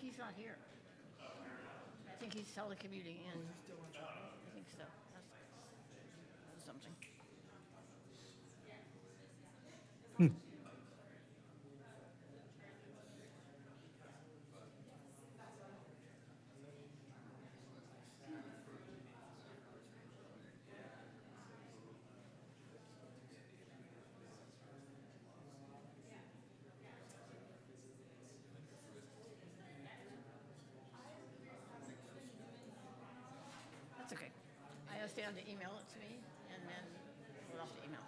he's not here. I think he's telecommuting in. I think so. That's something. That's okay. I asked Dan to email it to me, and then we'll have to email.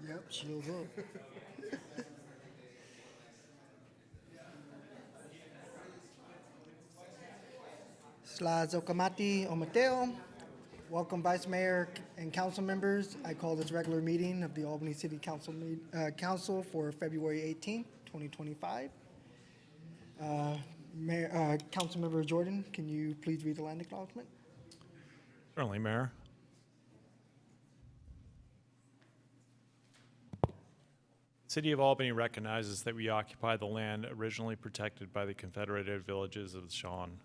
Yep, shields up. Slides Okamati Omateo. Welcome, Vice Mayor and council members. I call this regular meeting of the Albany City Council Council for February 18th, 2025. Councilmember Jordan, can you please read the land acknowledgement? Certainly, Mayor. The City of Albany recognizes that we occupy the land originally protected by the Confederated Villages of the Shawn.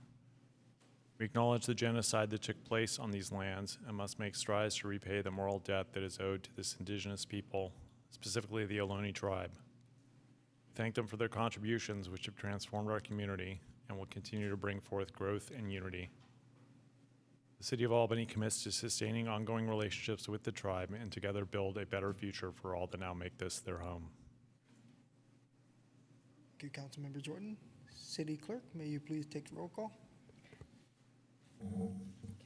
We acknowledge the genocide that took place on these lands and must make strides to repay the moral debt that is owed to this indigenous people, specifically the Ohlone tribe. We thank them for their contributions, which have transformed our community and will continue to bring forth growth and unity. The City of Albany commits to sustaining ongoing relationships with the tribe and together build a better future for all that now make this their home. Thank you, Councilmember Jordan. City Clerk, may you please take the roll call?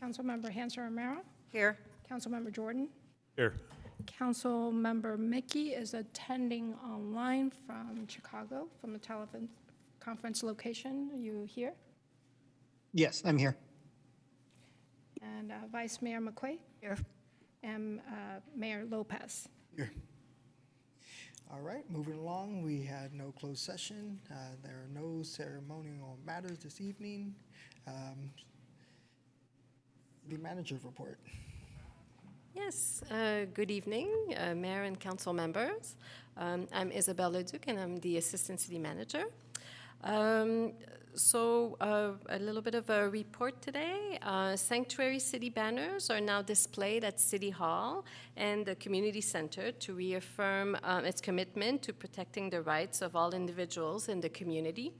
Councilmember Hanser Romero. Here. Councilmember Jordan. Here. Councilmember Mickey is attending online from Chicago, from the teleconference location. Are you here? Yes, I'm here. And Vice Mayor McQuay. Here. And Mayor Lopez. Here. All right, moving along, we had no closed session. There are no ceremonial matters this evening. The manager's report. Yes, good evening, Mayor and Council members. I'm Isabelle Leduc, and I'm the Assistant City Manager. So a little bit of a report today. Sanctuary City banners are now displayed at City Hall and the Community Center to reaffirm its commitment to protecting the rights of all individuals in the community.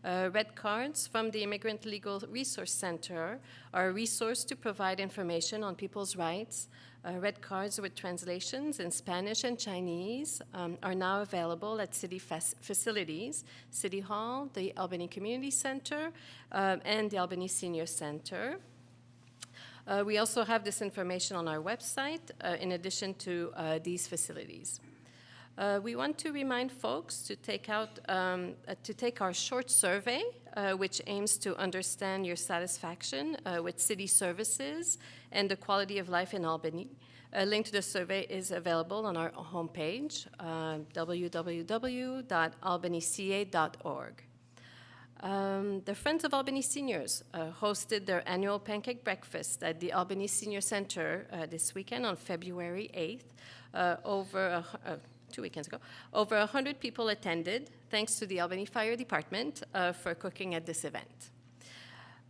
Red cards from the Immigrant Legal Resource Center are a resource to provide information on people's rights. Red cards with translations in Spanish and Chinese are now available at city facilities, City Hall, the Albany Community Center, and the Albany Senior Center. We also have this information on our website in addition to these facilities. We want to remind folks to take our short survey, which aims to understand your satisfaction with city services and the quality of life in Albany. A link to the survey is available on our homepage, www.albanyca.org. The Friends of Albany Seniors hosted their annual pancake breakfast at the Albany Senior Center this weekend on February 8th. 2 weekends ago. Over 100 people attended, thanks to the Albany Fire Department for cooking at this event.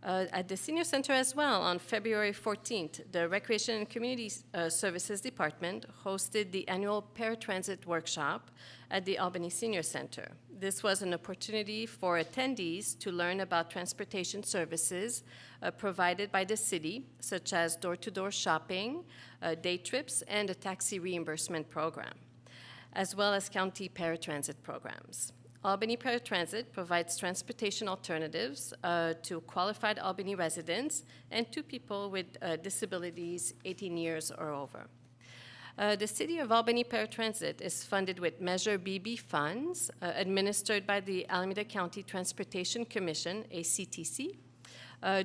At the Senior Center as well, on February 14th, the Recreation and Community Services Department hosted the annual paratransit workshop at the Albany Senior Center. This was an opportunity for attendees to learn about transportation services provided by the city, such as door-to-door shopping, day trips, and a taxi reimbursement program, as well as county paratransit programs. Albany Paratransit provides transportation alternatives to qualified Albany residents and to people with disabilities 18 years or over. The City of Albany Paratransit is funded with Measure BB funds administered by the Alameda County Transportation Commission, ACTC.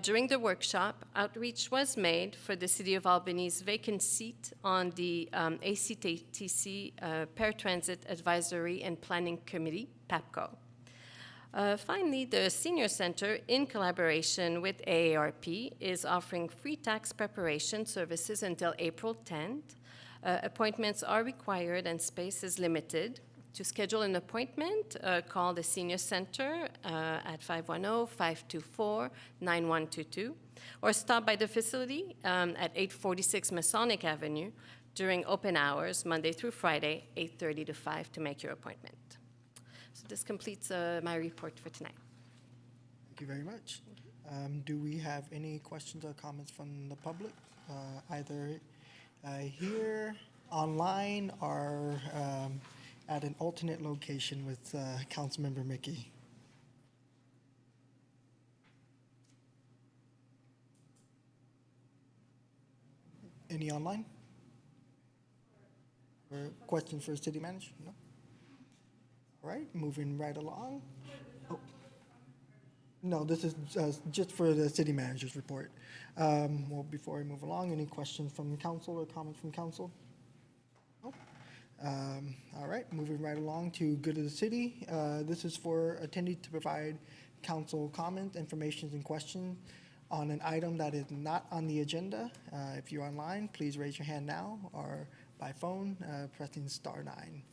During the workshop, outreach was made for the City of Albany's vacant seat on the ACTC Paratransit Advisory and Planning Committee, PAPCO. Finally, the Senior Center, in collaboration with AARP, is offering free tax preparation services until April 10th. Appointments are required and space is limited. To schedule an appointment, call the Senior Center at 510-524-9122, or stop by the facility at 846 Masonic Avenue during open hours, Monday through Friday, 8:30 to 5, to make your appointment. So this completes my report for tonight. Thank you very much. Do we have any questions or comments from the public, either here, online, or at an alternate location with Councilmember Mickey? Any online? Or questions for City Manager? No? All right, moving right along. Oh. No, this is just for the City Manager's report. Well, before I move along, any questions from the council or comments from council? No? All right, moving right along to Good of the City. This is for attendees to provide council comments, information, and questions on an item that is not on the agenda. If you're online, please raise your hand now, or by phone, pressing *9.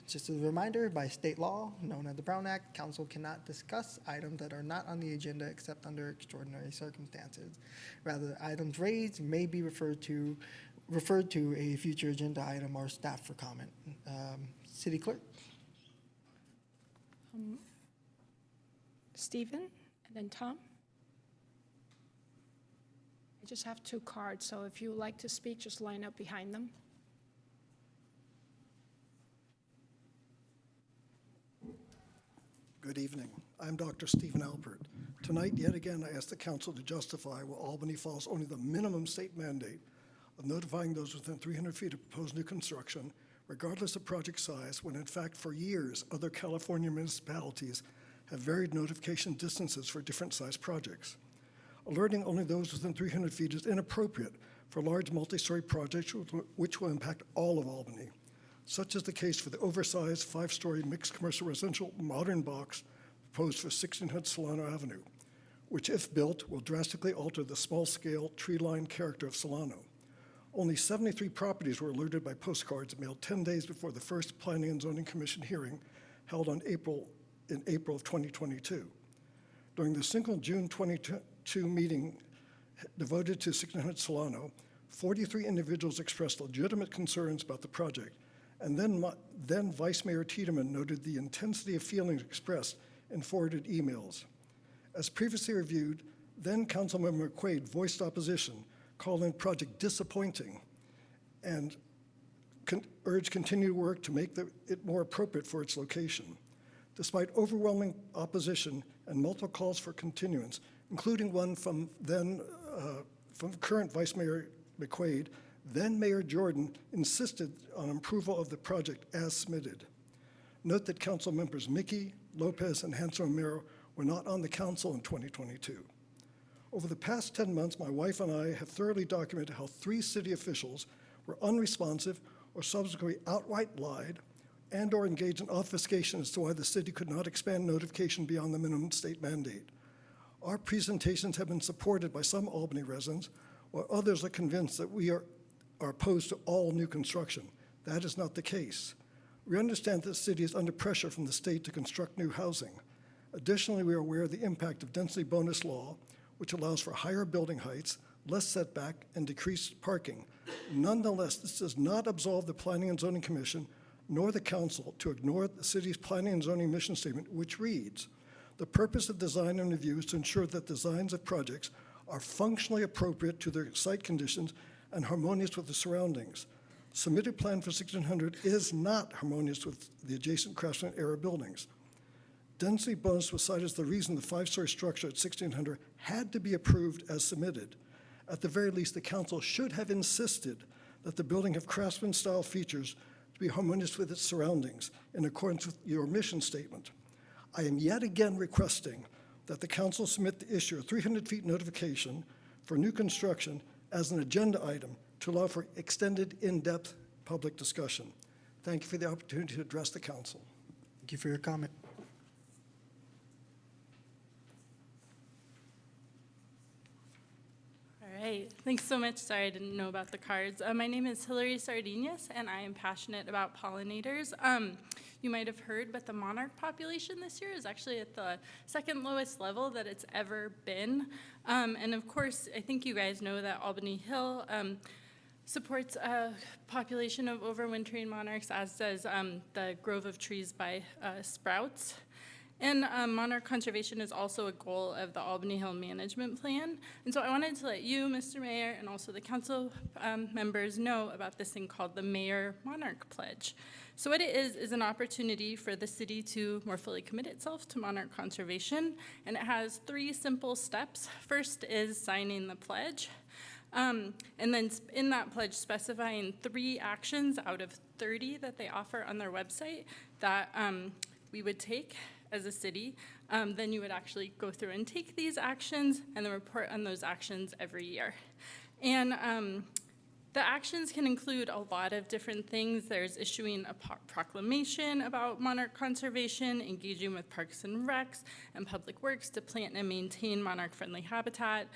Just as a reminder, by state law, known as the Brown Act, council cannot discuss items that are not on the agenda except under extraordinary circumstances. Rather, items raised may be referred to a future agenda item or staff for comment. City Clerk? Stephen, and then Tom. I just have 2 cards, so if you would like to speak, just line up behind them. Good evening. I'm Dr. Stephen Alpert. Tonight, yet again, I ask the council to justify why Albany follows only the minimum state mandate of notifying those within 300 feet of proposed new construction, regardless of project size, when in fact for years, other California municipalities have varied notification distances for different sized projects. Alerting only those within 300 feet is inappropriate for large multi-story projects which will impact all of Albany. Such is the case for the oversized 5-story mixed commercial residential modern box proposed for 1600 Solano Avenue, which if built will drastically alter the small-scale tree-lined character of Solano. Only 73 properties were alerted by postcards mailed 10 days before the first Planning and Zoning Commission hearing held in April of 2022. During the single June 22 meeting devoted to 1600 Solano, 43 individuals expressed legitimate concerns about the project, and then Vice Mayor Tiedemann noted the intensity of feelings expressed in forwarded emails. As previously reviewed, then Councilmember McQuaid voiced opposition, calling the project disappointing, and urged continued work to make it more appropriate for its location. Despite overwhelming opposition and multiple calls for continuance, including one from current Vice Mayor McQuaid, Then Mayor Jordan insisted on approval of the project as submitted. Note that council members Mickey, Lopez, and Hanson Romero were not on the council in 2022. Over the past 10 months, my wife and I have thoroughly documented how 3 city officials were unresponsive or subsequently outright lied and/or engaged in obfuscation as to why the city could not expand notification beyond the minimum state mandate. Our presentations have been supported by some Albany residents, while others are convinced that we are opposed to all new construction. That is not the case. We understand that the city is under pressure from the state to construct new housing. Additionally, we are aware of the impact of density bonus law, which allows for higher building heights, less setback, and decreased parking. Nonetheless, this does not absolve the Planning and Zoning Commission nor the council to ignore the city's planning and zoning mission statement, which reads, "The purpose of design and review is to ensure that designs of projects are functionally appropriate to their site conditions and harmonious with the surroundings. Submitted plan for 1600 is not harmonious with the adjacent Craftsman era buildings. Density bonus was cited as the reason the 5-story structure at 1600 had to be approved as submitted. At the very least, the council should have insisted that the building have Craftsman-style features to be harmonious with its surroundings in accordance with your mission statement. I am yet again requesting that the council submit the issue of 300 feet notification for new construction as an agenda item to allow for extended, in-depth public discussion. Thank you for the opportunity to address the council." Thank you for your comment. All right, thanks so much. Sorry, I didn't know about the cards. My name is Hilary Sardinas, and I am passionate about pollinators. You might have heard, but the monarch population this year is actually at the 2nd lowest level that it's ever been. And of course, I think you guys know that Albany Hill supports a population of overwintering monarchs, as does the Grove of Trees by Sprouts. And monarch conservation is also a goal of the Albany Hill Management Plan. And so I wanted to let you, Mr. Mayor, and also the council members know about this thing called the Mayor Monarch Pledge. So what it is an opportunity for the city to more fully commit itself to monarch conservation. And it has 3 simple steps. First is signing the pledge. And then in that pledge specifying 3 actions out of 30 that they offer on their website that we would take as a city. Then you would actually go through and take these actions and then report on those actions every year. And the actions can include a lot of different things. There's issuing a proclamation about monarch conservation, engaging with parks and recs and public works to plant and maintain monarch-friendly habitat,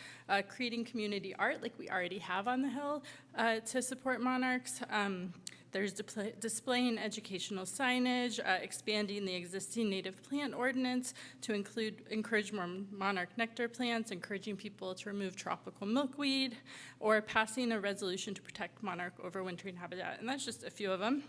creating community art like we already have on the Hill to support monarchs. There's displaying educational signage, expanding the existing native plant ordinance to encourage more monarch nectar plants, encouraging people to remove tropical milkweed, or passing a resolution to protect monarch overwintering habitat. And that's just a few of them.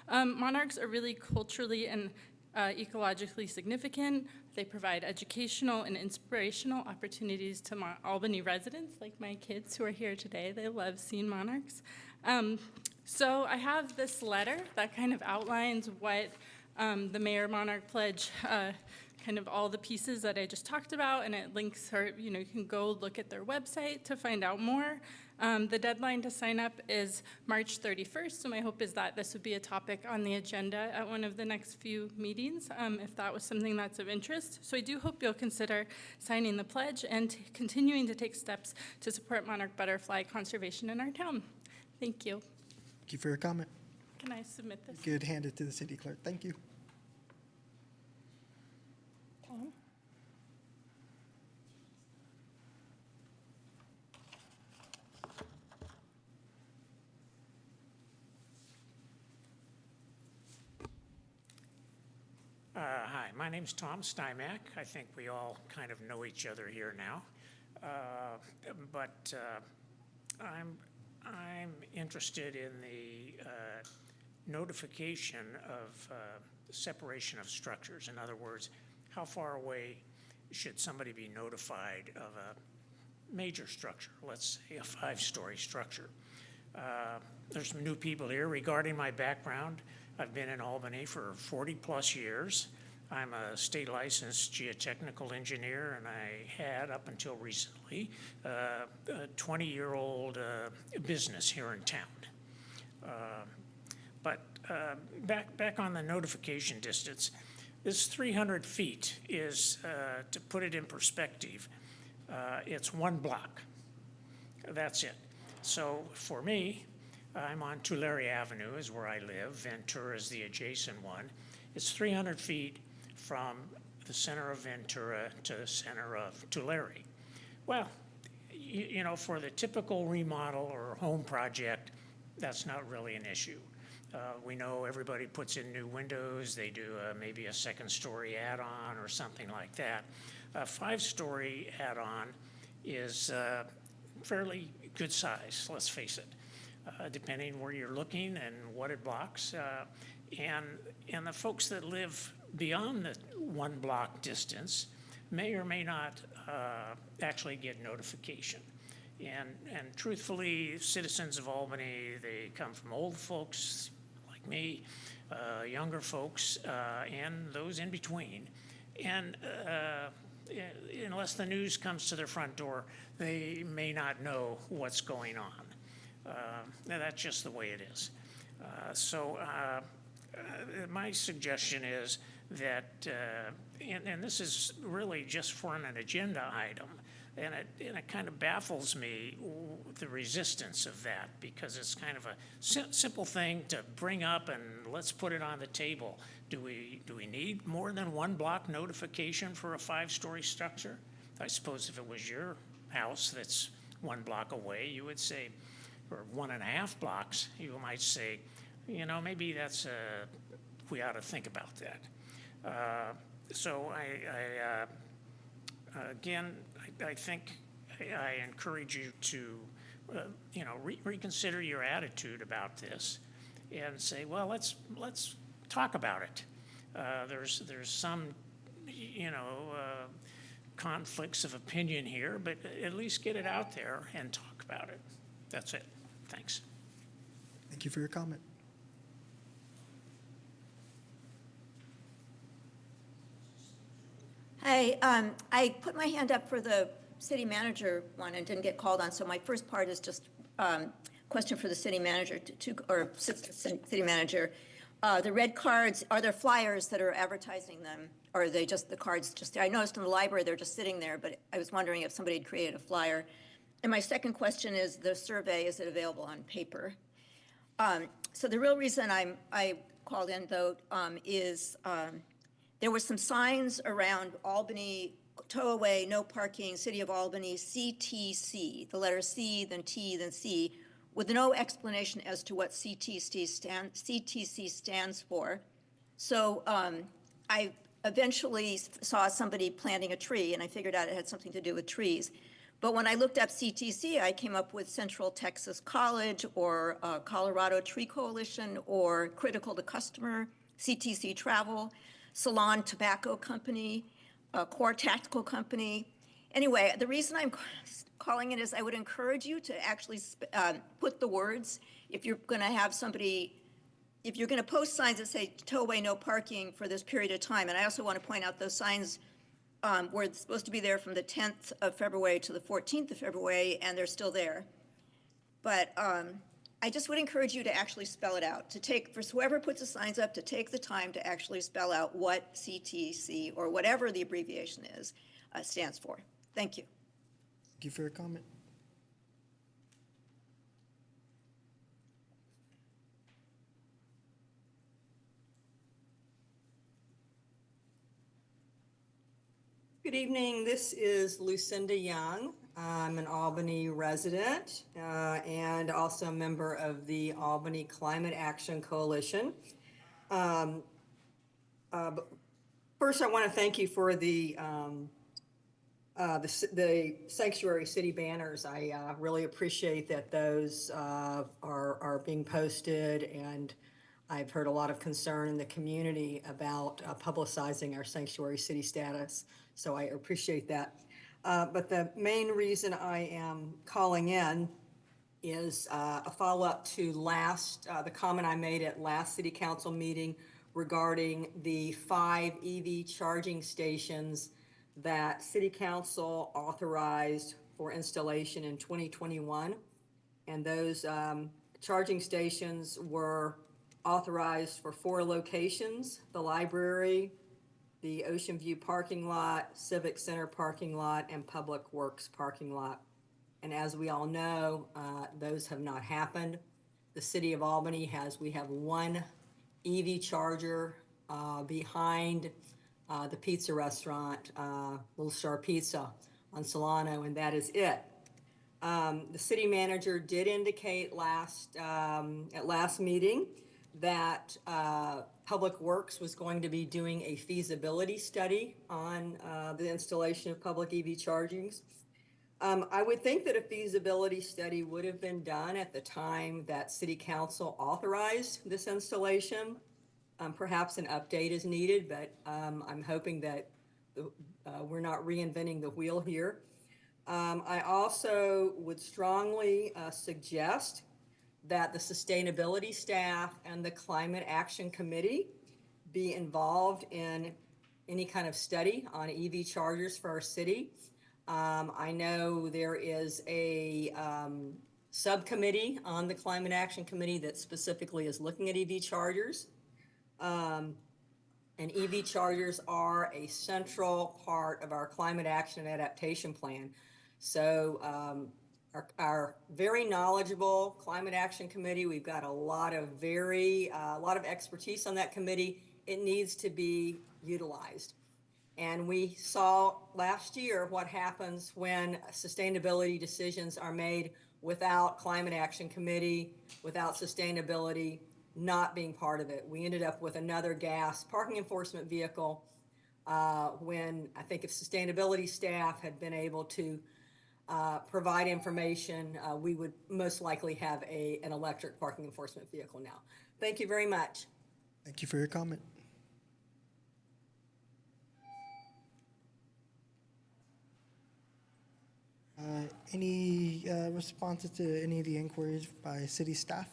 Monarchs are really culturally and ecologically significant. They provide educational and inspirational opportunities to Albany residents, like my kids who are here today. They love seeing monarchs. So I have this letter that kind of outlines what the Mayor Monarch Pledge, kind of all the pieces that I just talked about, and it links her, you can go look at their website to find out more. The deadline to sign up is March 31st, so my hope is that this would be a topic on the agenda at one of the next few meetings, if that was something that's of interest. So I do hope you'll consider signing the pledge and continuing to take steps to support monarch butterfly conservation in our town. Thank you. Thank you for your comment. Can I submit this? You could hand it to the city clerk. Thank you. Tom? Hi, my name's Tom Stymack. I think we all kind of know each other here now. But I'm interested in the notification of separation of structures. In other words, how far away should somebody be notified of a major structure, let's say a 5-story structure? There's some new people here. Regarding my background, I've been in Albany for 40 plus years. I'm a state licensed geotechnical engineer, and I had, up until recently, a 20-year-old business here in town. But back on the notification distance, this 300 feet is, to put it in perspective, it's one block. That's it. So for me, I'm on Tulare Avenue is where I live. Ventura is the adjacent one. It's 300 feet from the center of Ventura to the center of Tulare. Well, you know, for the typical remodel or home project, that's not really an issue. We know everybody puts in new windows. They do maybe a second-story add-on or something like that. A 5-story add-on is fairly good size, let's face it, depending where you're looking and what it blocks. And the folks that live beyond the 1 block distance may or may not actually get notification. And truthfully, citizens of Albany, they come from old folks like me, younger folks, and those in between. And unless the news comes to their front door, they may not know what's going on. That's just the way it is. So my suggestion is that, and this is really just for an agenda item, and it kind of baffles me, the resistance of that, because it's kind of a simple thing to bring up and let's put it on the table. Do we need more than 1 block notification for a 5-story structure? I suppose if it was your house that's 1 block away, you would say, or 1.5 blocks, you might say, you know, maybe that's we ought to think about that. So again, I think I encourage you to, you know, reconsider your attitude about this, and say, well, let's talk about it. There's some, you know, conflicts of opinion here, but at least get it out there and talk about it. That's it. Thanks. Thank you for your comment. Hi, I put my hand up for the city manager one and didn't get called on, so my first part is just question for the city manager, city manager. The red cards, are there flyers that are advertising them, or are they just the cards just there? I noticed in the library they're just sitting there, but I was wondering if somebody had created a flyer. And my second question is the survey, is it available on paper? So the real reason I called in, though, is there were some signs around Albany, tow away, no parking, City of Albany, CTC, the letter C, then T, then C, with no explanation as to what CTC stands for. So I eventually saw somebody planting a tree, and I figured out it had something to do with trees. But when I looked up CTC, I came up with Central Texas College, or Colorado Tree Coalition, or Critical to Customer, CTC Travel, Salon Tobacco Company, Core Tactical Company. Anyway, the reason I'm calling it is I would encourage you to actually put the words, if you're going to have somebody, if you're going to post signs that say tow away, no parking for this period of time. And I also want to point out those signs were supposed to be there from the 10th of February to the 14th of February, and they're still there. But I just would encourage you to actually spell it out, to take, for whoever puts the signs up, to take the time to actually spell out what CTC, or whatever the abbreviation is, stands for. Thank you. Thank you for your comment. Good evening. This is Lucinda Young. I'm an Albany resident and also a member of the Albany Climate Action Coalition. But first, I want to thank you for the sanctuary city banners. I really appreciate that those are being posted, and I've heard a lot of concern in the community about publicizing our sanctuary city status. So I appreciate that. But the main reason I am calling in is a follow-up to the comment I made at last city council meeting regarding the 5 EV charging stations that City Council authorized for installation in 2021. And those charging stations were authorized for 4 locations: the library, the Ocean View parking lot, Civic Center parking lot, and Public Works parking lot. And as we all know, those have not happened. The City of Albany we have 1 EV charger behind the pizza restaurant, Little Star Pizza on Solano, and that is it. The city manager did indicate at last meeting that Public Works was going to be doing a feasibility study on the installation of public EV chargings. I would think that a feasibility study would have been done at the time that City Council authorized this installation. Perhaps an update is needed, but I'm hoping that we're not reinventing the wheel here. I also would strongly suggest that the sustainability staff and the climate action committee be involved in any kind of study on EV chargers for our city. I know there is a subcommittee on the climate action committee that specifically is looking at EV chargers. And EV chargers are a central part of our climate action and adaptation plan. So our very knowledgeable climate action committee, we've got a lot of expertise on that committee. It needs to be utilized. And we saw last year what happens when sustainability decisions are made without climate action committee, without sustainability not being part of it. We ended up with another gas parking enforcement vehicle when I think if sustainability staff had been able to provide information, we would most likely have an electric parking enforcement vehicle now. Thank you very much. Thank you for your comment. Any responses to any of the inquiries by city staff?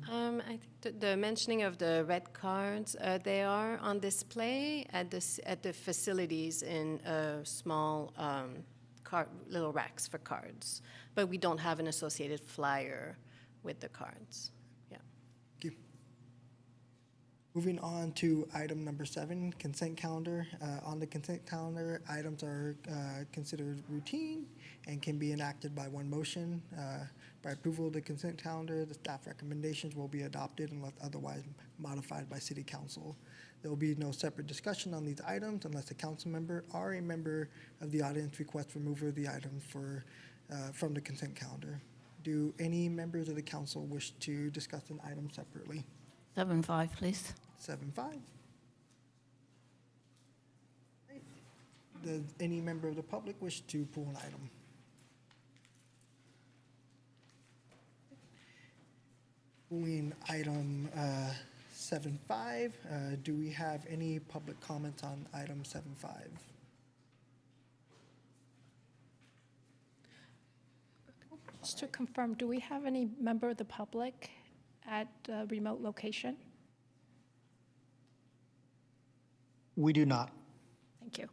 I think the mentioning of the red cards, they are on display at the facilities in small little racks for cards, but we don't have an associated flyer with the cards. Yeah. Thank you. Moving on to item number 7, consent calendar. On the consent calendar, items are considered routine and can be enacted by one motion. By approval of the consent calendar, the staff recommendations will be adopted unless otherwise modified by City Council. There will be no separate discussion on these items unless a council member or a member of the audience requests removal of the items from the consent calendar. Do any members of the council wish to discuss an item separately? 7.5, please. 7.5. Does any member of the public wish to pull an item? Pulling item 7.5, do we have any public comments on item 7.5? Just to confirm, do we have any member of the public at the remote location? We do not. Thank you.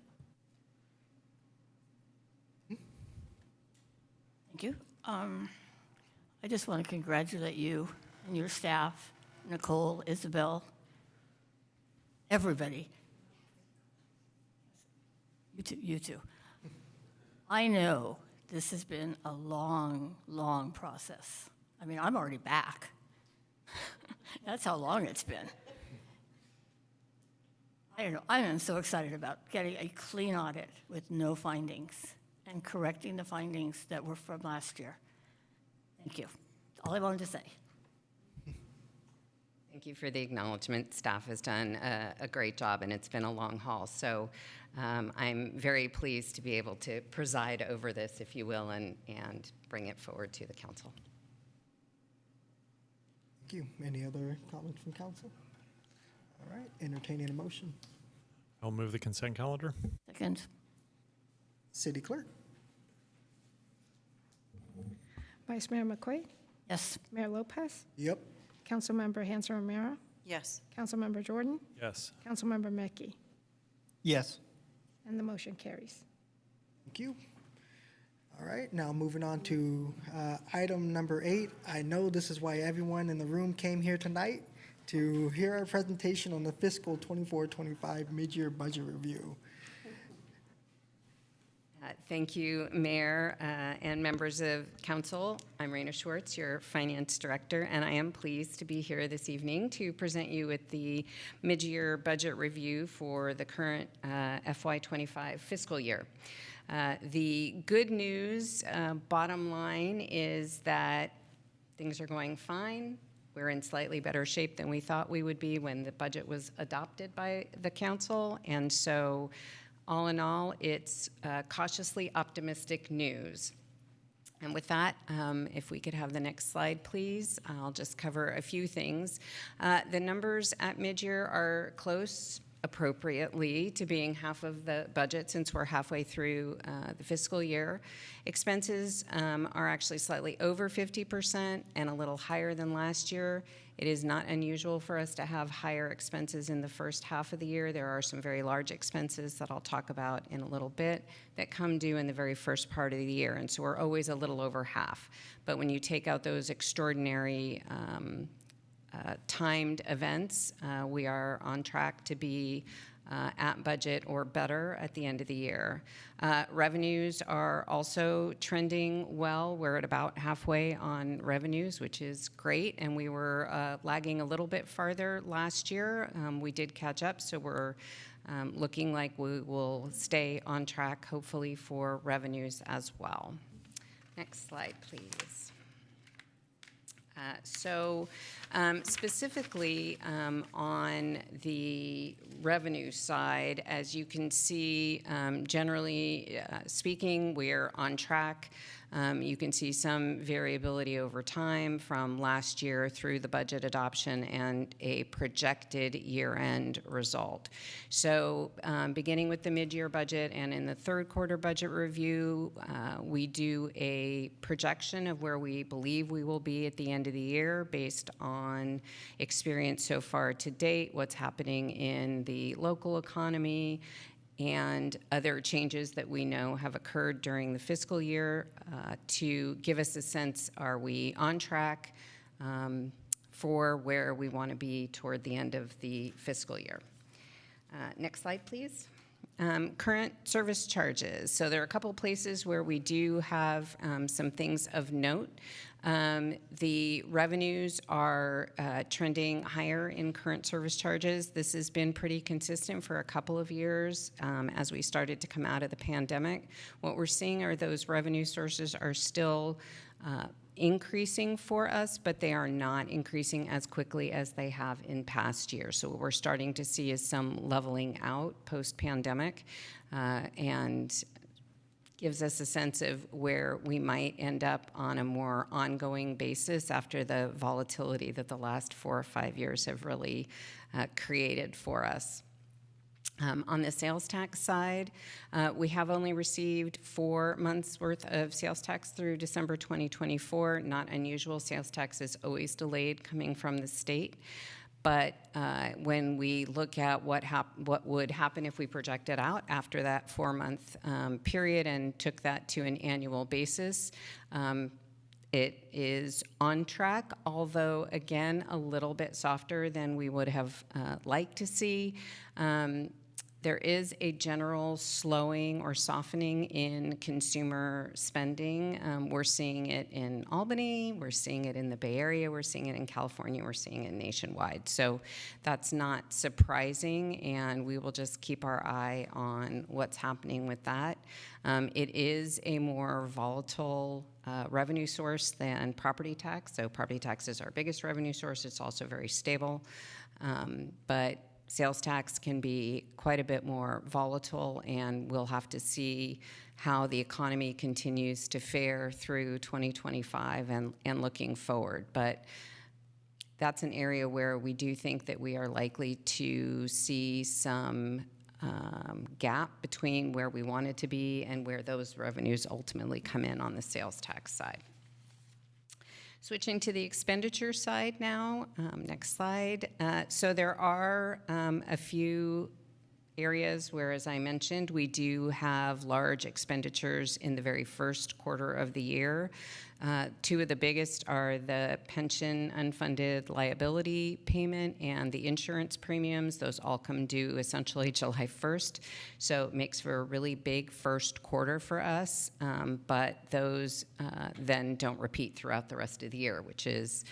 Thank you. I just want to congratulate you and your staff, Nicole, Isabel, everybody. You too. I know this has been a long, long process. I mean, I'm already back. That's how long it's been. I don't know. I am so excited about getting a clean audit with no findings and correcting the findings that were from last year. Thank you. That's all I wanted to say. Thank you for the acknowledgement. Staff has done a great job, and it's been a long haul. So I'm very pleased to be able to preside over this, if you will, and bring it forward to the council. Thank you. Any other comments from council? All right, entertaining a motion. I'll move the consent calendar. Second. City Clerk? Vice Mayor McQuaid? Yes. Mayor Lopez, Yep. Councilmember Hanson Romero, Yes. Councilmember Jordan, Yes. Councilmember Mickey, Yes. and the motion carries. Thank you. All right, now moving on to item number 8. I know this is why everyone in the room came here tonight, to hear our presentation on the fiscal 24-25 mid-year budget review. Thank you, Mayor and members of council. I'm Raina Schwartz, your finance director, and I am pleased to be here this evening to present you with the mid-year budget review for the current FY25 fiscal year. The good news, bottom line, is that things are going fine. We're in slightly better shape than we thought we would be when the budget was adopted by the council, and so all in all, it's cautiously optimistic news. And with that, if we could have the next slide, please. I'll just cover a few things. The numbers at mid-year are close appropriately to being half of the budget since we're halfway through the fiscal year. Expenses are actually slightly over 50% and a little higher than last year. It is not unusual for us to have higher expenses in the first half of the year. There are some very large expenses that I'll talk about in a little bit that come due in the very first part of the year, and so we're always a little over half. But when you take out those extraordinary timed events, we are on track to be at budget or better at the end of the year. Revenues are also trending well. We're at about halfway on revenues, which is great, and we were lagging a little bit farther last year. We did catch up, so we're looking like we will stay on track, hopefully, for revenues as well. Next slide, please. Specifically on the revenue side, as you can see, generally speaking, we're on track. You can see some variability over time from last year through the budget adoption and a projected year-end result. So beginning with the mid-year budget and in the third quarter budget review, we do a projection of where we believe we will be at the end of the year based on experience so far to date, what's happening in the local economy, and other changes that we know have occurred during the fiscal year to give us a sense, are we on track for where we want to be toward the end of the fiscal year. Next slide, please. Current service charges. So there are a couple places where we do have some things of note. The revenues are trending higher in current service charges. This has been pretty consistent for a couple of years as we started to come out of the pandemic. What we're seeing are those revenue sources are still increasing for us, but they are not increasing as quickly as they have in past years. So what we're starting to see is some leveling out post-pandemic and gives us a sense of where we might end up on a more ongoing basis after the volatility that the last 4 or 5 years have really created for us. On the sales tax side, we have only received 4 months' worth of sales tax through December 2024. Not unusual. Sales tax is always delayed coming from the state. But when we look at what would happen if we projected out after that 4-month period and took that to an annual basis, it is on track, although, again, a little bit softer than we would have liked to see. There is a general slowing or softening in consumer spending. We're seeing it in Albany, we're seeing it in the Bay Area, we're seeing it in California, we're seeing it nationwide. So that's not surprising, and we will just keep our eye on what's happening with that. It is a more volatile revenue source than property tax. So property tax is our biggest revenue source. It's also very stable, but sales tax can be quite a bit more volatile, and we'll have to see how the economy continues to fare through 2025 and looking forward. But that's an area where we do think that we are likely to see some gap between where we want it to be and where those revenues ultimately come in on the sales tax side. Switching to the expenditure side now, next slide. So there are a few areas where, as I mentioned, we do have large expenditures in the very first quarter of the year. Two of the biggest are the pension unfunded liability payment and the insurance premiums. Those all come due essentially July 1st. So it makes for a really big first quarter for us, but those then don't repeat throughout the rest of the year, which is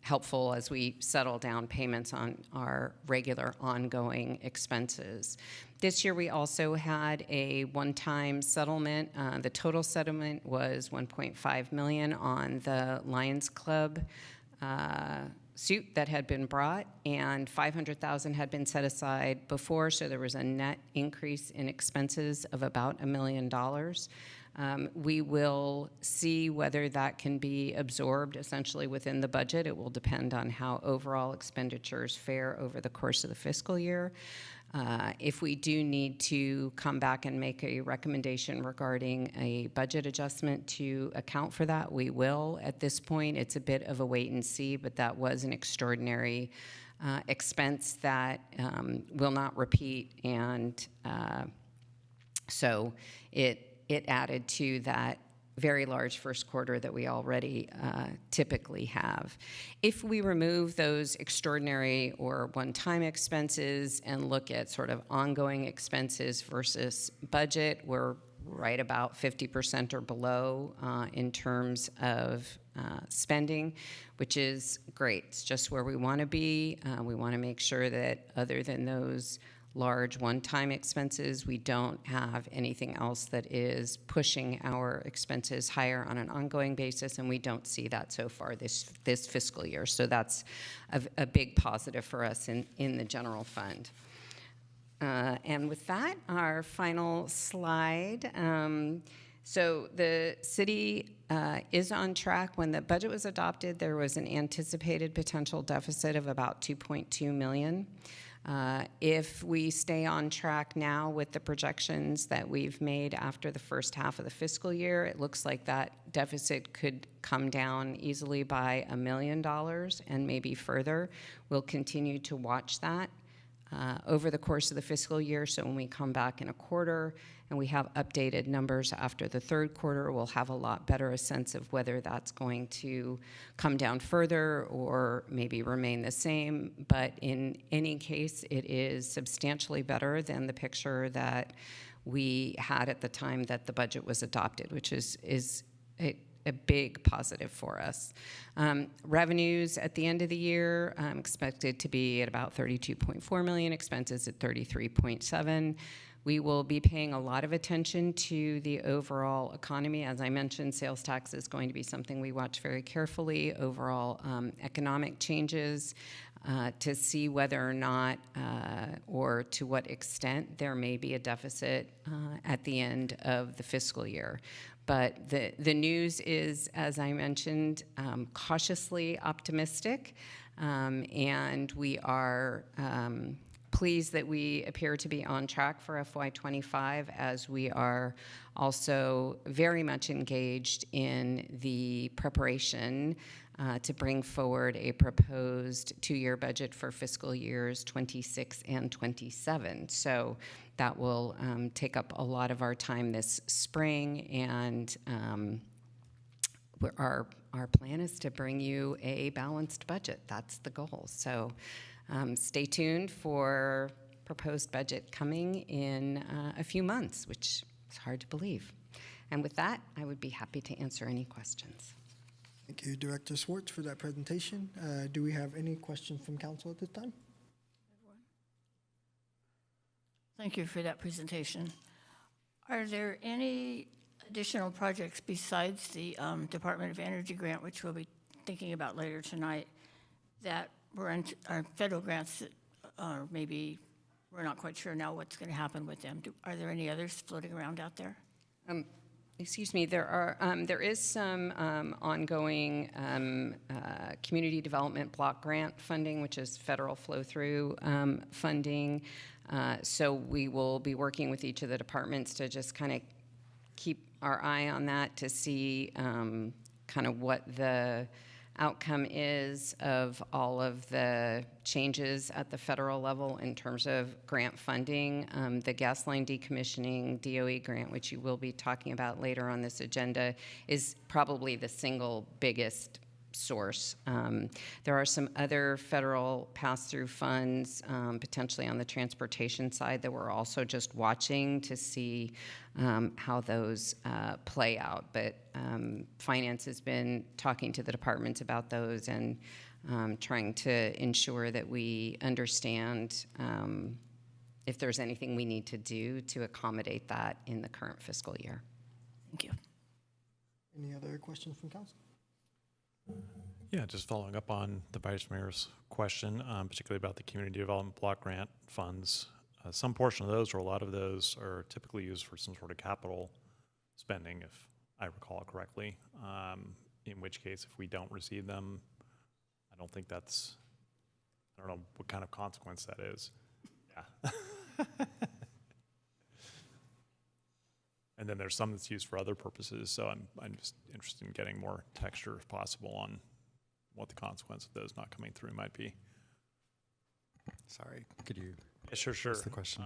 helpful as we settle down payments on our regular ongoing expenses. This year we also had a one-time settlement. The total settlement was $1.5 million on the Lions Club suit that had been brought, and $500,000 had been set aside before, so there was a net increase in expenses of about $1 million. We will see whether that can be absorbed essentially within the budget. It will depend on how overall expenditures fare over the course of the fiscal year. If we do need to come back and make a recommendation regarding a budget adjustment to account for that, we will. At this point, it's a bit of a wait and see, but that was an extraordinary expense that will not repeat, and so it added to that very large first quarter that we already typically have. If we remove those extraordinary or one-time expenses and look at sort of ongoing expenses versus budget, we're right about 50% or below in terms of spending, which is great. It's just where we want to be. We want to make sure that other than those large one-time expenses, we don't have anything else that is pushing our expenses higher on an ongoing basis, and we don't see that so far this fiscal year. So that's a big positive for us in the general fund. And with that, our final slide. So the city is on track. When the budget was adopted, there was an anticipated potential deficit of about $2.2 million. If we stay on track now with the projections that we've made after the first half of the fiscal year, it looks like that deficit could come down easily by $1 million and maybe further. We'll continue to watch that over the course of the fiscal year. So when we come back in a quarter and we have updated numbers after the third quarter, we'll have a lot better a sense of whether that's going to come down further or maybe remain the same. But in any case, it is substantially better than the picture that we had at the time that the budget was adopted, which is a big positive for us. Revenues at the end of the year expected to be at about $32.4 million, expenses at $33.7. We will be paying a lot of attention to the overall economy. As I mentioned, sales tax is going to be something we watch very carefully, overall economic changes, to see whether or not or to what extent there may be a deficit at the end of the fiscal year. But the news is, as I mentioned, cautiously optimistic, and we are pleased that we appear to be on track for FY25, as we are also very much engaged in the preparation to bring forward a proposed two-year budget for fiscal years 26 and 27. So that will take up a lot of our time this spring, and our plan is to bring you a balanced budget. That's the goal. So stay tuned for proposed budget coming in a few months, which is hard to believe. And with that, I would be happy to answer any questions. Thank you, Director Swartz, for that presentation. Do we have any questions from council at this time? Thank you for that presentation. Are there any additional projects besides the Department of Energy grant, which we'll be thinking about later tonight, that are federal grants that are maybe we're not quite sure now what's going to happen with them? Are there any others floating around out there? Excuse me, there is some ongoing community development block grant funding, which is federal flow-through funding. So we will be working with each of the departments to just kind of keep our eye on that to see kind of what the outcome is of all of the changes at the federal level in terms of grant funding. The gas line decommissioning DOE grant, which you will be talking about later on this agenda, is probably the single biggest source. There are some other federal pass-through funds, potentially on the transportation side, that we're also just watching to see how those play out. But finance has been talking to the departments about those and trying to ensure that we understand if there's anything we need to do to accommodate that in the current fiscal year. Thank you. Any other questions from council? Yeah, just following up on the Vice Mayor's question, particularly about the Community Development Block Grant funds. Some portion of those, or a lot of those, are typically used for some sort of capital spending, if I recall correctly, in which case, if we don't receive them, I don't think that's, I don't know what kind of consequence that is. Yeah. And then there's some that's used for other purposes, so I'm just interested in getting more texture, if possible, on what the consequence of those not coming through might be. Sorry, could you? Yeah, sure. Ask the question.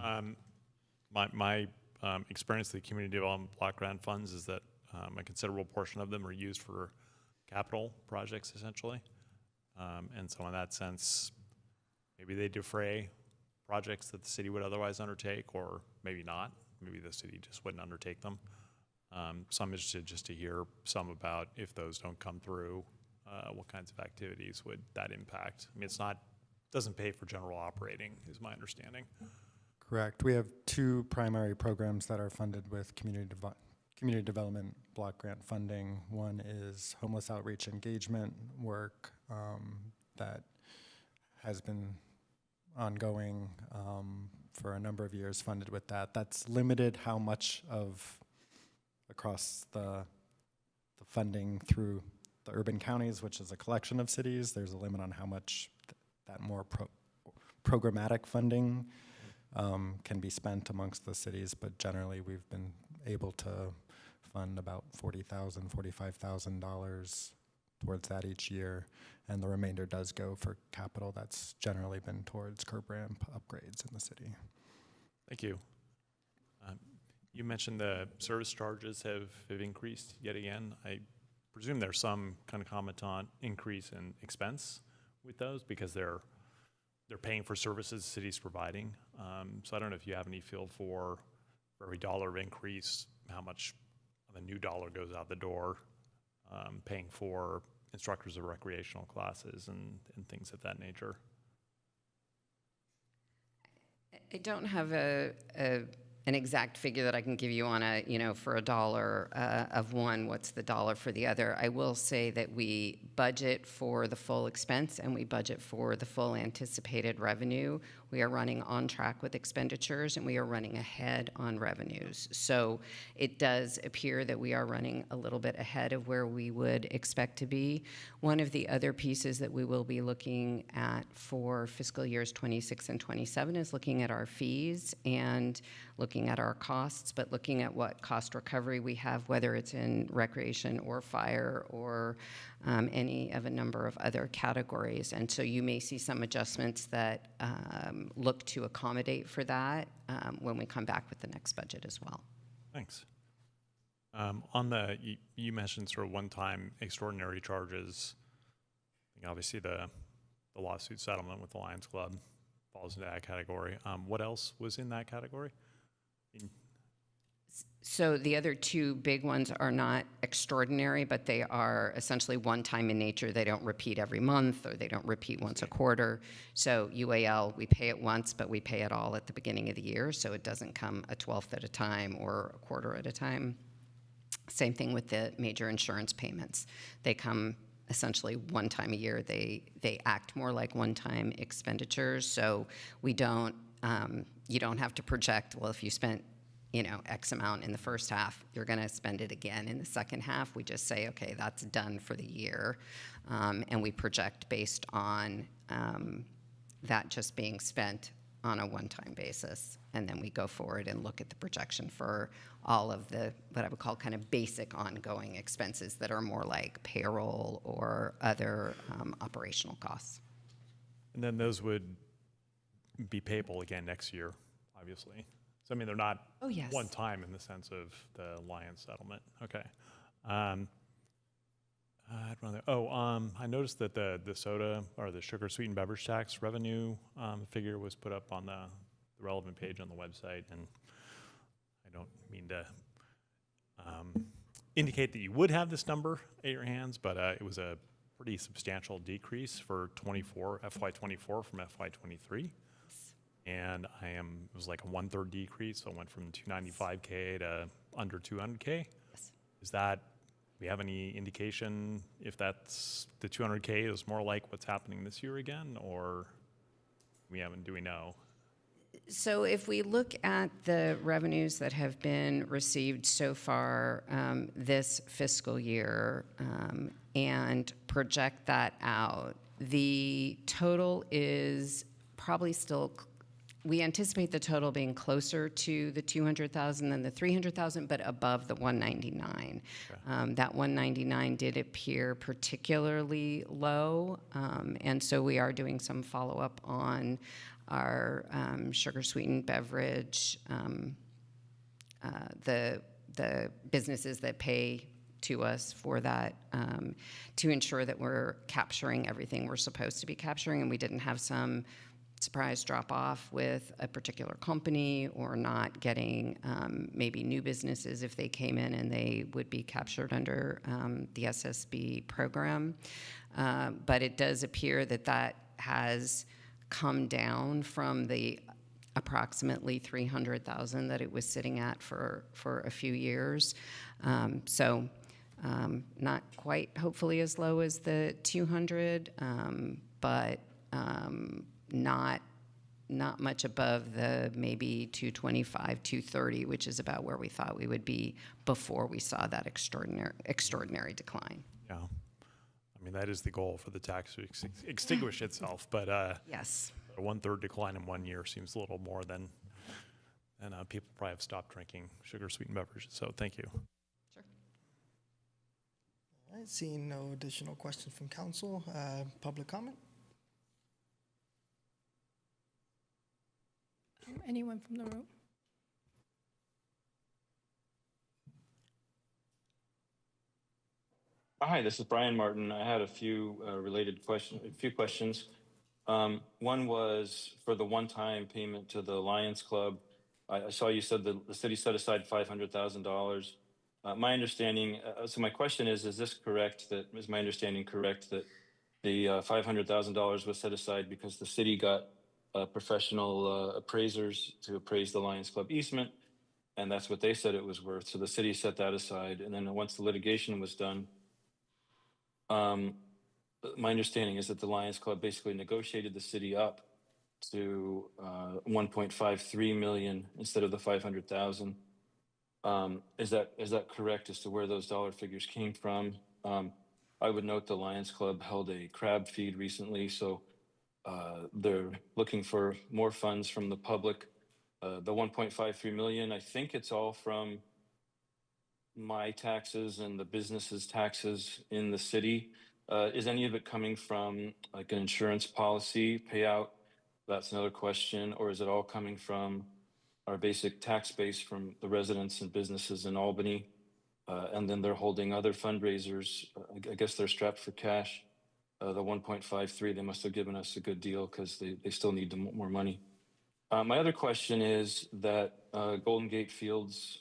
My experience with the Community Development Block Grant funds is that a considerable portion of them are used for capital projects, essentially. And so in that sense, maybe they defray projects that the city would otherwise undertake, or maybe not. Maybe the city just wouldn't undertake them. So I'm interested just to hear some about, if those don't come through, what kinds of activities would that impact? I mean, doesn't pay for general operating, is my understanding. Correct. We have two primary programs that are funded with community development block grant funding. One is homeless outreach engagement work that has been ongoing for a number of years, funded with that. That's limited how much of across the funding through the urban counties, which is a collection of cities. There's a limit on how much that more programmatic funding can be spent amongst the cities, but generally we've been able to fund about $40,000, $45,000 towards that each year, and the remainder does go for capital that's generally been towards curb ramp upgrades in the city. Thank you. You mentioned the service charges have increased yet again. I presume there's some kind of concomitant increase in expense with those because they're paying for services the city's providing. So I don't know if you have any feel for every dollar of increase, how much of a new dollar goes out the door, paying for instructors of recreational classes and things of that nature. I don't have an exact figure that I can give you on for a dollar of one, what's the dollar for the other. I will say that we budget for the full expense and we budget for the full anticipated revenue. We are running on track with expenditures and we are running ahead on revenues. So it does appear that we are running a little bit ahead of where we would expect to be. One of the other pieces that we will be looking at for fiscal years 26 and 27 is looking at our fees and looking at our costs, but looking at what cost recovery we have, whether it's in recreation or fire or any of a number of other categories. And so you may see some adjustments that look to accommodate for that when we come back with the next budget as well. Thanks. You mentioned sort of one-time extraordinary charges. I think obviously the lawsuit settlement with the Lions Club falls into that category. What else was in that category? So the other two big ones are not extraordinary, but they are essentially one-time in nature. They don't repeat every month, or they don't repeat once a quarter. So UAL, we pay it once, but we pay it all at the beginning of the year, so it doesn't come a 12th at a time or a quarter at a time. Same thing with the major insurance payments. They come essentially one time a year. They act more like one-time expenditures, so we don't, you don't have to project, well, if you spent X amount in the first half, you're going to spend it again in the second half. We just say, okay, that's done for the year. And we project based on that just being spent on a one-time basis. And then we go forward and look at the projection for all of the, what I would call kind of basic ongoing expenses that are more like payroll or other operational costs. And then those would be payable again next year, obviously. So, I mean, they're not Oh, yes. one time in the sense of the Alliance settlement. Okay. I noticed that the soda or the sugar sweetened beverage tax revenue figure was put up on the relevant page on the website, and I don't mean to indicate that you would have this number at your hands, but it was a pretty substantial decrease for FY24 from FY23. And it was like a 1/3 decrease, so it went from 295K to under 200K. Yes. Is that, we have any indication if that's the 200K is more like what's happening this year again, or do we know? So if we look at the revenues that have been received so far this fiscal year and project that out, the total is probably still, we anticipate the total being closer to the 200,000 than the 300,000, but above the 199. Okay. That 199 did appear particularly low, and so we are doing some follow-up on our sugar sweetened beverage, the businesses that pay to us for that, to ensure that we're capturing everything we're supposed to be capturing, and we didn't have some surprise drop off with a particular company or not getting maybe new businesses if they came in and they would be captured under the SSB program. But it does appear that that has come down from the approximately 300,000 that it was sitting at for a few years. Not quite hopefully as low as the 200, but not much above the maybe 225, 230, which is about where we thought we would be before we saw that extraordinary decline. Yeah. I mean, that is the goal for the tax to extinguish itself, but Yes. a 1/3 decline in 1 year seems a little more than, and people probably have stopped drinking sugar sweetened beverages, so thank you. Sure. All right, seeing no additional questions from council, public comment? Anyone from the room? Hi, this is Brian Martin. I had a few questions. One was for the one-time payment to the Lions Club. I saw you said that the city set aside $500,000. My understanding, so my question is this correct? Is my understanding correct that the $500,000 was set aside because the city got professional appraisers to appraise the Lions Club easement, and that's what they said it was worth. So the city set that aside, and then once the litigation was done, my understanding is that the Lions Club basically negotiated the city up to 1.53 million instead of the 500,000. Is that correct as to where those dollar figures came from? I would note the Lions Club held a crab feed recently, so they're looking for more funds from the public. The 1.53 million, I think it's all from my taxes and the business's taxes in the city. Is any of it coming from like an insurance policy payout? That's another question. Or is it all coming from our basic tax base from the residents and businesses in Albany? And then they're holding other fundraisers. I guess they're strapped for cash. The 1.53, they must have given us a good deal because they still need more money. My other question is that Golden Gate Fields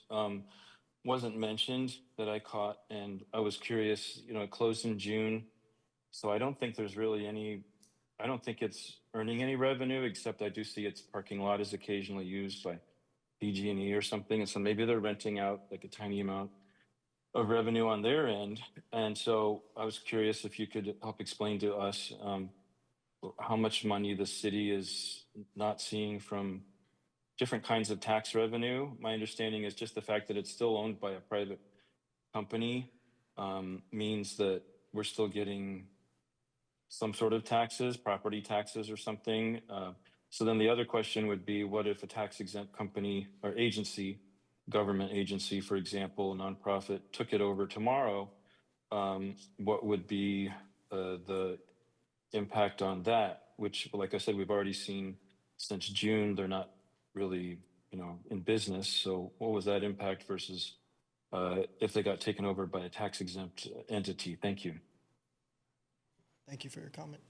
wasn't mentioned that I caught, and I was curious, it closed in June, so I don't think there's really I don't think it's earning any revenue, except I do see its parking lot is occasionally used by PG&E or something, and so maybe they're renting out like a tiny amount of revenue on their end. And so I was curious if you could help explain to us how much money the city is not seeing from different kinds of tax revenue. My understanding is just the fact that it's still owned by a private company means that we're still getting some sort of taxes, property taxes or something. So then the other question would be, what if a tax exempt company or agency, government agency, for example, a nonprofit, took it over tomorrow? What would be the impact on that? Which, like I said, we've already seen since June, they're not really, in business. So what was that impact versus if they got taken over by a tax exempt entity? Thank you. Thank you for your comment.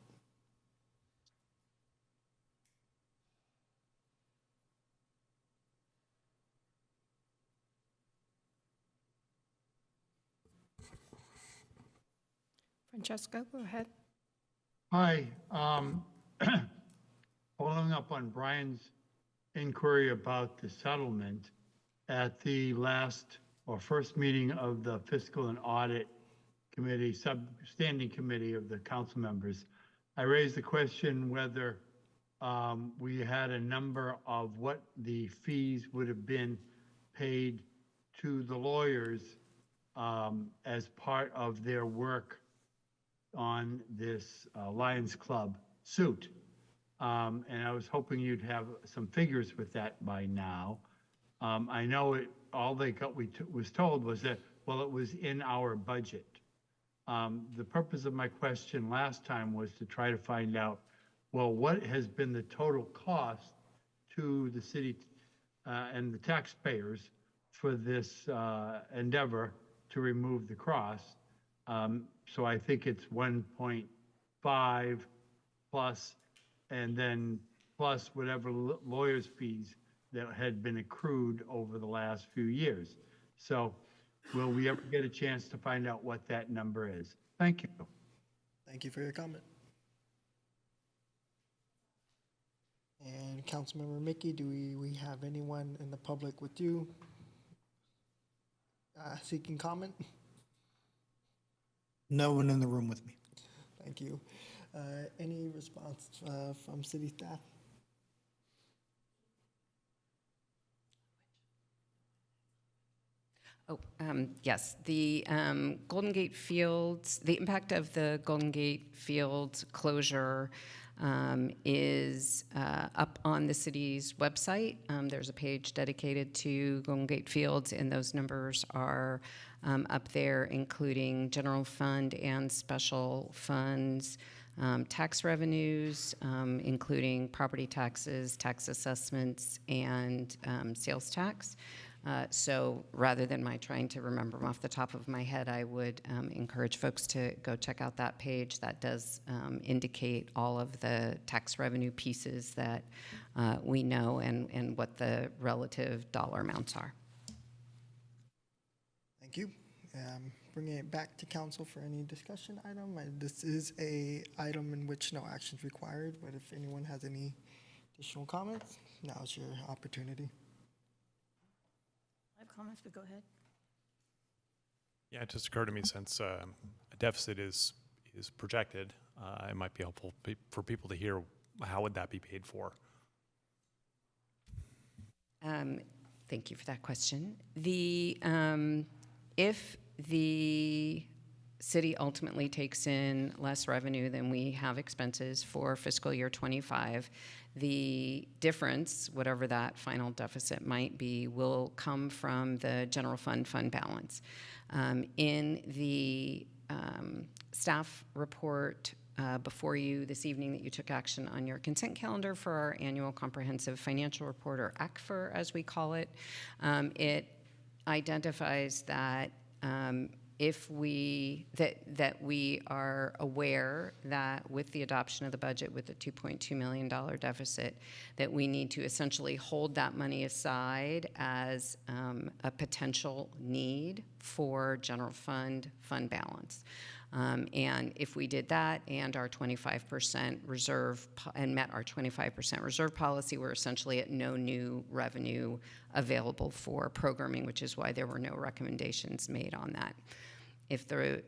Francesco, go ahead. Hi, following up on Brian's inquiry about the settlement, at the last or first meeting of the Fiscal and Audit Committee, standing committee of the council members, I raised the question whether we had a number of what the fees would have been paid to the lawyers as part of their work on this Lions Club suit. And I was hoping you'd have some figures with that by now. I know all they was told was that, well, it was in our budget. The purpose of my question last time was to try to find out, well, what has been the total cost to the city and the taxpayers for this endeavor to remove the cross. So I think it's 1.5 plus, and then plus whatever lawyer's fees that had been accrued over the last few years. So will we ever get a chance to find out what that number is? Thank you. Thank you for your comment. And Councilmember Mickey, do we have anyone in the public with you seeking comment? No one in the room with me. Thank you. Any response from city staff? Yes, the Golden Gate Fields, the impact of the Golden Gate Fields closure is up on the city's website. There's a page dedicated to Golden Gate Fields, and those numbers are up there, including general fund and special funds, tax revenues, including property taxes, tax assessments, and sales tax. So rather than my trying to remember them off the top of my head, I would encourage folks to go check out that page. That does indicate all of the tax revenue pieces that we know and what the relative dollar amounts are. Thank you. Bringing it back to council for any discussion item. This is a item in which no action is required, but if anyone has any additional comments, now's your opportunity. I have comments, but go ahead. Yeah, it just occurred to me, since a deficit is projected, it might be helpful for people to hear how would that be paid for. Thank you for that question. If the city ultimately takes in less revenue than we have expenses for fiscal year 25, the difference, whatever that final deficit might be, will come from the general fund balance. In the staff report before you this evening that you took action on your consent calendar for our annual comprehensive financial report, or ACFR as we call it, it identifies that if we are aware that with the adoption of the budget with the $2.2 million deficit, that we need to essentially hold that money aside as a potential need for general fund balance. And if we did that and our 25% reserve and met our 25% reserve policy, we're essentially at no new revenue available for programming, which is why there were no recommendations made on that. If the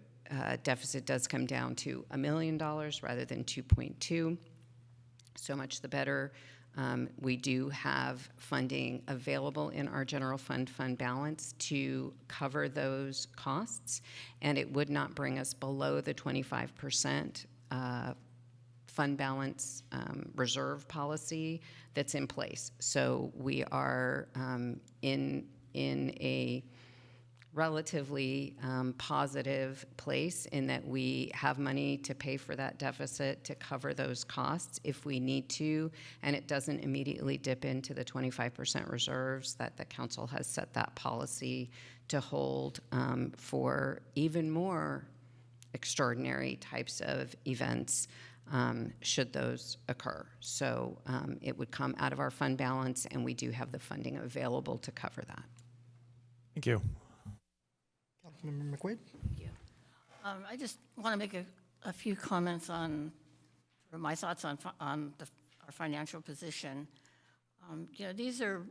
deficit does come down to $1 million rather than 2.2, so much the better. We do have funding available in our general fund balance to cover those costs, and it would not bring us below the 25% fund balance reserve policy that's in place. So we are in a relatively positive place in that we have money to pay for that deficit, to cover those costs if we need to, and it doesn't immediately dip into the 25% reserves that the council has set that policy to hold for even more extraordinary types of events should those occur. So it would come out of our fund balance, and we do have the funding available to cover that. Thank you. Councilmember McQuaid? I just want to make a few comments on sort of my thoughts on our financial position. These are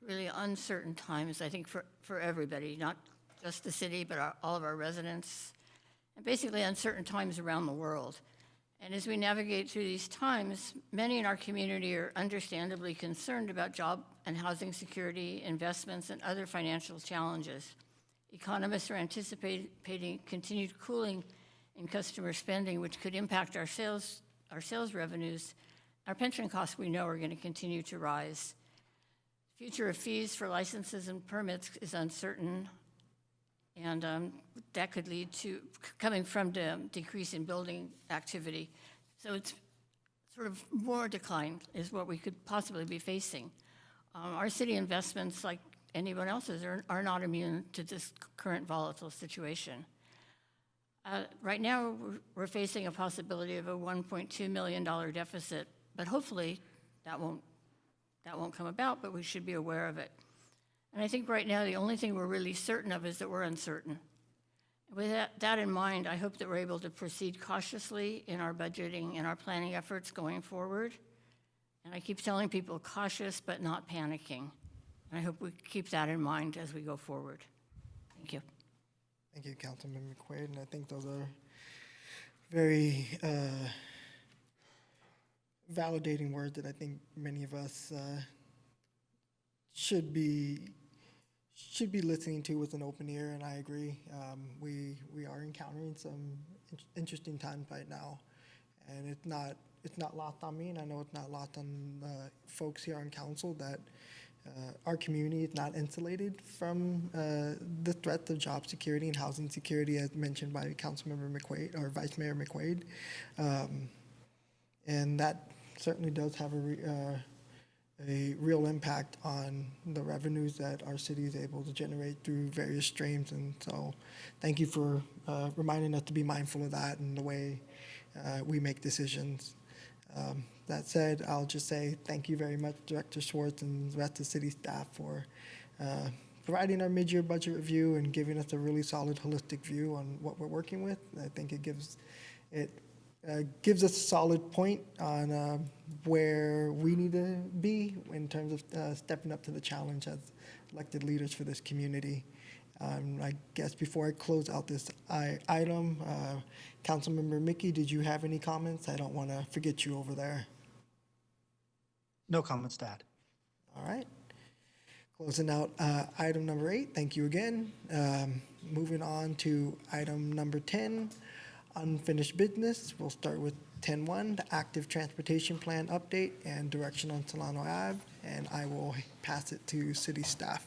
really uncertain times, I think, for everybody, not just the city, but all of our residents, and basically uncertain times around the world. And as we navigate through these times, many in our community are understandably concerned about job and housing security, investments, and other financial challenges. Economists are anticipating continued cooling in customer spending, which could impact our sales revenues. Our pension costs, we know, are going to continue to rise. Future of fees for licenses and permits is uncertain, and that could lead to, coming from the decrease in building activity. So it's sort of more decline is what we could possibly be facing. Our city investments, like anyone else's, are not immune to this current volatile situation. Right now, we're facing a possibility of a $1.2 million deficit, but hopefully that won't come about, but we should be aware of it. And I think right now the only thing we're really certain of is that we're uncertain. With that in mind, I hope that we're able to proceed cautiously in our budgeting and our planning efforts going forward. And I keep telling people cautious but not panicking. And I hope we keep that in mind as we go forward. Thank you. Thank you, Councilman McQuaid, and I think those are very validating words that I think many of us should be listening to with an open ear, and I agree. We are encountering some interesting times right now, and it's not lost on me, and I know it's not lost on folks here on council that our community is not insulated from the threats of job security and housing security, as mentioned by Councilmember McQuaid or Vice Mayor McQuaid, and that certainly does have a real impact on the revenues that our city is able to generate through various streams. And so thank you for reminding us to be mindful of that in the way we make decisions. That said, I'll just say thank you very much, Director Schwartz and the rest of the city staff, for providing our mid-year budget review and giving us a really solid, holistic view on what we're working with. I think it gives us a solid point on where we need to be in terms of stepping up to the challenge as elected leaders for this community. I guess before I close out this item, Councilmember Mickey, did you have any comments? I don't want to forget you over there. No comments to add. All right. Closing out item number 8. Thank you again. Moving on to item number 10. Unfinished business. We'll start with 10.1, the active transportation plan update and direction on Solano Ave, and I will pass it to city staff.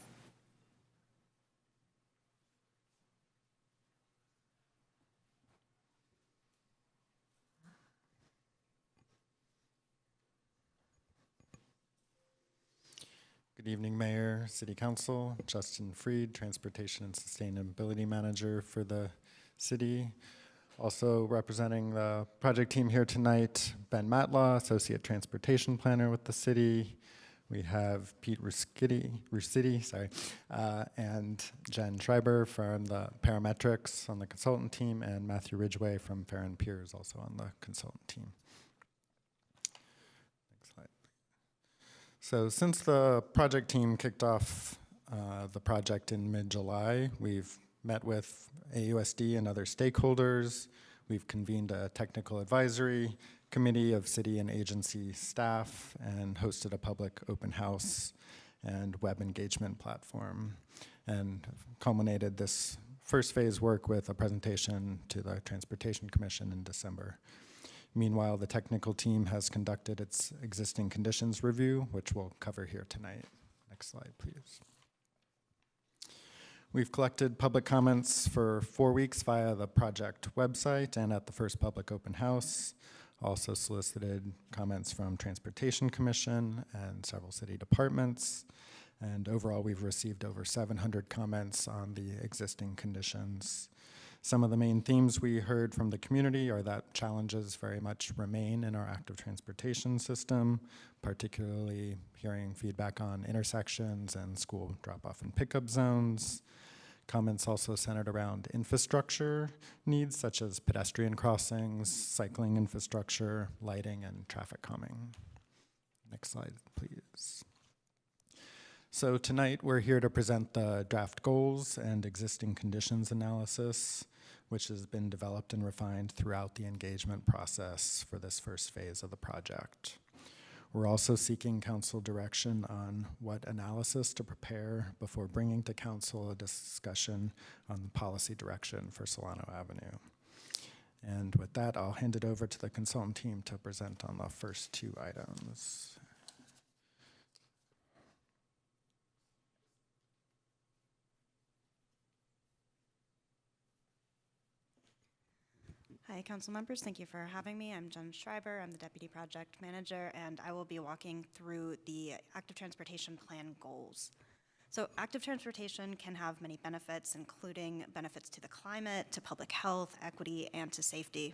Good evening, Mayor, City Council. Justin Freed, Transportation and Sustainability Manager for the city. Also representing the project team here tonight, Ben Matlaw, Associate Transportation Planner with the city. We have Pete Rusciti, and Jen Schreiber from the Parametrics on the consultant team, and Matthew Ridgway from Farron Piers also on the consultant team. Next slide. So since the project team kicked off the project in mid-July, we've met with AUSD and other stakeholders. We've convened a technical advisory committee of city and agency staff and hosted a public open house and web engagement platform, and culminated this first phase work with a presentation to the Transportation Commission in December. Meanwhile, the technical team has conducted its existing conditions review, which we'll cover here tonight. Next slide, please. We've collected public comments for 4 weeks via the project website and at the first public open house. Also solicited comments from Transportation Commission and several city departments. And overall, we've received over 700 comments on the existing conditions. Some of the main themes we heard from the community are that challenges very much remain in our active transportation system, particularly hearing feedback on intersections and school drop-off and pickup zones. Comments also centered around infrastructure needs such as pedestrian crossings, cycling infrastructure, lighting, and traffic calming. Next slide, please. So tonight we're here to present the draft goals and existing conditions analysis, which has been developed and refined throughout the engagement process for this first phase of the project. We're also seeking council direction on what analysis to prepare before bringing to council a discussion on the policy direction for Solano Avenue. And with that, I'll hand it over to the consultant team to present on the first 2 items. Hi, council members. Thank you for having me. I'm Jen Schreiber. I'm the Deputy Project Manager, and I will be walking through the Active Transportation Plan goals. So active transportation can have many benefits, including benefits to the climate, to public health, equity, and to safety.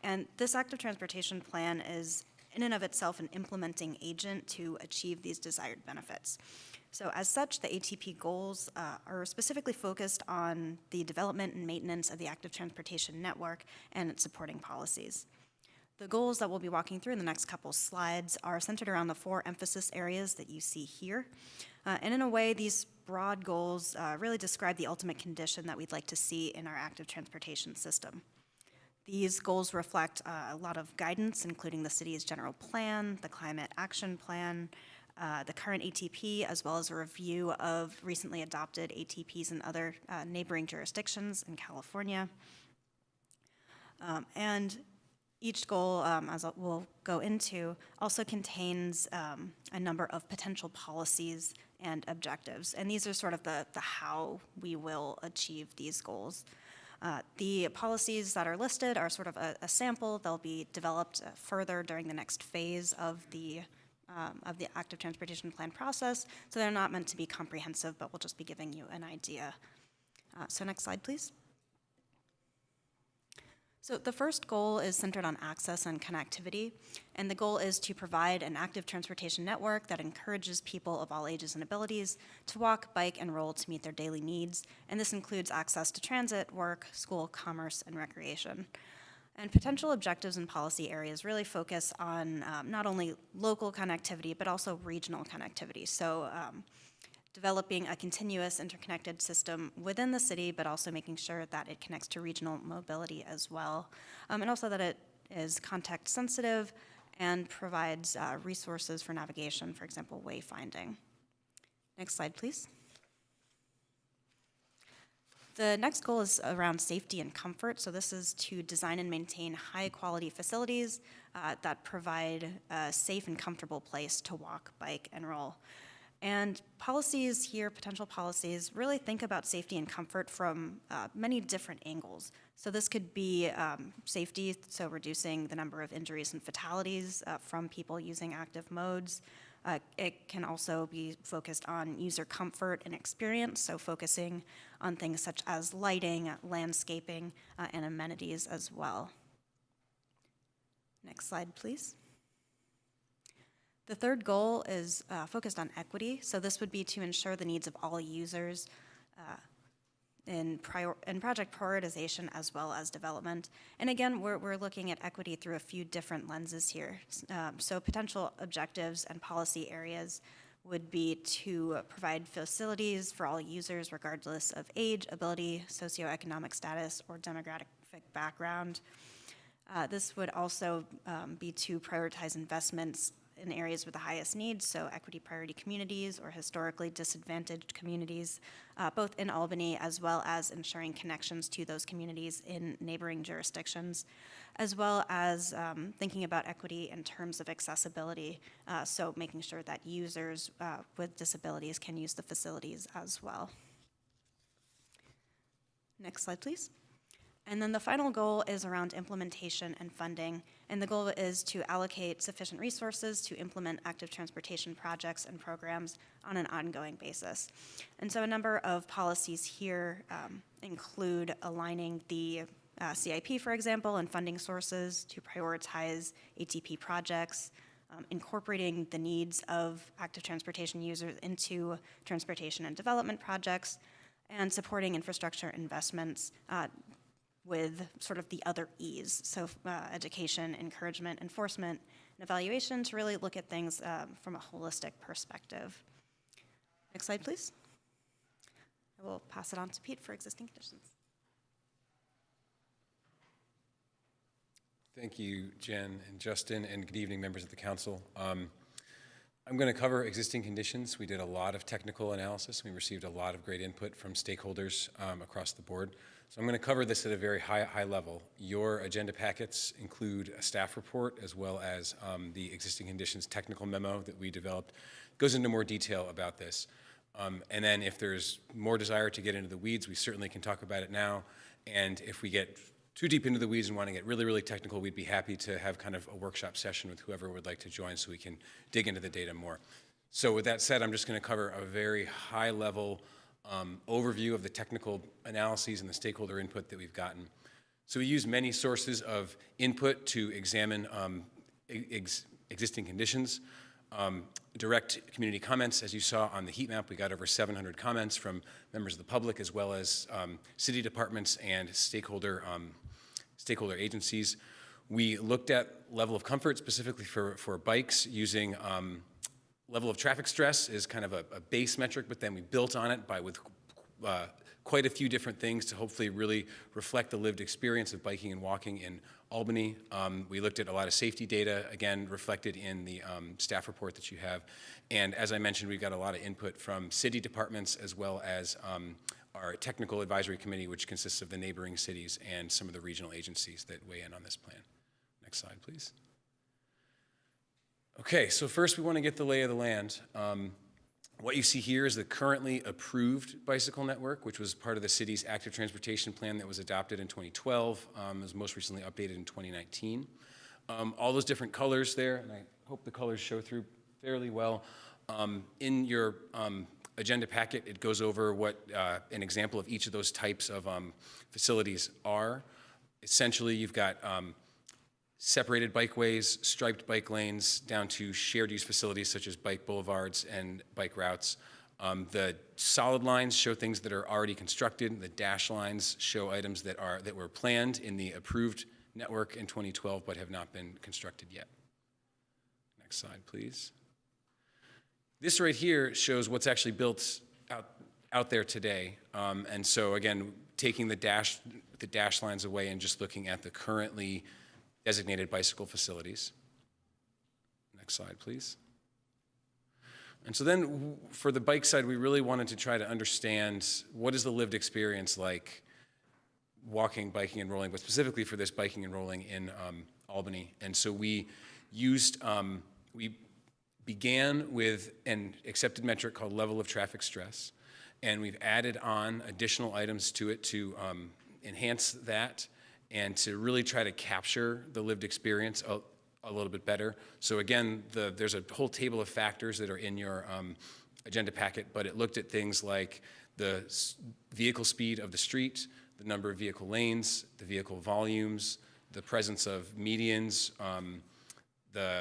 And this Active Transportation Plan is in and of itself an implementing agent to achieve these desired benefits. So as such, the ATP goals are specifically focused on the development and maintenance of the active transportation network and its supporting policies. The goals that we'll be walking through in the next couple slides are centered around the 4 emphasis areas that you see here. And in a way, these broad goals really describe the ultimate condition that we'd like to see in our active transportation system. These goals reflect a lot of guidance, including the city's general plan, the climate action plan, the current ATP, as well as a review of recently adopted ATPs in other neighboring jurisdictions in California. And each goal, as we'll go into, also contains a number of potential policies and objectives. And these are sort of the how we will achieve these goals. The policies that are listed are sort of a sample. They'll be developed further during the next phase of the active transportation plan process. So they're not meant to be comprehensive, but we'll just be giving you an idea. So next slide, please. So the first goal is centered on access and connectivity, and the goal is to provide an active transportation network that encourages people of all ages and abilities to walk, bike, and roll to meet their daily needs, and this includes access to transit, work, school, commerce, and recreation. And potential objectives and policy areas really focus on not only local connectivity, but also regional connectivity. So developing a continuous interconnected system within the city, but also making sure that it connects to regional mobility as well. And also that it is context sensitive and provides resources for navigation, for example, wayfinding. Next slide, please. The next goal is around safety and comfort. So this is to design and maintain high quality facilities that provide a safe and comfortable place to walk, bike, and roll. And policies here, potential policies, really think about safety and comfort from many different angles. So this could be safety, so reducing the number of injuries and fatalities from people using active modes. It can also be focused on user comfort and experience, so focusing on things such as lighting, landscaping, and amenities as well. Next slide, please. The third goal is focused on equity. So this would be to ensure the needs of all users in project prioritization as well as development. And again, we're looking at equity through a few different lenses here. So potential objectives and policy areas would be to provide facilities for all users regardless of age, ability, socioeconomic status, or demographic background. This would also be to prioritize investments in areas with the highest needs, so equity priority communities or historically disadvantaged communities, both in Albany as well as ensuring connections to those communities in neighboring jurisdictions, as well as thinking about equity in terms of accessibility, so making sure that users with disabilities can use the facilities as well. Next slide, please. And then the final goal is around implementation and funding. And the goal is to allocate sufficient resources to implement active transportation projects and programs on an ongoing basis. And so a number of policies here include aligning the CIP, for example, and funding sources to prioritize ATP projects, incorporating the needs of active transportation users into transportation and development projects, and supporting infrastructure investments with sort of the other E's, so education, encouragement, enforcement, and evaluation to really look at things from a holistic perspective. Next slide, please. I will pass it on to Pete for existing conditions. Thank you, Jen and Justin, and good evening, members of the council. I'm going to cover existing conditions. We did a lot of technical analysis. We received a lot of great input from stakeholders across the board. So I'm going to cover this at a very high level. Your agenda packets include a staff report as well as the existing conditions technical memo that we developed. It goes into more detail about this. And then if there's more desire to get into the weeds, we certainly can talk about it now. And if we get too deep into the weeds and want to get really technical, we'd be happy to have kind of a workshop session with whoever would like to join so we can dig into the data more. So with that said, I'm just going to cover a very high level overview of the technical analyses and the stakeholder input that we've gotten. So we use many sources of input to examine existing conditions. Direct community comments, as you saw on the heat map, we got over 700 comments from members of the public as well as city departments and stakeholder agencies. We looked at level of comfort specifically for bikes using level of traffic stress is kind of a base metric, but then we built on it with quite a few different things to hopefully really reflect the lived experience of biking and walking in Albany. We looked at a lot of safety data, again, reflected in the staff report that you have. And as I mentioned, we've got a lot of input from city departments as well as our technical advisory committee, which consists of the neighboring cities and some of the regional agencies that weigh in on this plan. Next slide, please. Okay, so first we want to get the lay of the land. What you see here is the currently approved bicycle network, which was part of the city's active transportation plan that was adopted in 2012, was most recently updated in 2019. All those different colors there, and I hope the colors show through fairly well. In your agenda packet, it goes over what an example of each of those types of facilities are. Essentially, you've got separated bikeways, striped bike lanes, down to shared use facilities such as bike boulevards and bike routes. The solid lines show things that are already constructed. The dash lines show items that were planned in the approved network in 2012 but have not been constructed yet. Next slide, please. This right here shows what's actually built out there today. And so again, taking the dash lines away and just looking at the currently designated bicycle facilities. Next slide, please. And so then for the bike side, we really wanted to try to understand what is the lived experience like walking, biking, and rolling, but specifically for this biking and rolling in Albany. And so we began with an accepted metric called level of traffic stress, and we've added on additional items to it to enhance that and to really try to capture the lived experience a little bit better. So again, there's a whole table of factors that are in your agenda packet, but it looked at things like the vehicle speed of the street, the number of vehicle lanes, the vehicle volumes, the presence of medians, I'm trying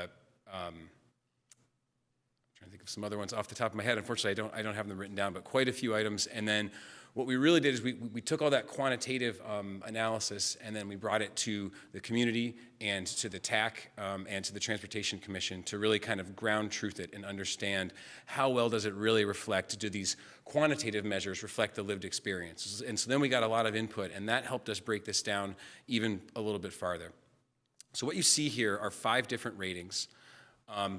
to think of some other ones off the top of my head. Unfortunately, I don't have them written down, but quite a few items. And then what we really did is we took all that quantitative analysis and then we brought it to the community and to the TAC and to the Transportation Commission to really kind of ground truth it and understand how well does it really reflect, do these quantitative measures reflect the lived experience? And so then we got a lot of input and that helped us break this down even a little bit farther. So what you see here are 5 different ratings.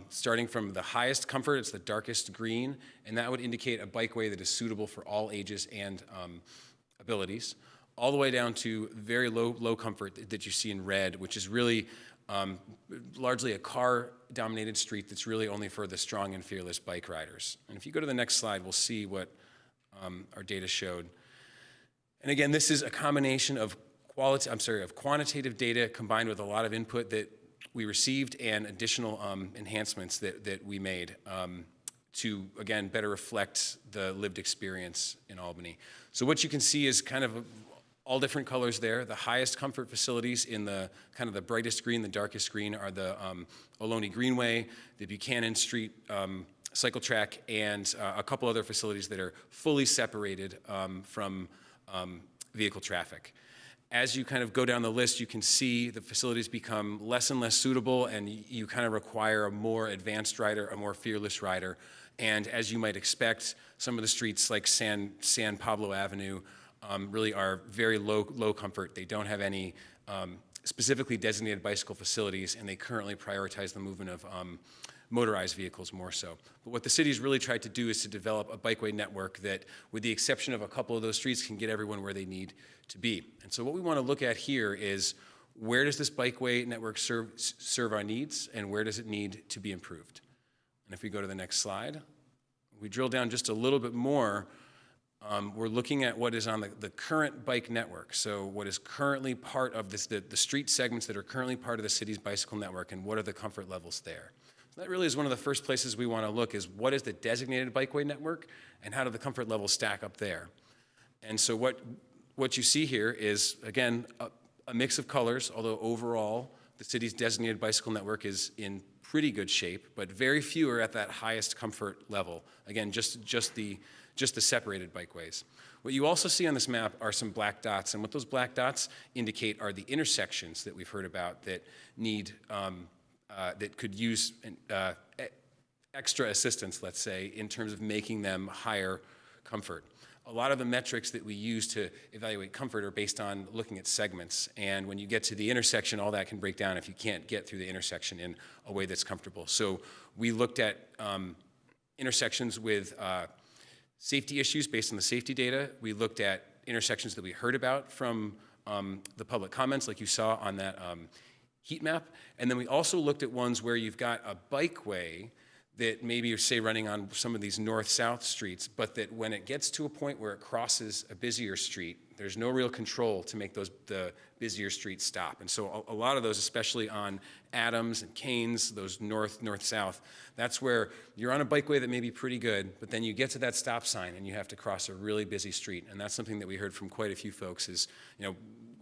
starting from the highest comfort, it's the darkest green, and that would indicate a bikeway that is suitable for all ages and abilities, all the way down to very low comfort that you see in red, which is really largely a car-dominated street that's really only for the strong and fearless bike riders. And if you go to the next slide, we'll see what our data showed. And again, this is a combination of quantitative data combined with a lot of input that we received and additional enhancements that we made to, again, better reflect the lived experience in Albany. So what you can see is kind of all different colors there. The highest comfort facilities in the kind of the brightest green, the darkest green are the Ohlone Greenway, the Buchanan Street cycle track, and a couple other facilities that are fully separated from vehicle traffic. As you kind of go down the list, you can see the facilities become less and less suitable, and you kind of require a more advanced rider, a more fearless rider. And as you might expect, some of the streets like San Pablo Avenue really are very low comfort. They don't have any specifically designated bicycle facilities, and they currently prioritize the movement of motorized vehicles more so. But what the city's really tried to do is to develop a bikeway network that, with the exception of a couple of those streets, can get everyone where they need to be. And so what we want to look at here is, where does this bikeway network serve our needs, and where does it need to be improved? And if we go to the next slide, we drill down just a little bit more. We're looking at what is on the current bike network. So what is currently part of this, the street segments that are currently part of the city's bicycle network, and what are the comfort levels there? So that really is one of the first places we want to look, is what is the designated bikeway network, and how do the comfort levels stack up there? And so what you see here is, again, a mix of colors, although overall the city's designated bicycle network is in pretty good shape, but very few are at that highest comfort level. Again, just the separated bikeways. What you also see on this map are some black dots, and what those black dots indicate are the intersections that we've heard about that need, that could use extra assistance, let's say, in terms of making them higher comfort. A lot of the metrics that we use to evaluate comfort are based on looking at segments, and when you get to the intersection, all that can break down if you can't get through the intersection in a way that's comfortable. So we looked at intersections with safety issues based on the safety data. We looked at intersections that we heard about from the public comments, like you saw on that heat map. And then we also looked at ones where you've got a bikeway that maybe you're, say, running on some of these north-south streets, but that when it gets to a point where it crosses a busier street, there's no real control to make the busier streets stop. And so a lot of those, especially on Adams and Keynes, those north-south, that's where you're on a bikeway that may be pretty good, but then you get to that stop sign and you have to cross a really busy street. And that's something that we heard from quite a few folks is,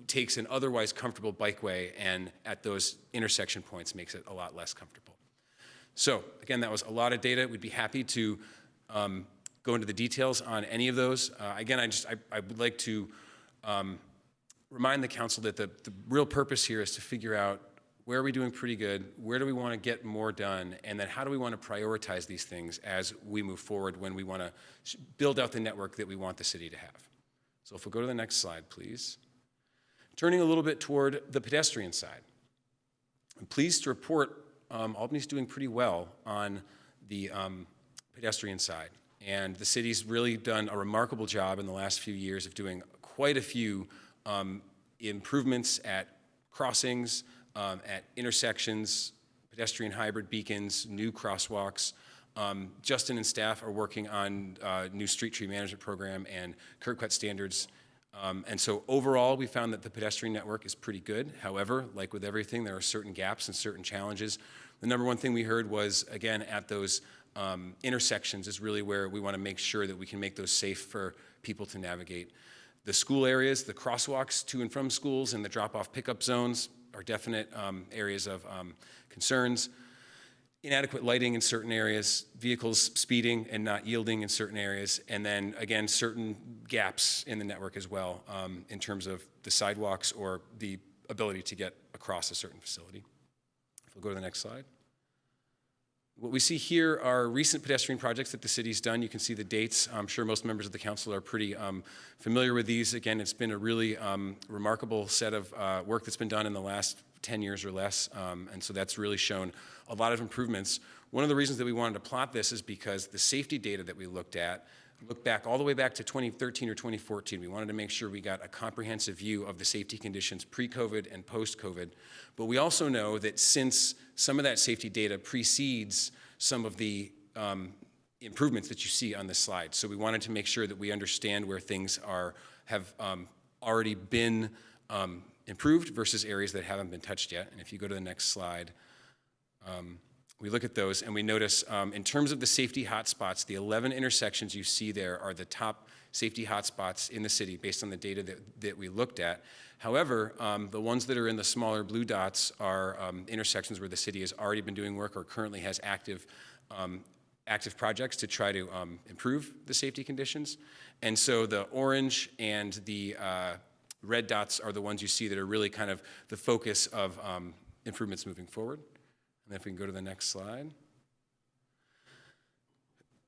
takes an otherwise comfortable bikeway and at those intersection points makes it a lot less comfortable. So again, that was a lot of data. We'd be happy to go into the details on any of those. Again, I would like to remind the council that the real purpose here is to figure out where are we doing pretty good, where do we want to get more done, and then how do we want to prioritize these things as we move forward when we want to build out the network that we want the city to have. So if we'll go to the next slide, please. Turning a little bit toward the pedestrian side. I'm pleased to report Albany's doing pretty well on the pedestrian side. And the city's really done a remarkable job in the last few years of doing quite a few improvements at crossings, at intersections, pedestrian hybrid beacons, new crosswalks. Justin and staff are working on new street tree management program and curb cut standards. And so overall, we found that the pedestrian network is pretty good. However, like with everything, there are certain gaps and certain challenges. The number one thing we heard was, again, at those intersections is really where we want to make sure that we can make those safe for people to navigate. The school areas, the crosswalks to and from schools, and the drop-off pickup zones are definite areas of concerns. Inadequate lighting in certain areas, vehicles speeding and not yielding in certain areas, and then, again, certain gaps in the network as well in terms of the sidewalks or the ability to get across a certain facility. If we'll go to the next slide. What we see here are recent pedestrian projects that the city's done. You can see the dates. I'm sure most members of the council are pretty familiar with these. Again, it's been a really remarkable set of work that's been done in the last 10 years or less. And so that's really shown a lot of improvements. One of the reasons that we wanted to plot this is because the safety data that we looked back all the way back to 2013 or 2014. We wanted to make sure we got a comprehensive view of the safety conditions pre-COVID and post-COVID. But we also know that since some of that safety data precedes some of the improvements that you see on this slide. So we wanted to make sure that we understand where things have already been improved versus areas that haven't been touched yet. And if you go to the next slide, we look at those and we notice in terms of the safety hotspots, the 11 intersections you see there are the top safety hotspots in the city based on the data that we looked at. However, the ones that are in the smaller blue dots are intersections where the city has already been doing work or currently has active projects to try to improve the safety conditions. And so the orange and the red dots are the ones you see that are really kind of the focus of improvements moving forward. And if we can go to the next slide.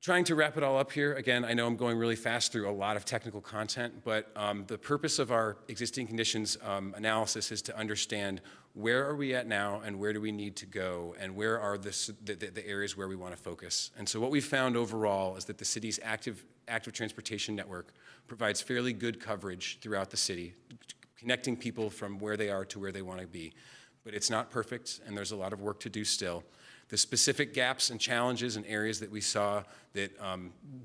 Trying to wrap it all up here. Again, I know I'm going really fast through a lot of technical content, but the purpose of our existing conditions analysis is to understand where are we at now and where do we need to go and where are the areas where we want to focus. And so what we found overall is that the city's active transportation network provides fairly good coverage throughout the city, connecting people from where they are to where they want to be. But it's not perfect, and there's a lot of work to do still. The specific gaps and challenges and areas that we saw that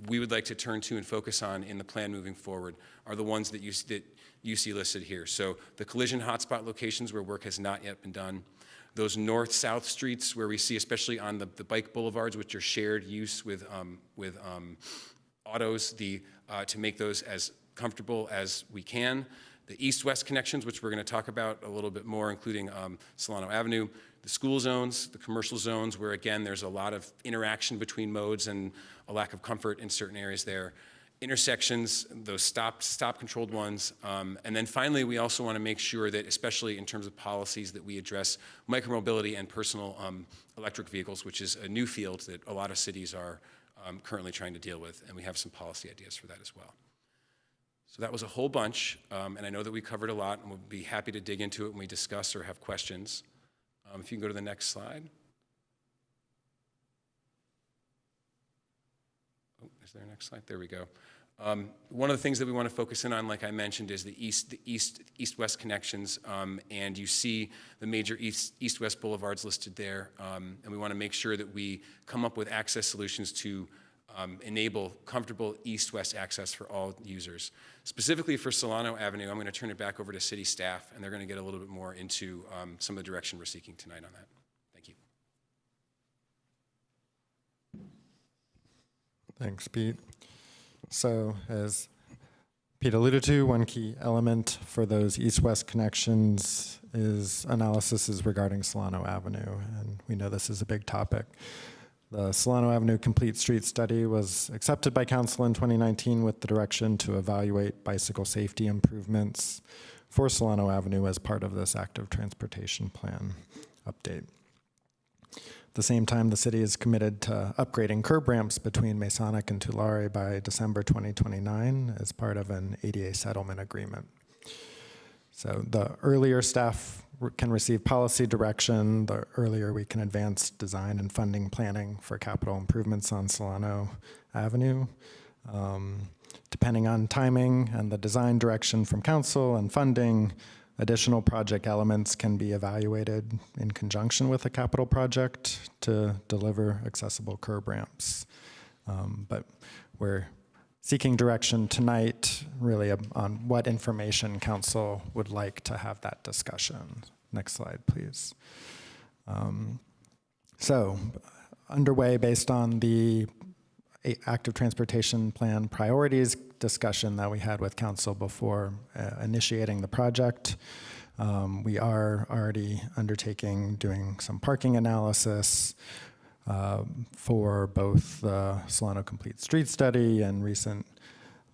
we would like to turn to and focus on in the plan moving forward are the ones that you see listed here. So the collision hotspot locations where work has not yet been done. Those north-south streets where we see, especially on the bike boulevards, which are shared use with autos, to make those as comfortable as we can. The east-west connections, which we're going to talk about a little bit more, including Solano Avenue, the school zones, the commercial zones, where again there's a lot of interaction between modes and a lack of comfort in certain areas there. Intersections, those stop-controlled ones, and then finally we also want to make sure that, especially in terms of policies, that we address micromobility and personal electric vehicles, which is a new field that a lot of cities are currently trying to deal with, and we have some policy ideas for that as well. So that was a whole bunch, and I know that we covered a lot, and we'll be happy to dig into it when we discuss or have questions. If you can go to the next slide. Oh, is there a next slide? There we go. One of the things that we want to focus in on, like I mentioned, is the east-west connections, and you see the major east-west boulevards listed there, and we want to make sure that we come up with access solutions to enable comfortable east-west access for all users. Specifically for Solano Avenue, I'm going to turn it back over to city staff, and they're going to get a little bit more into some of the direction we're seeking tonight on that. Thank you. Thanks, Pete. So as Pete alluded to, one key element for those east-west connections is analysis regarding Solano Avenue, and we know this is a big topic. The Solano Avenue Complete Street Study was accepted by Council in 2019 with the direction to evaluate bicycle safety improvements for Solano Avenue as part of this active transportation plan update. At the same time, the city is committed to upgrading curb ramps between Masonic and Tulare by December 2029 as part of an ADA settlement agreement. So the earlier staff can receive policy direction, the earlier we can advance design and funding planning for capital improvements on Solano Avenue. Depending on timing and the design direction from council and funding, additional project elements can be evaluated in conjunction with a capital project to deliver accessible curb ramps. But we're seeking direction tonight really on what information council would like to have that discussion. Next slide, please. So underway based on the active transportation plan priorities discussion that we had with council before initiating the project. We are already doing some parking analysis for both the Solano Complete Street Study and recent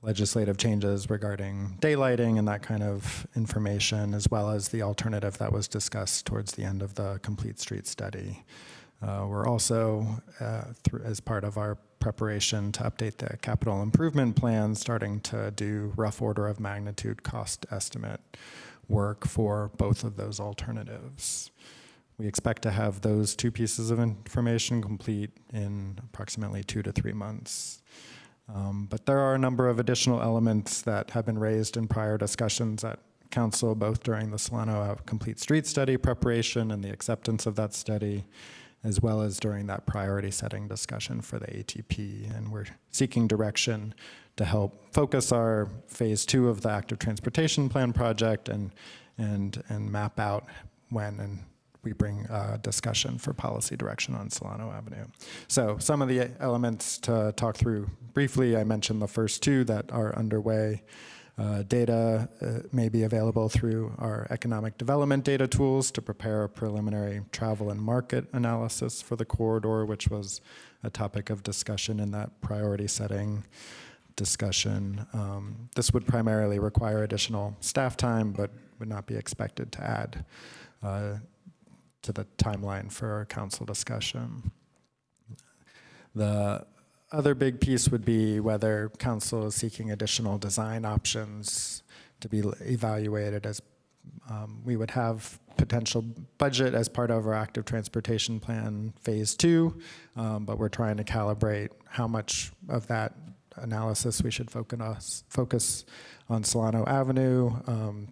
legislative changes regarding daylighting and that kind of information, as well as the alternative that was discussed towards the end of the Complete Street Study. We're also, as part of our preparation to update the capital improvement plan, starting to do rough order of magnitude cost estimate work for both of those alternatives. We expect to have those two pieces of information complete in approximately 2 to 3 months. But there are a number of additional elements that have been raised in prior discussions at Council, both during the Solano Complete Street Study preparation and the acceptance of that study, as well as during that priority setting discussion for the ATP. And we're seeking direction to help focus our phase 2 of the active transportation plan project and map out when and we bring discussion for policy direction on Solano Avenue. So some of the elements to talk through briefly, I mentioned the first two that are underway. Data may be available through our economic development data tools to prepare a preliminary travel and market analysis for the corridor, which was a topic of discussion in that priority setting discussion. This would primarily require additional staff time, but would not be expected to add to the timeline for our council discussion. The other big piece would be whether council is seeking additional design options to be evaluated, as we would have potential budget as part of our active transportation plan phase 2, but we're trying to calibrate how much of that analysis we should focus on Solano Avenue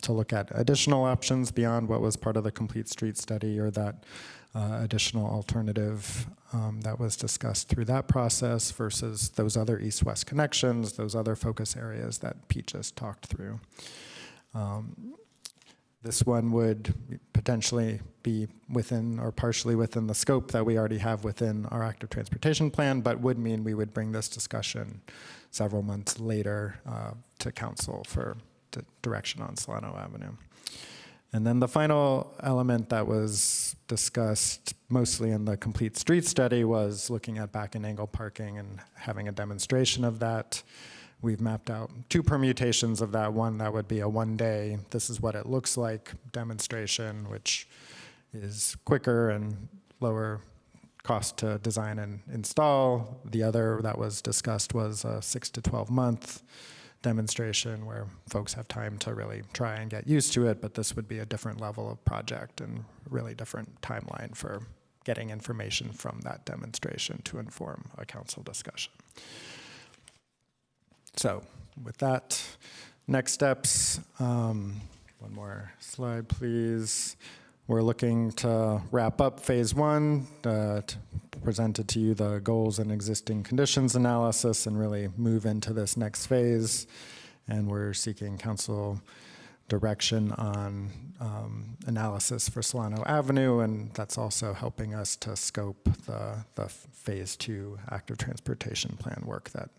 to look at additional options beyond what was part of the complete street study or that additional alternative that was discussed through that process versus those other east-west connections, those other focus areas that Pete just talked through. This one would potentially be within or partially within the scope that we already have within our active transportation plan, but would mean we would bring this discussion several months later to council for direction on Solano Avenue. And then the final element that was discussed mostly in the complete street study was looking at back and angle parking and having a demonstration of that. We've mapped out 2 permutations of that. One that would be a 1-day, this is what it looks like demonstration, which is quicker and lower cost to design and install. The other that was discussed was a 6 to 12 month demonstration where folks have time to really try and get used to it, but this would be a different level of project and really different timeline for getting information from that demonstration to inform a council discussion. So with that, next steps, one more slide, please. We're looking to wrap up phase 1, presented to you the goals and existing conditions analysis and really move into this next phase. And we're seeking council direction on analysis for Solano Avenue, and that's also helping us to scope the phase 2 active transportation plan work that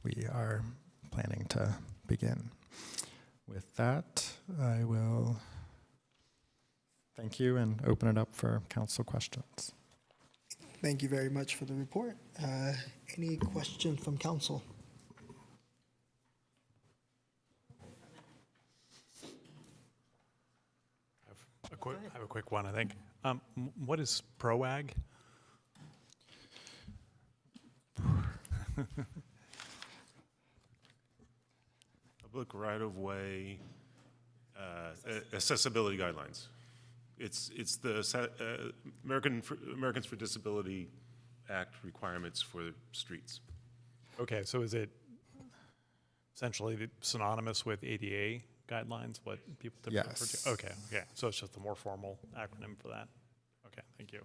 we are planning to begin. With that, I will thank you and open it up for council questions. Thank you very much for the report. Any questions from council? I have a quick one, I think. What is PROAG? Public right-of-way accessibility guidelines. It's the Americans for Disability Act requirements for streets. Okay, so is it essentially synonymous with ADA guidelines, what people typically refer to? Okay, so it's just a more formal acronym for that. Okay, thank you.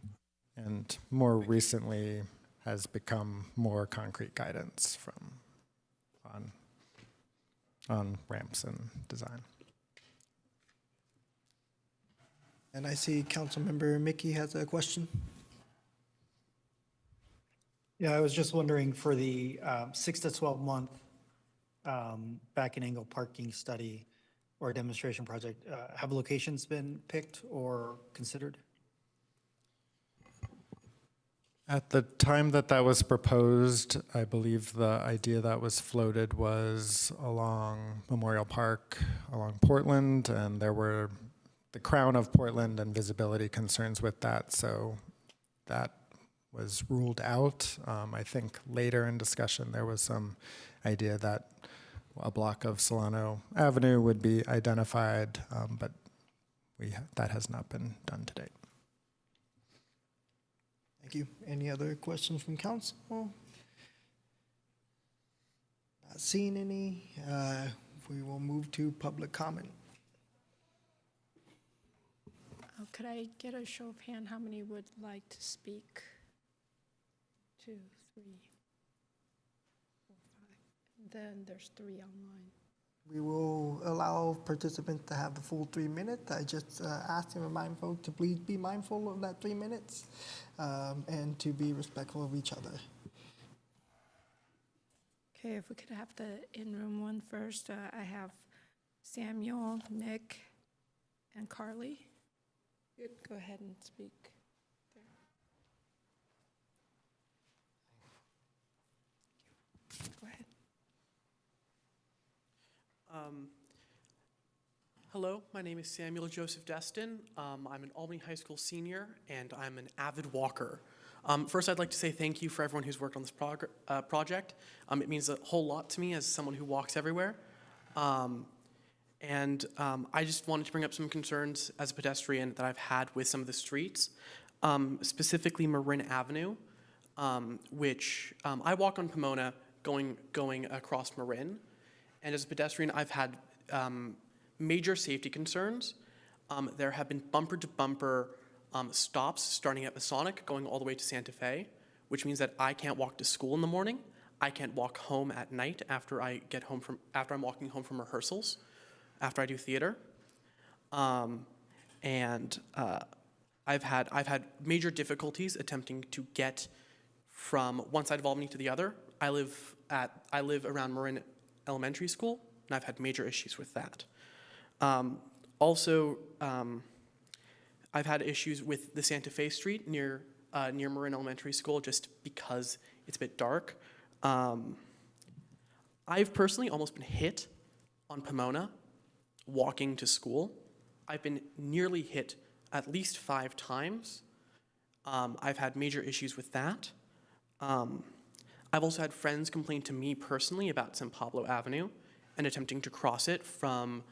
And more recently has become more concrete guidance from on ramps and design. And I see Councilmember Mickey has a question. Yeah, I was just wondering for the 6 to 12 month back and angle parking study or demonstration project, have locations been picked or considered? At the time that was proposed, I believe the idea that was floated was along Memorial Park, along Portland, and there were the crown of Portland and visibility concerns with that, so that was ruled out. I think later in discussion there was some idea that a block of Solano Avenue would be identified, but that has not been done to date. Thank you. Any other questions from council? Not seeing any. We will move to public comment. Could I get a show of hand? How many would like to speak? 2, 3, 4, 5. Then there's 3 online. We will allow participants to have the full 3 minutes. I just asked and remind folks to please be mindful of that 3 minutes and to be respectful of each other. Okay, if we could have the in-room one first. I have Samuel, Nick, and Carly. Good, go ahead and speak. Go ahead. Hello, my name is Samuel Joseph Destin. I'm an Albany High School senior, and I'm an avid walker. First, I'd like to say thank you for everyone who's worked on this project. It means a whole lot to me as someone who walks everywhere. I just wanted to bring up some concerns as a pedestrian that I've had with some of the streets, specifically Marin Avenue, which I walk on Pomona going across Marin. And as a pedestrian, I've had major safety concerns. There have been bumper-to-bumper stops starting at Masonic going all the way to Santa Fe, which means that I can't walk to school in the morning. I can't walk home at night after I'm walking home from rehearsals, after I do theater. I've had major difficulties attempting to get from one side of Albany to the other. I live around Marin Elementary School, and I've had major issues with that. I've had issues with the Santa Fe Street near Marin Elementary School just because it's a bit dark. I've personally almost been hit on Pomona walking to school. I've been nearly hit at least 5 times. I've had major issues with that. I've also had friends complain to me personally about San Pablo Avenue and attempting to cross it from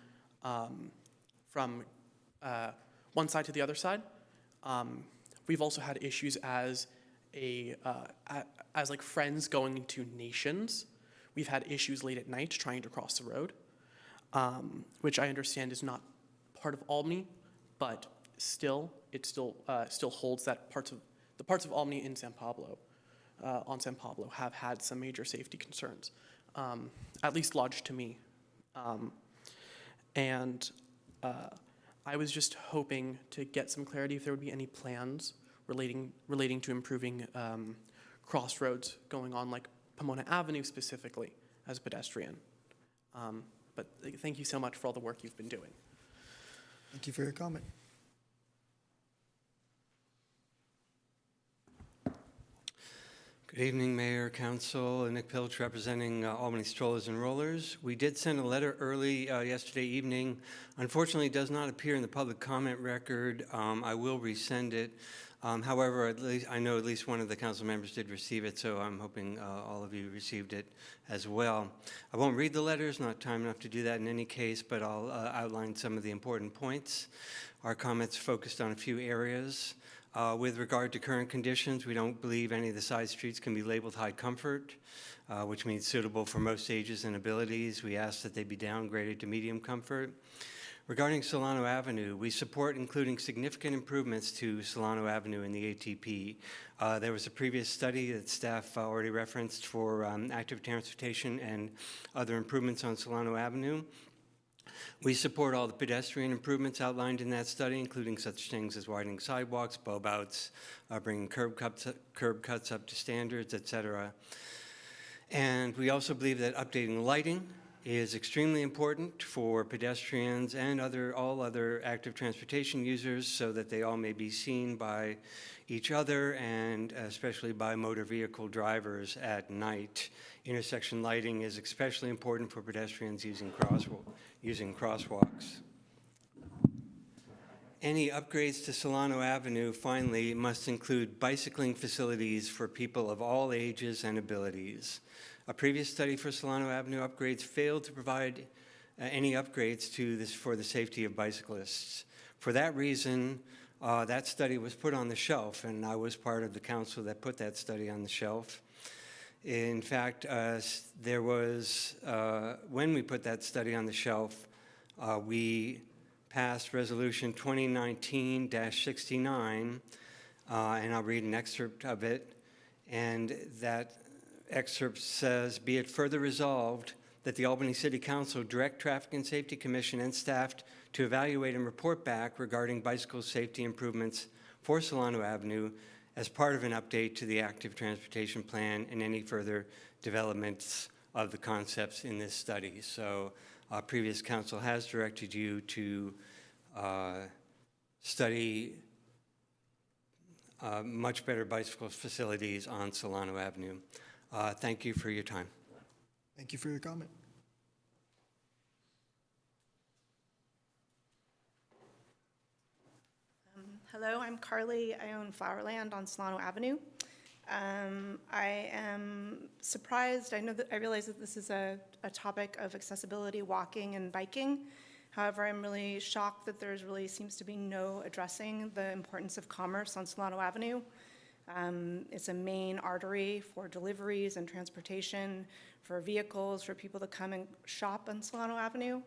one side to the other side. We've also had issues as like friends going to Nations. We've had issues late at night trying to cross the road, which I understand is not part of Albany, but still, it still holds that the parts of Albany in San Pablo, on San Pablo, have had some major safety concerns, at least lodged to me. I was just hoping to get some clarity if there would be any plans relating to improving crossroads going on, like Pomona Avenue specifically, as a pedestrian. But thank you so much for all the work you've been doing. Thank you for your comment. Good evening, Mayor, Council, Nick Pilch representing Albany Strollers and Rollers. We did send a letter early yesterday evening. Unfortunately, it does not appear in the public comment record. I will resend it. However, at least I know at least one of the council members did receive it, so I'm hoping all of you received it as well. I won't read the letters, not time enough to do that in any case, but I'll outline some of the important points. Our comments focused on a few areas. With regard to current conditions, we don't believe any of the side streets can be labeled high comfort, which means suitable for most ages and abilities. We ask that they be downgraded to medium comfort. Regarding Solano Avenue, we support including significant improvements to Solano Avenue in the ATP. There was a previous study that staff already referenced for active transportation and other improvements on Solano Avenue. We support all the pedestrian improvements outlined in that study, including such things as widening sidewalks, bulb outs, bringing curb cuts up to standards, etc. And we also believe that updating lighting is extremely important for pedestrians and all other active transportation users so that they all may be seen by each other and especially by motor vehicle drivers at night. Intersection lighting is especially important for pedestrians using crosswalks. Any upgrades to Solano Avenue, finally, must include bicycling facilities for people of all ages and abilities. A previous study for Solano Avenue upgrades failed to provide any upgrades for the safety of bicyclists. For that reason, that study was put on the shelf, and I was part of the council that put that study on the shelf. In fact, there was, when we put that study on the shelf, we passed Resolution 2019-69, and I'll read an excerpt of it. And that excerpt says, "Be it further resolved that the Albany City Council direct Traffic and Safety Commission and staff to evaluate and report back regarding bicycle safety improvements for Solano Avenue as part of an update to the active transportation plan and any further developments of the concepts in this study." So previous council has directed you to study much better bicycle facilities on Solano Avenue. Thank you for your time. Thank you for your comment. Hello, I'm Carly. I own Flowerland on Solano Avenue. I am surprised. I realize that this is a topic of accessibility, walking and biking. However, I'm really shocked that there really seems to be no addressing the importance of commerce on Solano Avenue. It's a main artery for deliveries and transportation, for vehicles, for people to come and shop on Solano Avenue.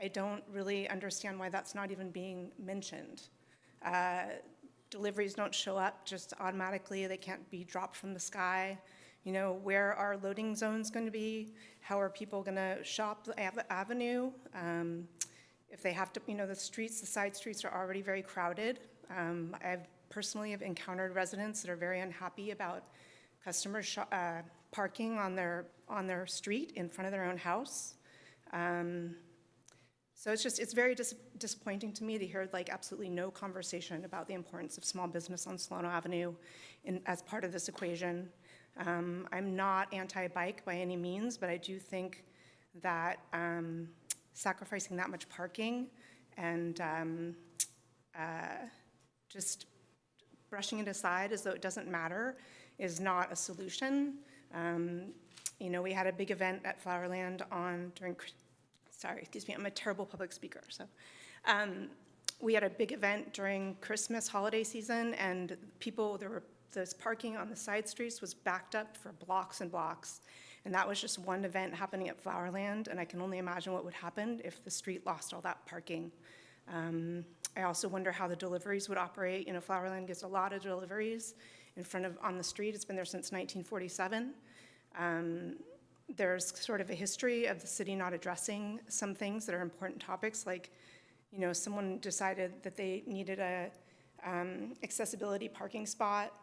I don't really understand why that's not even being mentioned. Deliveries don't show up just automatically. They can't be dropped from the sky. You know, where are loading zones going to be? How are people going to shop the avenue? If they have to, you know, the side streets are already very crowded. I've personally have encountered residents that are very unhappy about customers parking on their street in front of their own house. So it's very disappointing to me to hear like absolutely no conversation about the importance of small business on Solano Avenue as part of this equation. I'm not anti-bike by any means, but I do think that sacrificing that much parking and just brushing it aside as though it doesn't matter is not a solution. You know, we had a big event at Flowerland I'm a terrible public speaker. So we had a big event during Christmas holiday season, and this parking on the side streets was backed up for blocks and blocks. And that was just one event happening at Flowerland, and I can only imagine what would happen if the street lost all that parking. I also wonder how the deliveries would operate. You know, Flowerland gets a lot of deliveries on the street. It's been there since 1947. There's sort of a history of the city not addressing some things that are important topics, like, you know, someone decided that they needed a accessibility parking spot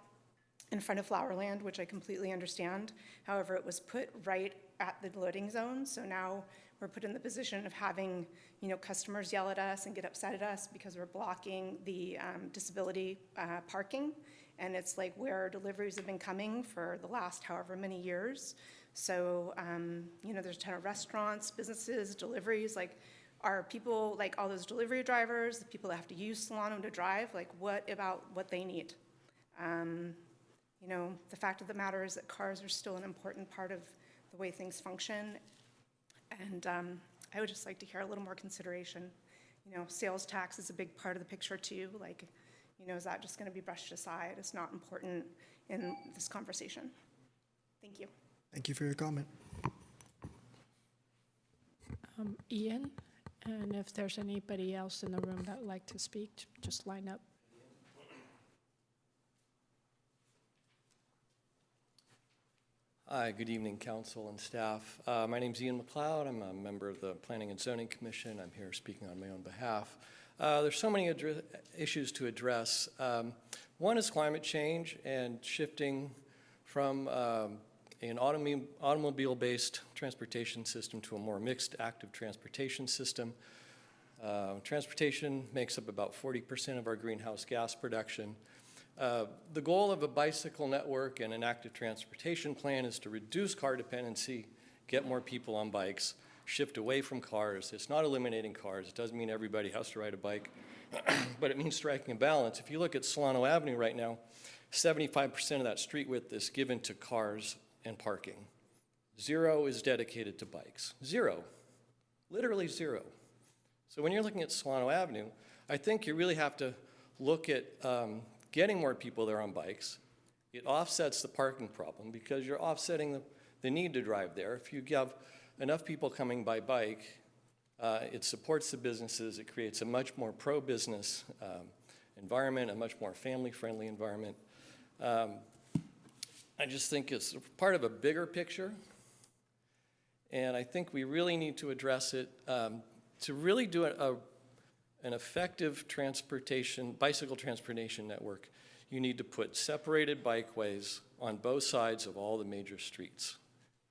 in front of Flowerland, which I completely understand. However, it was put right at the loading zone, so now we're put in the position of having, you know, customers yell at us and get upset at us because we're blocking the disability parking, and it's like where deliveries have been coming for the last however many years. So, you know, there's a ton of restaurants, businesses, deliveries, like, are people, like all those delivery drivers, the people that have to use Solano to drive, like what about what they need? You know, the fact of the matter is that cars are still an important part of the way things function. And I would just like to hear a little more consideration. You know, sales tax is a big part of the picture too. Like, you know, is that just gonna be brushed aside? It's not important in this conversation. Thank you. Thank you for your comment. Ian, and if there's anybody else in the room that would like to speak, just line up. Hi, good evening, council and staff. My name's Ian McLeod. I'm a member of the Planning and Zoning Commission. I'm here speaking on my own behalf. There's so many issues to address. One is climate change and shifting from an automobile-based transportation system to a more mixed active transportation system. Transportation makes up about 40% of our greenhouse gas production. The goal of a bicycle network and an active transportation plan is to reduce car dependency, get more people on bikes, shift away from cars. It's not eliminating cars. It doesn't mean everybody has to ride a bike, but it means striking a balance. If you look at Solano Avenue right now, 75% of that street width is given to cars and parking. 0 is dedicated to bikes. 0, literally 0. So when you're looking at Solano Avenue, I think you really have to look at getting more people there on bikes. It offsets the parking problem because you're offsetting the need to drive there. If you have enough people coming by bike, it supports the businesses. It creates a much more pro-business environment, a much more family-friendly environment. I just think it's part of a bigger picture, and I think we really need to address it to really do an effective bicycle transportation network. You need to put separated bikeways on both sides of all the major streets.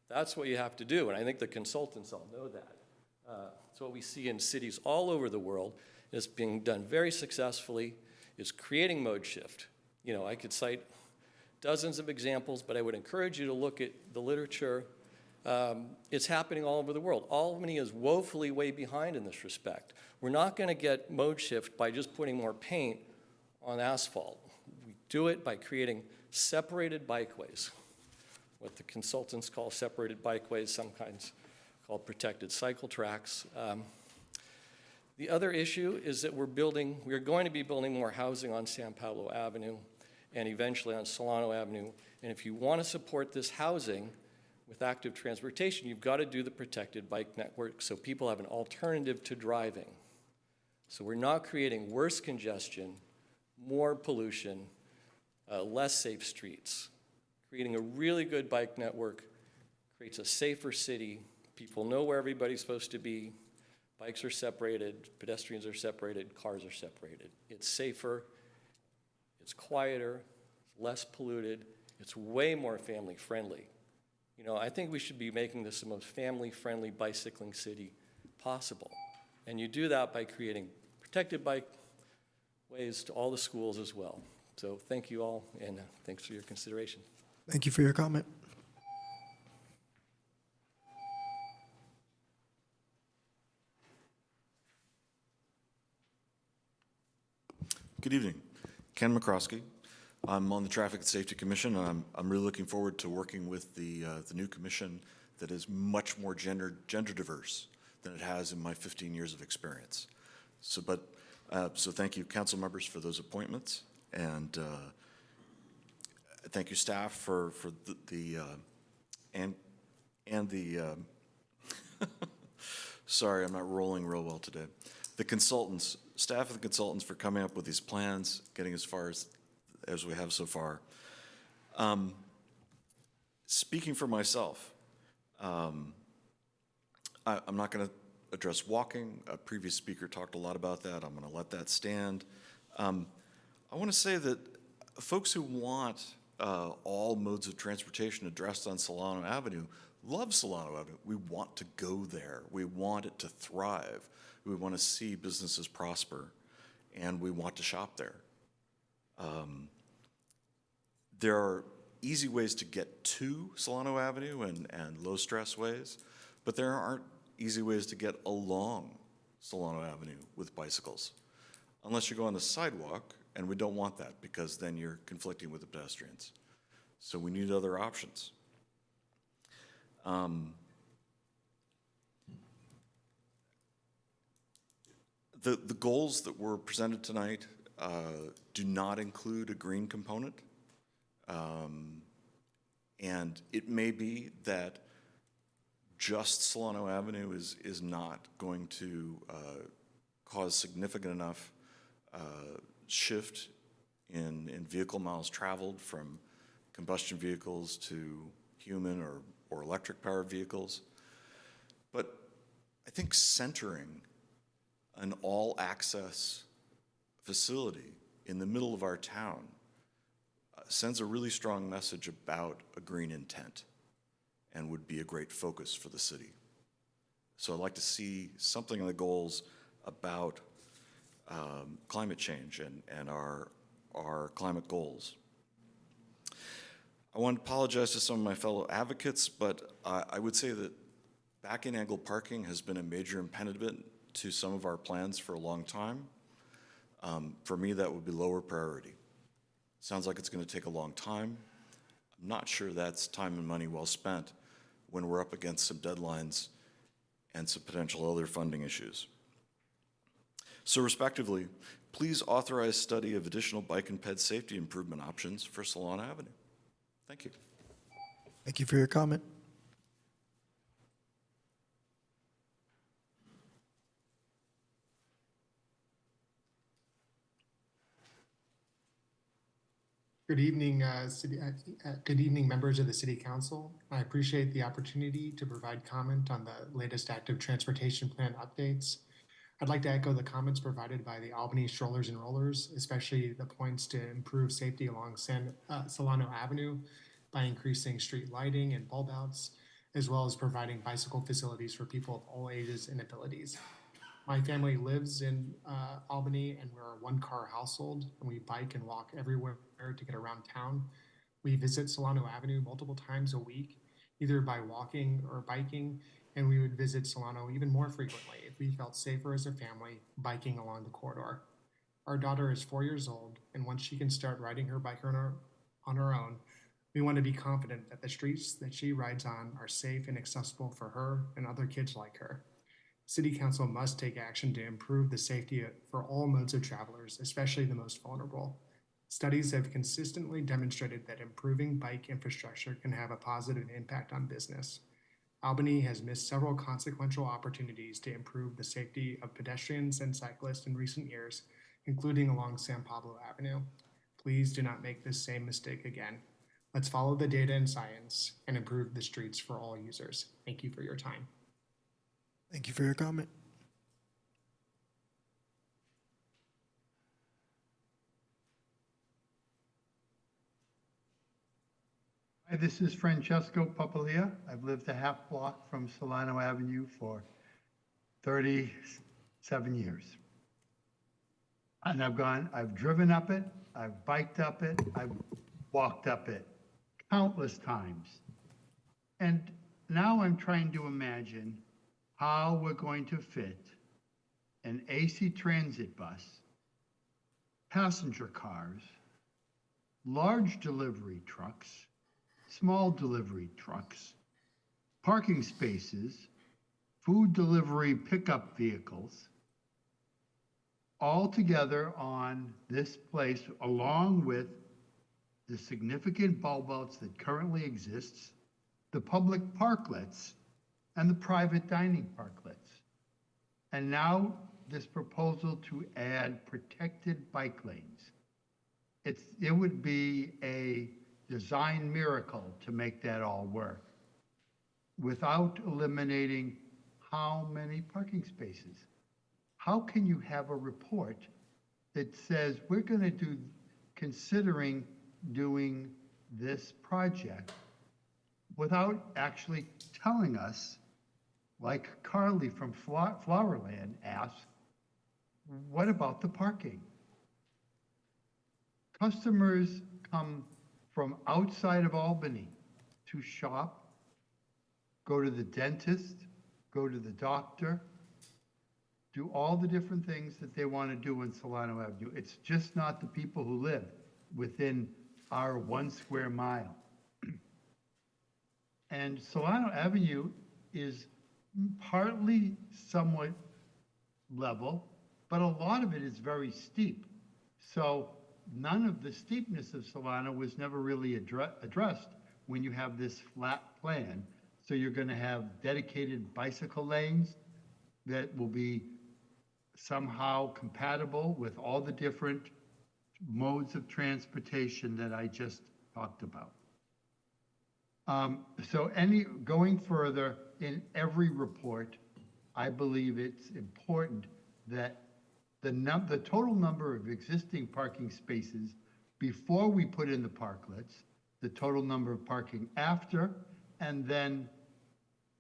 That's what you have to do, and I think the consultants all know that. It's what we see in cities all over the world. It's being done very successfully. It's creating mode shift. You know, I could cite dozens of examples, but I would encourage you to look at the literature. It's happening all over the world. Albany is woefully way behind in this respect. We're not going to get mode shift by just putting more paint on asphalt. We do it by creating separated bikeways, what the consultants call separated bikeways, sometimes called protected cycle tracks. The other issue is that we're going to be building more housing on San Paulo Avenue and eventually on Solano Avenue. And if you want to support this housing with active transportation, you've got to do the protected bike network so people have an alternative to driving. So we're not creating worse congestion, more pollution, less safe streets. Creating a really good bike network creates a safer city. People know where everybody's supposed to be. Bikes are separated, pedestrians are separated, cars are separated. It's safer, it's quieter, it's less polluted, it's way more family friendly. You know, I think we should be making this the most family friendly bicycling city possible. And you do that by creating protected bikeways to all the schools as well. So thank you all, and thanks for your consideration. Thank you for your comment. Good evening. Ken McCroskey. I'm on the Traffic and Safety Commission, and I'm really looking forward to working with the new commission that is much more gender diverse than it has in my 15 years of experience. So thank you, council members, for those appointments, and thank you, staff, for sorry, I'm not rolling real well today. The consultants, staff and the consultants, for coming up with these plans, getting as far as we have so far. Speaking for myself, I'm not going to address walking. A previous speaker talked a lot about that. I'm going to let that stand. I want to say that folks who want all modes of transportation addressed on Solano Avenue love Solano Avenue. We want to go there. We want it to thrive. We want to see businesses prosper, and we want to shop there. There are easy ways to get to Solano Avenue and low-stress ways, but there aren't easy ways to get along Solano Avenue with bicycles, unless you go on the sidewalk, and we don't want that because then you're conflicting with the pedestrians. So we need other options. The goals that were presented tonight do not include a green component. And it may be that just Solano Avenue is not going to cause significant enough shift in vehicle miles traveled from combustion vehicles to human or electric powered vehicles. But I think centering an all-access facility in the middle of our town sends a really strong message about a green intent and would be a great focus for the city. So I'd like to see something in the goals about climate change and our climate goals. I want to apologize to some of my fellow advocates, but I would say that back-in-angle parking has been a major impediment to some of our plans for a long time. For me, that would be lower priority. Sounds like it's going to take a long time. I'm not sure that's time and money well spent when we're up against some deadlines and some potential other funding issues. So respectively, please authorize study of additional bike and ped safety improvement options for Solano Avenue. Thank you. Thank you for your comment. Good evening, good evening, members of the City Council. I appreciate the opportunity to provide comment on the latest active transportation plan updates. I'd like to echo the comments provided by the Albany Strollers and Rollers, especially the points to improve safety along Solano Avenue by increasing street lighting and bulb outs, as well as providing bicycle facilities for people of all ages and abilities. My family lives in Albany, and we're a one-car household, and we bike and walk everywhere to get around town. We visit Solano Avenue multiple times a week, either by walking or biking, and we would visit Solano even more frequently if we felt safer as a family biking along the corridor. Our daughter is 4 years old, and once she can start riding her bike on her own, we want to be confident that the streets that she rides on are safe and accessible for her and other kids like her. City Council must take action to improve the safety for all modes of travelers, especially the most vulnerable. Studies have consistently demonstrated that improving bike infrastructure can have a positive impact on business. Albany has missed several consequential opportunities to improve the safety of pedestrians and cyclists in recent years, including along San Pablo Avenue. Please do not make this same mistake again. Let's follow the data and science and improve the streets for all users. Thank you for your time. Thank you for your comment. Hi, this is Francesco Papalia. I've lived a half block from Solano Avenue for 37 years. And I've driven up it, I've biked up it, I've walked up it countless times. And now I'm trying to imagine how we're going to fit an AC transit bus, passenger cars, large delivery trucks, small delivery trucks, parking spaces, food delivery pickup vehicles, all together on this place, along with the significant bulb outs that currently exists, the public parklets, and the private dining parklets. And now this proposal to add protected bike lanes. It would be a design miracle to make that all work without eliminating how many parking spaces. How can you have a report that says we're going to considering doing this project without actually telling us, like Carly from Flowerland asked, what about the parking? Customers come from outside of Albany to shop, go to the dentist, go to the doctor, do all the different things that they want to do in Solano Avenue. It's just not the people who live within our 1 square mile. And Solano Avenue is partly somewhat level, but a lot of it is very steep. So none of the steepness of Solano was never really addressed when you have this flat plan. So you're going to have dedicated bicycle lanes that will be somehow compatible with all the different modes of transportation that I just talked about. So going further, in every report, I believe it's important that the total number of existing parking spaces before we put in the parklets, the total number of parking after, and then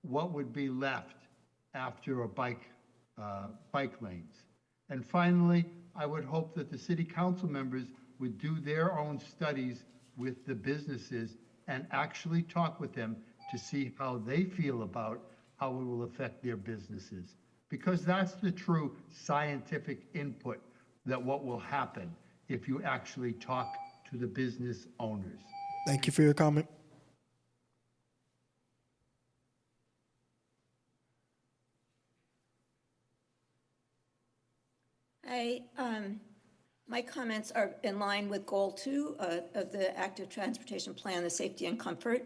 what would be left after a bike lanes. And finally, I would hope that the city council members would do their own studies with the businesses and actually talk with them to see how they feel about how it will affect their businesses. Because that's the true scientific input that what will happen if you actually talk to the business owners. Thank you for your comment. My comments are in line with Goal 2 of the Active Transportation Plan, the safety and comfort.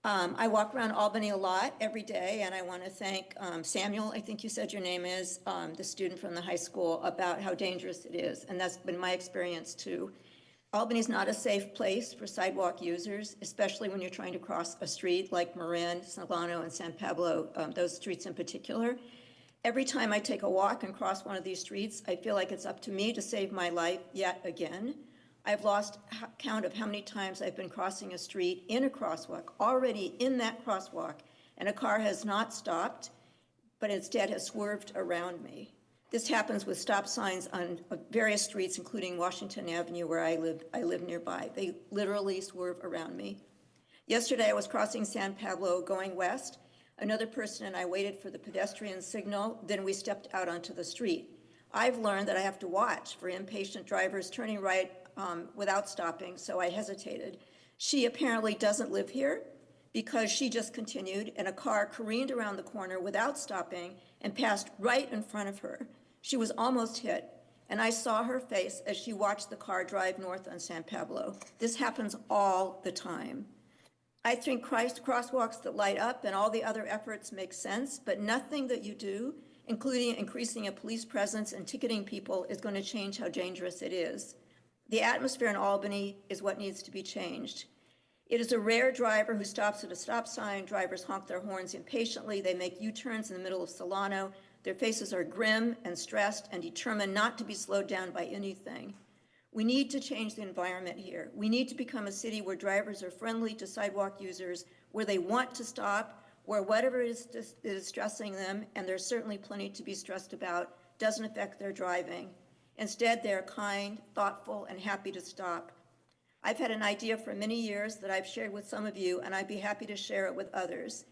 I walk around Albany a lot every day, and I want to thank Samuel, I think you said your name is, the student from the high school, about how dangerous it is, and that's been my experience too. Albany's not a safe place for sidewalk users, especially when you're trying to cross a street like Marin, Solano, and San Pablo, those streets in particular. Every time I take a walk and cross one of these streets, I feel like it's up to me to save my life yet again. I've lost count of how many times I've been crossing a street in a crosswalk, already in that crosswalk, and a car has not stopped, but instead has swerved around me. This happens with stop signs on various streets, including Washington Avenue, where I live nearby. They literally swerve around me. Yesterday, I was crossing San Pablo going west. Another person and I waited for the pedestrian signal, then we stepped out onto the street. I've learned that I have to watch for impatient drivers turning right without stopping, so I hesitated. She apparently doesn't live here because she just continued, and a car careened around the corner without stopping and passed right in front of her. She was almost hit, and I saw her face as she watched the car drive north on San Pablo. This happens all the time. I think crosswalks that light up and all the other efforts make sense, but nothing that you do, including increasing a police presence and ticketing people, is going to change how dangerous it is. The atmosphere in Albany is what needs to be changed. It is a rare driver who stops at a stop sign. Drivers honk their horns impatiently. They make U-turns in the middle of Solano. Their faces are grim and stressed and determined not to be slowed down by anything. We need to change the environment here. We need to become a city where drivers are friendly to sidewalk users, where they want to stop, where whatever is stressing them, and there's certainly plenty to be stressed about, doesn't affect their driving. Instead, they're kind, thoughtful, and happy to stop. I've had an idea for many years that I've shared with some of you, and I'd be happy to share it with others.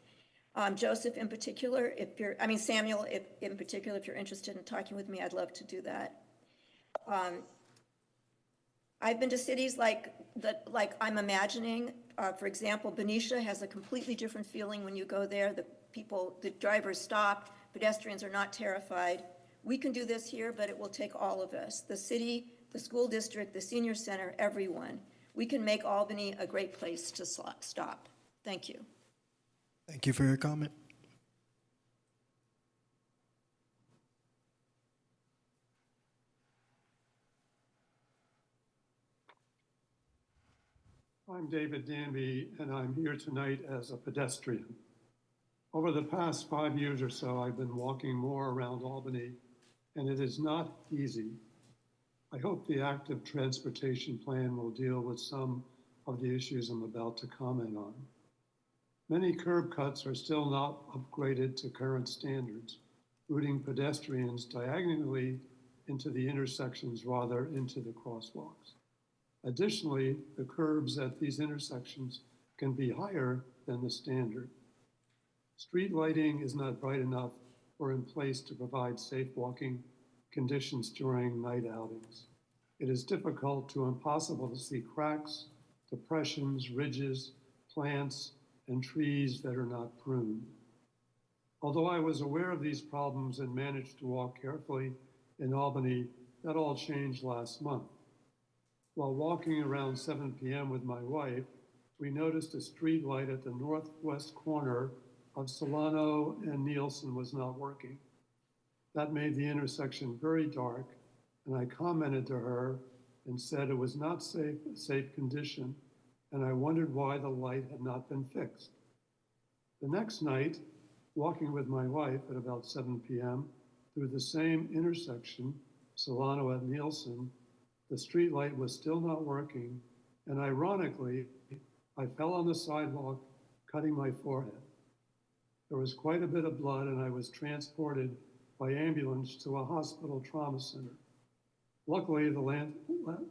Joseph, in particular, Samuel, in particular, if you're interested in talking with me, I'd love to do that. I've been to cities like I'm imagining. For example, Benicia has a completely different feeling when you go there. The drivers stop, pedestrians are not terrified. We can do this here, but it will take all of us. The city, the school district, the senior center, everyone. We can make Albany a great place to stop. Thank you. Thank you for your comment. I'm David Danby, and I'm here tonight as a pedestrian. Over the past 5 years or so, I've been walking more around Albany, and it is not easy. I hope the active transportation plan will deal with some of the issues I'm about to comment on. Many curb cuts are still not upgraded to current standards, routing pedestrians diagonally into the intersections rather into the crosswalks. Additionally, the curbs at these intersections can be higher than the standard. Street lighting is not bright enough or in place to provide safe walking conditions during night outings. It is difficult to impossible to see cracks, depressions, ridges, plants, and trees that are not pruned. Although I was aware of these problems and managed to walk carefully in Albany, that all changed last month. While walking around 7 p.m. with my wife, we noticed a street light at the northwest corner of Solano and Nielsen was not working. That made the intersection very dark, and I commented to her and said it was not safe condition, and I wondered why the light had not been fixed. The next night, walking with my wife at about 7 p.m. through the same intersection, Solano at Nielsen, the street light was still not working, and ironically, I fell on the sidewalk, cutting my forehead. There was quite a bit of blood, and I was transported by ambulance to a hospital trauma center. Luckily, the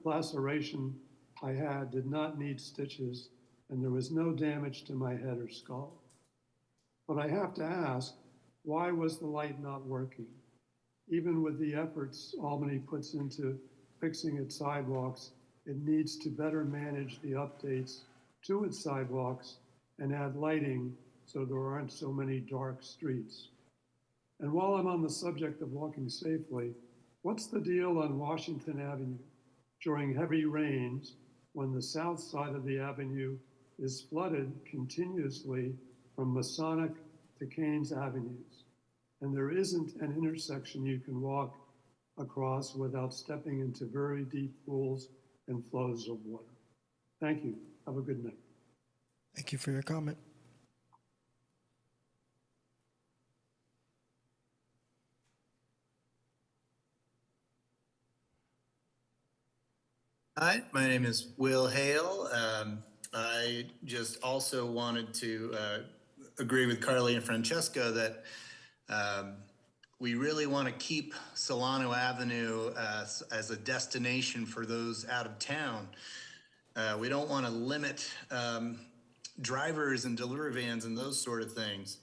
laceration I had did not need stitches, and there was no damage to my head or skull. But I have to ask, why was the light not working? Even with the efforts Albany puts into fixing its sidewalks, it needs to better manage the updates to its sidewalks and add lighting so there aren't so many dark streets. And while I'm on the subject of walking safely, What's the deal on Washington Avenue during heavy rains when the south side of the avenue is flooded continuously from Masonic to Keynes Avenues, and there isn't an intersection you can walk across without stepping into very deep pools and flows of water? Thank you. Have a good night. Thank you for your comment. Hi, my name is Will Hale. I just also wanted to agree with Carly and Francesca that we really want to keep Solano Avenue as a destination for those out of town. We don't want to limit drivers and delivery vans and those sort of things.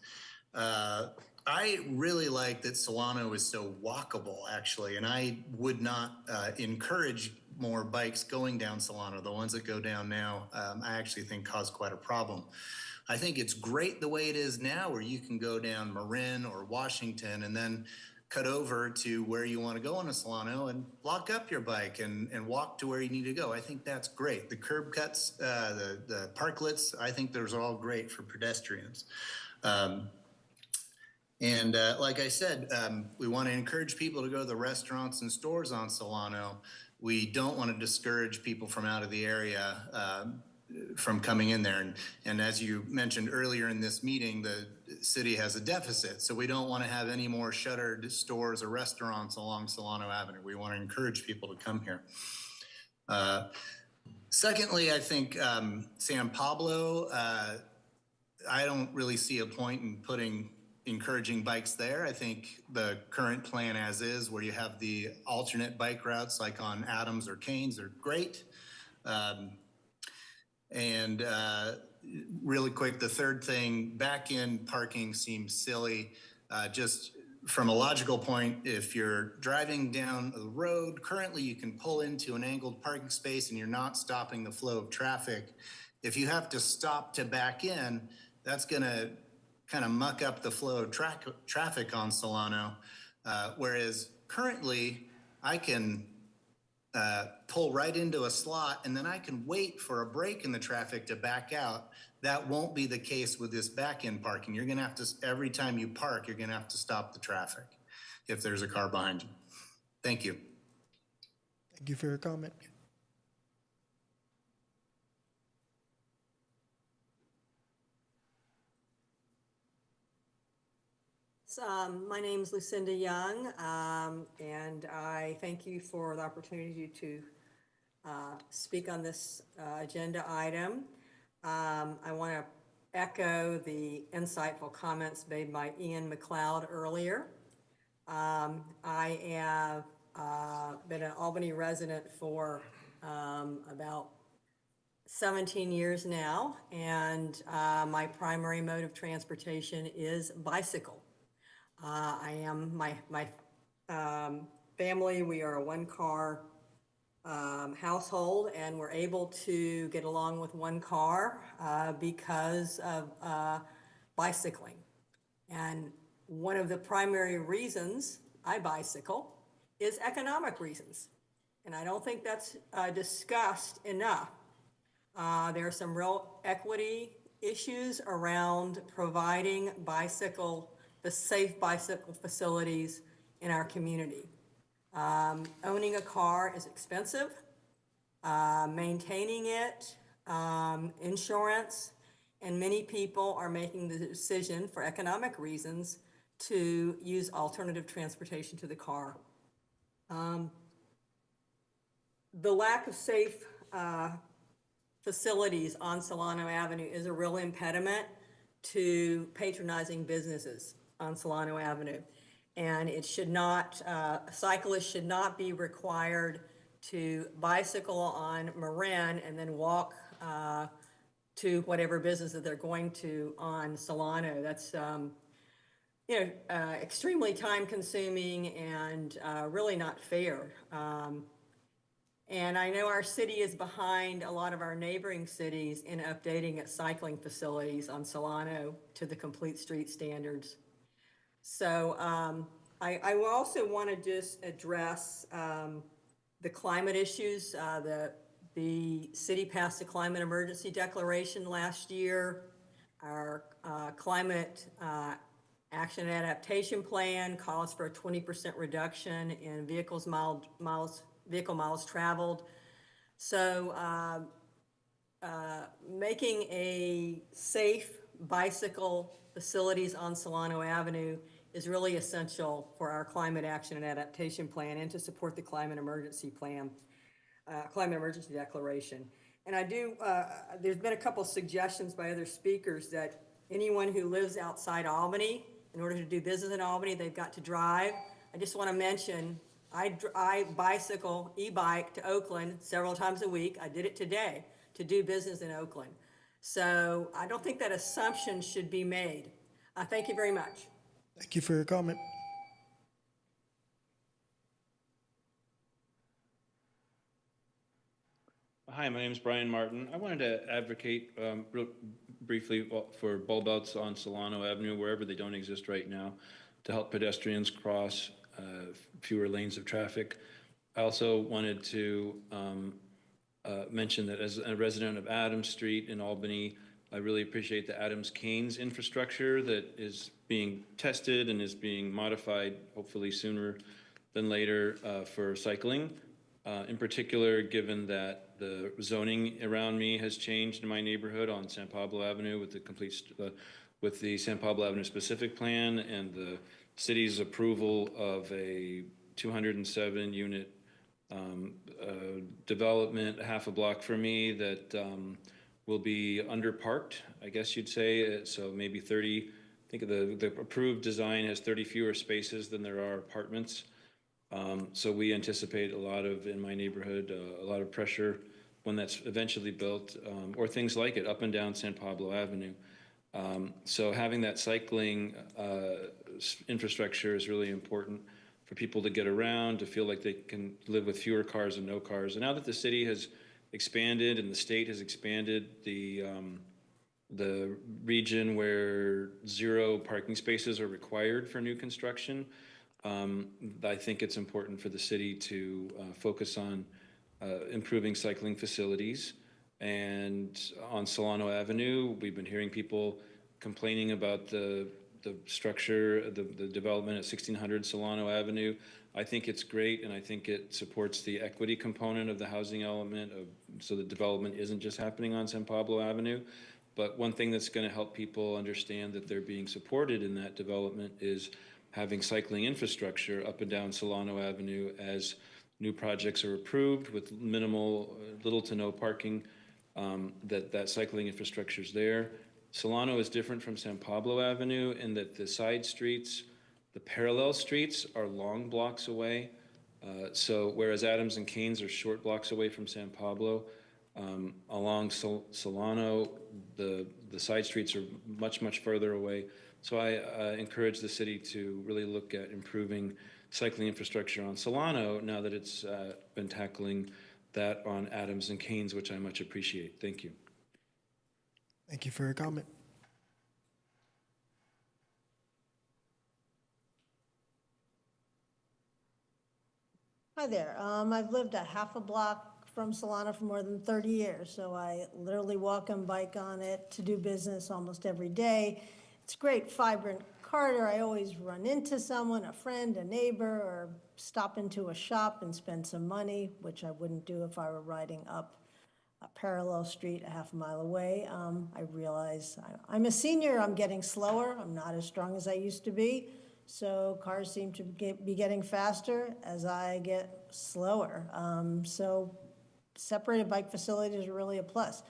I really like that Solano is so walkable, actually, and I would not encourage more bikes going down Solano. The ones that go down now, I actually think cause quite a problem. I think it's great the way it is now, where you can go down Marin or Washington and then cut over to where you want to go on a Solano and lock up your bike and walk to where you need to go. I think that's great. The curb cuts, the parklets, I think those are all great for pedestrians. Like I said, we want to encourage people to go to the restaurants and stores on Solano. We don't want to discourage people from out of the area from coming in there. And as you mentioned earlier in this meeting, the city has a deficit. So we don't want to have any more shuttered stores or restaurants along Solano Avenue. We want to encourage people to come here. Secondly, I think San Pablo, I don't really see a point in encouraging bikes there. I think the current plan as is, where you have the alternate bike routes like on Adams or Keynes, are great. Really quick, the third thing, back-in parking seems silly. Just from a logical point, if you're driving down the road, currently you can pull into an angled parking space and you're not stopping the flow of traffic. If you have to stop to back in, that's gonna kind of muck up the flow of traffic on Solano. Whereas currently I can pull right into a slot and then I can wait for a break in the traffic to back out. That won't be the case with this back-end parking. You're gonna have to, every time you park, you're gonna have to stop the traffic if there's a car behind you. Thank you. Thank you for your comment. My name is Lucinda Young, and I thank you for the opportunity to speak on this agenda item. I want to echo the insightful comments made by Ian McLeod earlier. I have been an Albany resident for about 17 years now, and my primary mode of transportation is bicycle. My family, we are a one-car household, and we're able to get along with one car because of bicycling. And one of the primary reasons I bicycle is economic reasons. And I don't think that's discussed enough. There are some real equity issues around providing the safe bicycle facilities in our community. Owning a car is expensive. Maintaining it, insurance, and many people are making the decision for economic reasons to use alternative transportation to the car. The lack of safe facilities on Solano Avenue is a real impediment to patronizing businesses on Solano Avenue. And it should not, cyclists should not be required to bicycle on Marin and then walk to whatever business that they're going to on Solano. That's extremely time consuming and really not fair. And I know our city is behind a lot of our neighboring cities in updating its cycling facilities on Solano to the complete street standards. So I will also want to just address the climate issues. The city passed a climate emergency declaration last year. Our climate action and adaptation plan calls for a 20% reduction in vehicle miles traveled. So making a safe bicycle facilities on Solano Avenue is really essential for our climate action and adaptation plan and to support the climate emergency plan, climate emergency declaration. And there's been a couple suggestions by other speakers that anyone who lives outside Albany, in order to do business in Albany, they've got to drive. I just want to mention, I bicycle, e-bike to Oakland several times a week. I did it today to do business in Oakland. So I don't think that assumption should be made. Thank you very much. Thank you for your comment. Hi, my name is Brian Martin. I wanted to advocate real briefly for bulb outs on Solano Avenue, wherever they don't exist right now, to help pedestrians cross fewer lanes of traffic. I also wanted to mention that as a resident of Adams Street in Albany, I really appreciate the Adams Canes infrastructure that is being tested and is being modified, hopefully sooner than later, for cycling. In particular, given that the zoning around me has changed in my neighborhood on San Pablo Avenue with with the San Pablo Avenue specific plan and the city's approval of a 207 unit development half a block from me that will be underparked, I guess you'd say. So maybe 30, I think the approved design has 30 fewer spaces than there are apartments. So we anticipate in my neighborhood, a lot of pressure when that's eventually built, or things like it up and down San Pablo Avenue. So having that cycling infrastructure is really important for people to get around, to feel like they can live with fewer cars and no cars. And now that the city has expanded and the state has expanded the region where 0 parking spaces are required for new construction, I think it's important for the city to focus on improving cycling facilities. And on Solano Avenue, we've been hearing people complaining about the structure, the development at 1600 Solano Avenue. I think it's great, and I think it supports the equity component of the housing element, so the development isn't just happening on San Pablo Avenue. But one thing that's going to help people understand that they're being supported in that development is having cycling infrastructure up and down Solano Avenue as new projects are approved with little to no parking, that cycling infrastructure is there. Solano is different from San Pablo Avenue in that the side streets, the parallel streets are long blocks away. So whereas Adams and Canes are short blocks away from San Pablo, along Solano, the side streets are much, much further away. So I encourage the city to really look at improving cycling infrastructure on Solano now that it's been tackling that on Adams and Canes, which I much appreciate. Thank you. Thank you for your comment. Hi there. I've lived a half a block from Solano for more than 30 years, so I literally walk and bike on it to do business almost every day. It's a great, vibrant corridor. I always run into someone, a friend, a neighbor, or stop into a shop and spend some money, which I wouldn't do if I were riding up a parallel street a half a mile away. I realize I'm a senior. I'm getting slower. I'm not as strong as I used to be. So cars seem to be getting faster as I get slower. So separated bike facilities are really a plus.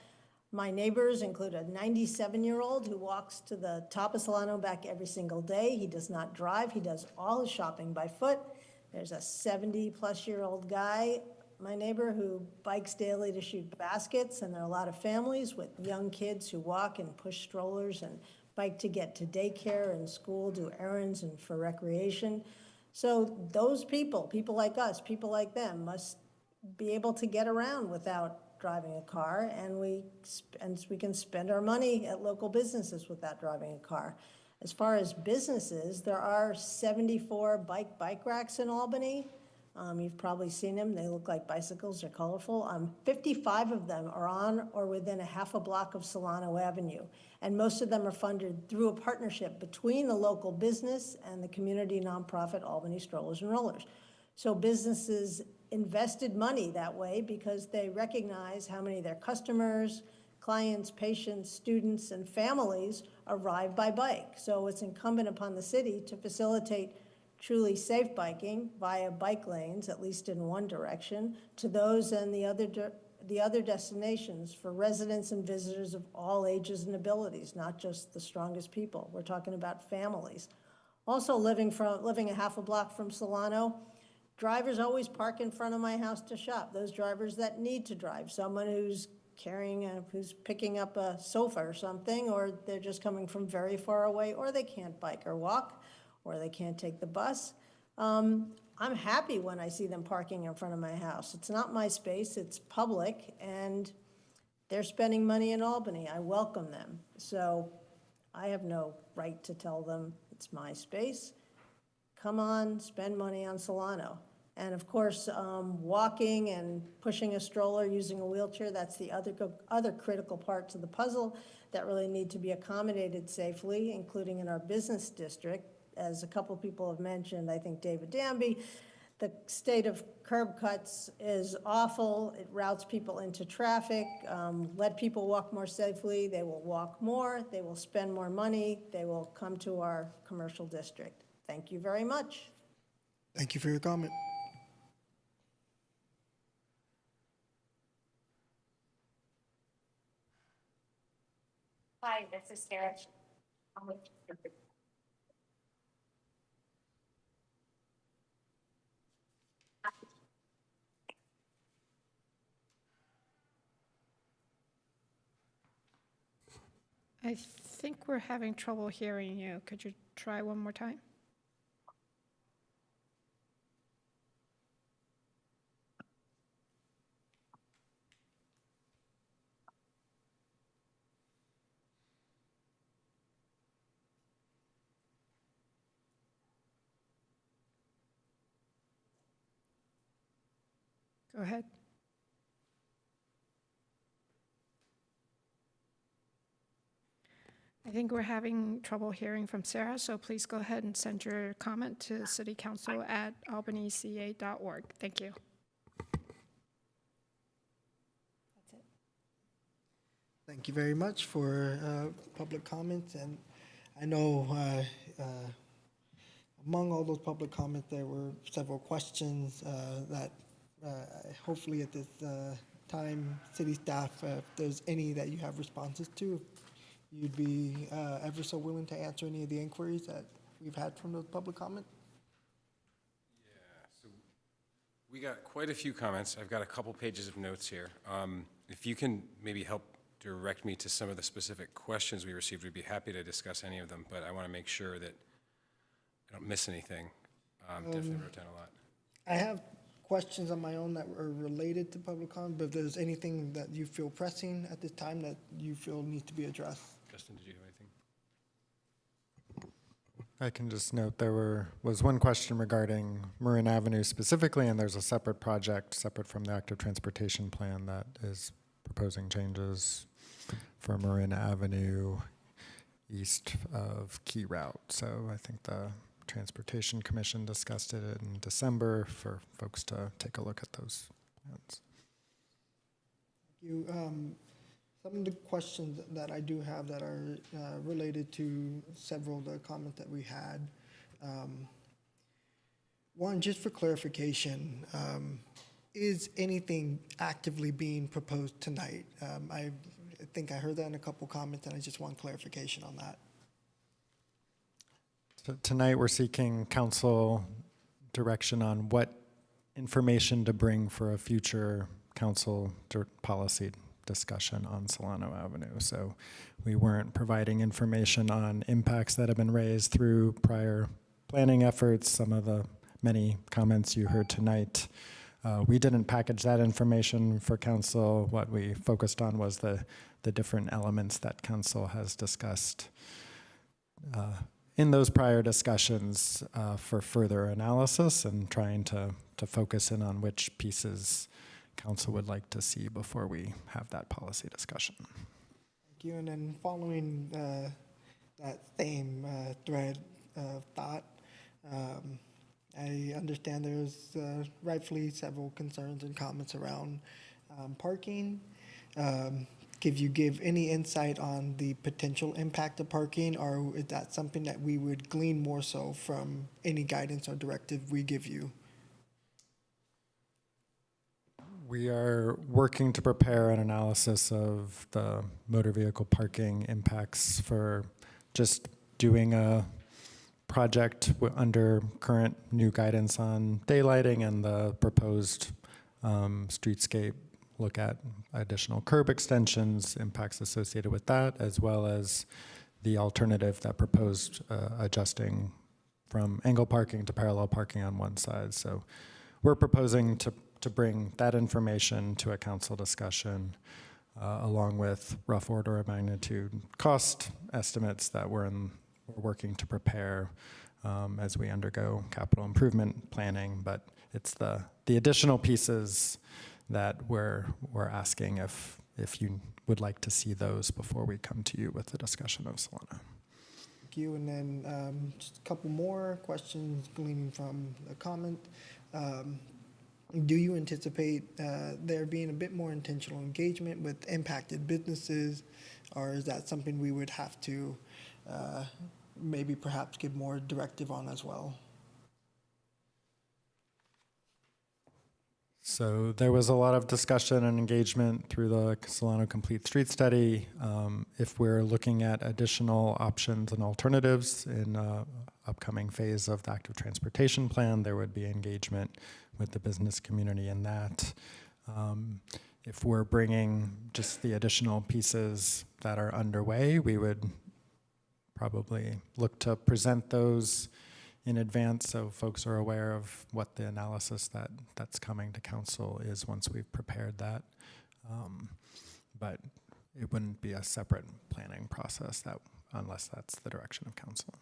My neighbors include a 97-year-old who walks to the top of Solano back every single day. He does not drive. He does all his shopping by foot. There's a 70-plus-year-old guy, my neighbor, who bikes daily to shoot baskets, and there are a lot of families with young kids who walk and push strollers and bike to get to daycare and school, do errands and for recreation. So those people like us, people like them, must be able to get around without driving a car, and we can spend our money at local businesses without driving a car. As far as businesses, there are 74 bike racks in Albany. You've probably seen them. They look like bicycles. They're colorful. 55 of them are on or within a half a block of Solano Avenue. And most of them are funded through a partnership between the local business and the community nonprofit Albany Strollers and Rollers. So businesses invested money that way because they recognize how many of their customers, clients, patients, students, and families arrive by bike. So it's incumbent upon the city to facilitate truly safe biking via bike lanes, at least in one direction, to those and the other destinations for residents and visitors of all ages and abilities, not just the strongest people. We're talking about families. Also, living a half a block from Solano, drivers always park in front of my house to shop. Those drivers that need to drive, someone who's who's picking up a sofa or something, or they're just coming from very far away, or they can't bike or walk, or they can't take the bus. I'm happy when I see them parking in front of my house. It's not my space, it's public, and they're spending money in Albany. I welcome them. So I have no right to tell them it's my space. Come on, spend money on Solano. And of course, walking and pushing a stroller, using a wheelchair, that's the other critical part to the puzzle that really need to be accommodated safely, including in our business district. As a couple people have mentioned, I think David Danby, the state of curb cuts is awful. It routes people into traffic. Let people walk more safely. They will walk more. They will spend more money. They will come to our commercial district. Thank you very much. Thank you for your comment. Hi, this is Sarah. I think we're having trouble hearing you. Could you try one more time? Go ahead. I think we're having trouble hearing from Sarah, so please go ahead and send your comment to citycouncil@albanyca.org. Thank you. That's it. Thank you very much for public comments. And I know among all those public comments, there were several questions that hopefully at this time, city staff, if there's any that you have responses to, you'd be ever so willing to answer any of the inquiries that we've had from those public comments? Yeah, so we got quite a few comments. I've got a couple pages of notes here. If you can maybe help direct me to some of the specific questions we received, we'd be happy to discuss any of them, but I want to make sure that I don't miss anything. Definitely wrote down a lot. I have questions on my own that were related to public comment, but if there's anything that you feel pressing at this time that you feel needs to be addressed. Justin, did you have anything? I can just note there was one question regarding Marin Avenue specifically, and there's a separate project, separate from the active transportation plan, that is proposing changes for Marin Avenue east of Key Route. So I think the Transportation Commission discussed it in December for folks to take a look at those plans. Thank you. Some of the questions that I do have that are related to several of the comments that we had. One, just for clarification, is anything actively being proposed tonight? I think I heard that in a couple comments, and I just want clarification on that. So tonight we're seeking council direction on what information to bring for a future council policy discussion on Solano Avenue. So we weren't providing information on impacts that have been raised through prior planning efforts, some of the many comments you heard tonight. We didn't package that information for council. What we focused on was the different elements that council has discussed in those prior discussions for further analysis and trying to focus in on which pieces council would like to see before we have that policy discussion. Thank you. And then following that same thread of thought, I understand there's rightfully several concerns and comments around parking. Could you give any insight on the potential impact of parking, or is that something that we would glean more so from any guidance or directive we give you? We are working to prepare an analysis of the motor vehicle parking impacts for just doing a project under current new guidance on daylighting and the proposed streetscape look at additional curb extensions, impacts associated with that, as well as the alternative that proposed adjusting from angle parking to parallel parking on one side. So we're proposing to bring that information to a council discussion along with rough order of magnitude cost estimates that we're working to prepare as we undergo capital improvement planning. But it's the additional pieces that we're asking if you would like to see those before we come to you with the discussion of Solano. Thank you. And then just a couple more questions gleaning from the comment. Do you anticipate there being a bit more intentional engagement with impacted businesses, or is that something we would have to maybe perhaps give more directive on as well? So there was a lot of discussion and engagement through the Solano Complete Street Study. If we're looking at additional options and alternatives in upcoming phase of the active transportation plan, there would be engagement with the business community in that. If we're bringing just the additional pieces that are underway, we would probably look to present those in advance so folks are aware of what the analysis that's coming to council is once we've prepared that. But it wouldn't be a separate planning process unless that's the direction of council.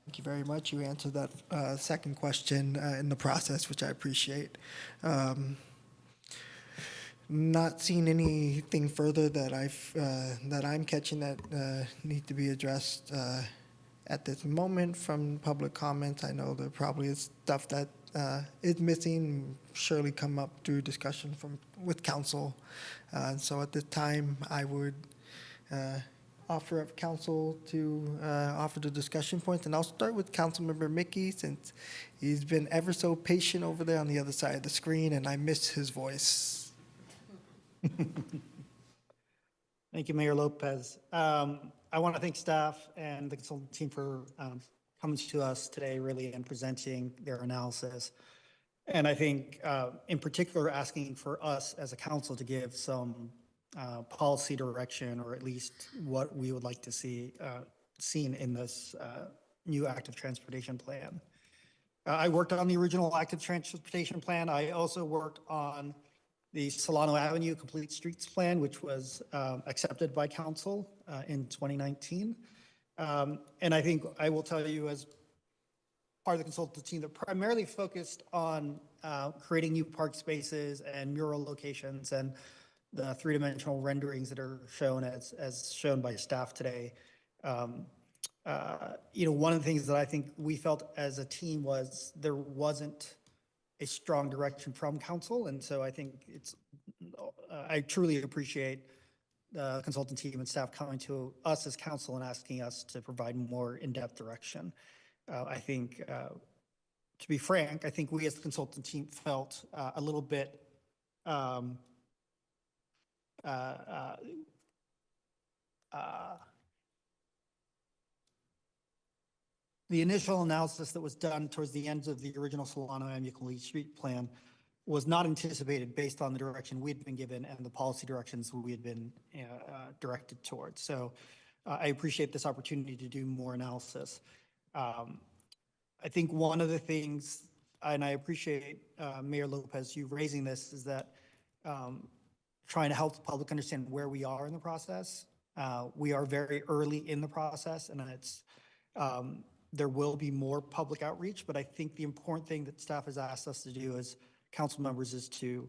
Thank you very much. You answered that second question in the process, which I appreciate. Not seeing anything further that I'm catching that need to be addressed at this moment from public comments. I know there probably is stuff that is missing, surely come up through discussion with council. So at this time, I would offer up council to offer the discussion points, and I'll start with Councilmember Mickey since he's been ever so patient over there on the other side of the screen, and I miss his voice. Thank you, Mayor Lopez. I want to thank staff and the consultant team for coming to us today really and presenting their analysis. And I think in particular asking for us as a council to give some policy direction, or at least what we would like to see seen in this new active transportation plan. I worked on the original active transportation plan. I also worked on the Solano Avenue Complete Streets Plan, which was accepted by council in 2019. And I think I will tell you as part of the consultant team that primarily focused on creating new park spaces and mural locations and the three-dimensional renderings that are shown as shown by staff today. One of the things that I think we felt as a team was there wasn't a strong direction from council. And so I think I truly appreciate the consultant team and staff coming to us as council and asking us to provide more in-depth direction. I think, to be frank, I think we as the consultant team felt a little bit the initial analysis that was done towards the end of the original Solano Avenue Complete Street Plan was not anticipated based on the direction we'd been given and the policy directions we had been directed towards. So I appreciate this opportunity to do more analysis. I think one of the things, and I appreciate Mayor Lopez, you raising this, is that trying to help the public understand where we are in the process. We are very early in the process, and it's There will be more public outreach, but I think the important thing that staff has asked us to do as council members is to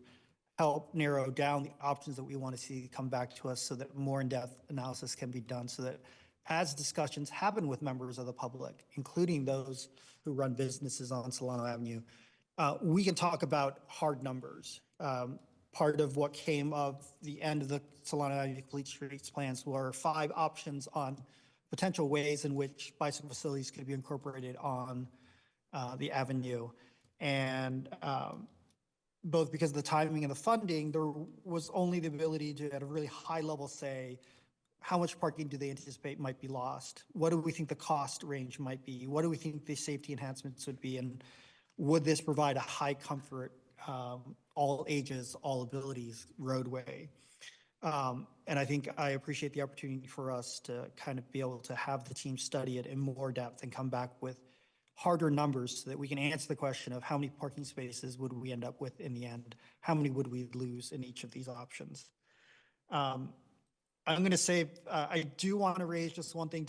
help narrow down the options that we want to see come back to us so that more in-depth analysis can be done, so that as discussions happen with members of the public, including those who run businesses on Solano Avenue, we can talk about hard numbers. Part of what came of the end of the Solano Avenue Complete Streets plans were 5 options on potential ways in which bicycle facilities could be incorporated on the avenue. And both because of the timing and the funding, there was only the ability to, at a really high level, say, how much parking do they anticipate might be lost? What do we think the cost range might be? What do we think the safety enhancements would be? And would this provide a high comfort, all ages, all abilities roadway? And I think I appreciate the opportunity for us to kind of be able to have the team study it in more depth and come back with harder numbers so that we can answer the question of how many parking spaces would we end up with in the end? How many would we lose in each of these options? I'm going to say, I do want to raise just one thing.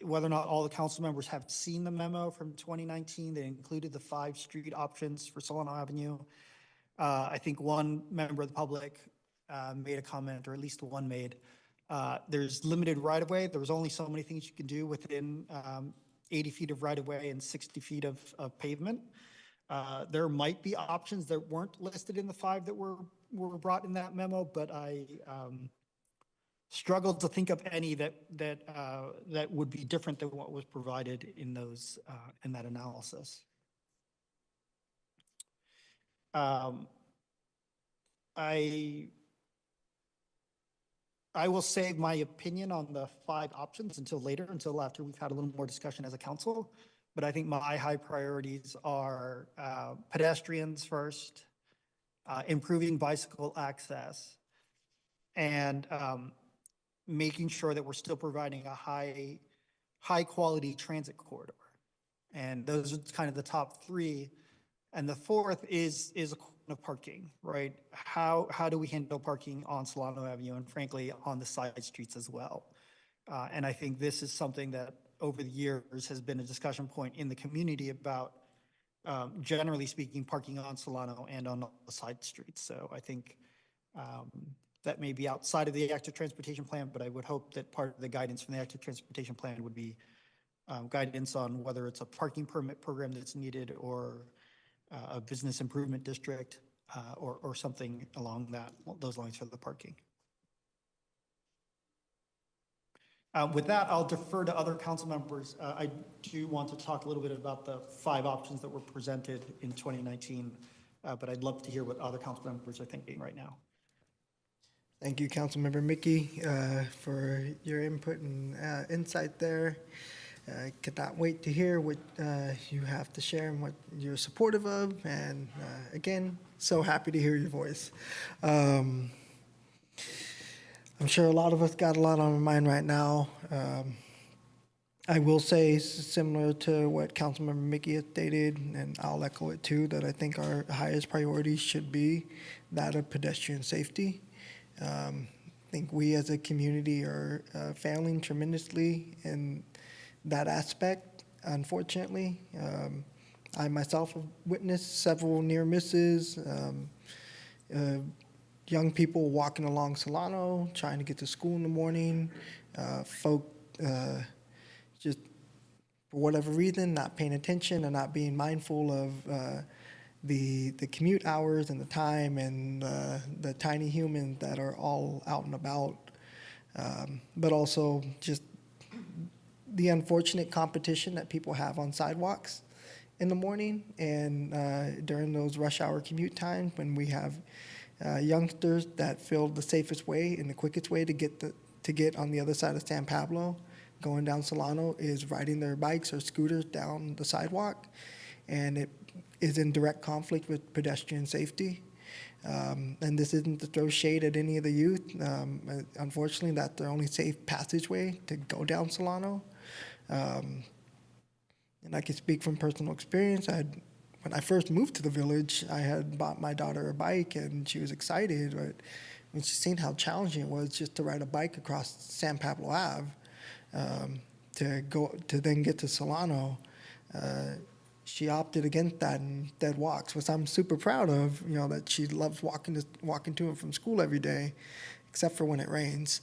Whether or not all the council members have seen the memo from 2019 that included the 5 street options for Solano Avenue. I think one member of the public made a comment, or at least one made. There's limited right-of-way. There was only so many things you can do within 80 feet of right-of-way and 60 feet of pavement. There might be options that weren't listed in the 5 that were brought in that memo, but I struggled to think of any that would be different than what was provided in those in that analysis. I will save my opinion on the 5 options until later, until after we've had a little more discussion as a council. But I think my high priorities are pedestrians first, improving bicycle access, and making sure that we're still providing a high quality transit corridor. And those are kind of the top 3. And the 4th is a question of parking, right? How do we handle parking on Solano Avenue and frankly on the side streets as well? And I think this is something that over the years has been a discussion point in the community about, generally speaking, parking on Solano and on the side streets. So I think that may be outside of the active transportation plan, but I would hope that part of the guidance from the active transportation plan would be guidance on whether it's a parking permit program that's needed or a business improvement district or something along those lines for the parking. With that, I'll defer to other council members. I do want to talk a little bit about the 5 options that were presented in 2019, but I'd love to hear what other council members are thinking right now. Thank you, Councilmember Mickey, for your input and insight there. I could not wait to hear what you have to share and what you're supportive of. And again, so happy to hear your voice. I'm sure a lot of us got a lot on our mind right now. I will say, similar to what Councilmember Mickey has stated, and I'll echo it too, that I think our highest priority should be that of pedestrian safety. I think we as a community are failing tremendously in that aspect, unfortunately. I myself have witnessed several near misses, young people walking along Solano, trying to get to school in the morning, folk just for whatever reason not paying attention and not being mindful of the commute hours and the time and the tiny humans that are all out and about, but also just the unfortunate competition that people have on sidewalks in the morning and during those rush hour commute times when we have youngsters that feel the safest way and the quickest way to get on the other side of San Pablo going down Solano is riding their bikes or scooters down the sidewalk, and it is in direct conflict with pedestrian safety. And this isn't to throw shade at any of the youth. Unfortunately, that's their only safe passageway to go down Solano. And I can speak from personal experience. When I first moved to the village, I had bought my daughter a bike, and she was excited. But when she seen how challenging it was just to ride a bike across San Pablo Ave, to then get to Solano, she opted against that and instead walks, which I'm super proud of. You know, that she loves walking to and from school every day, except for when it rains.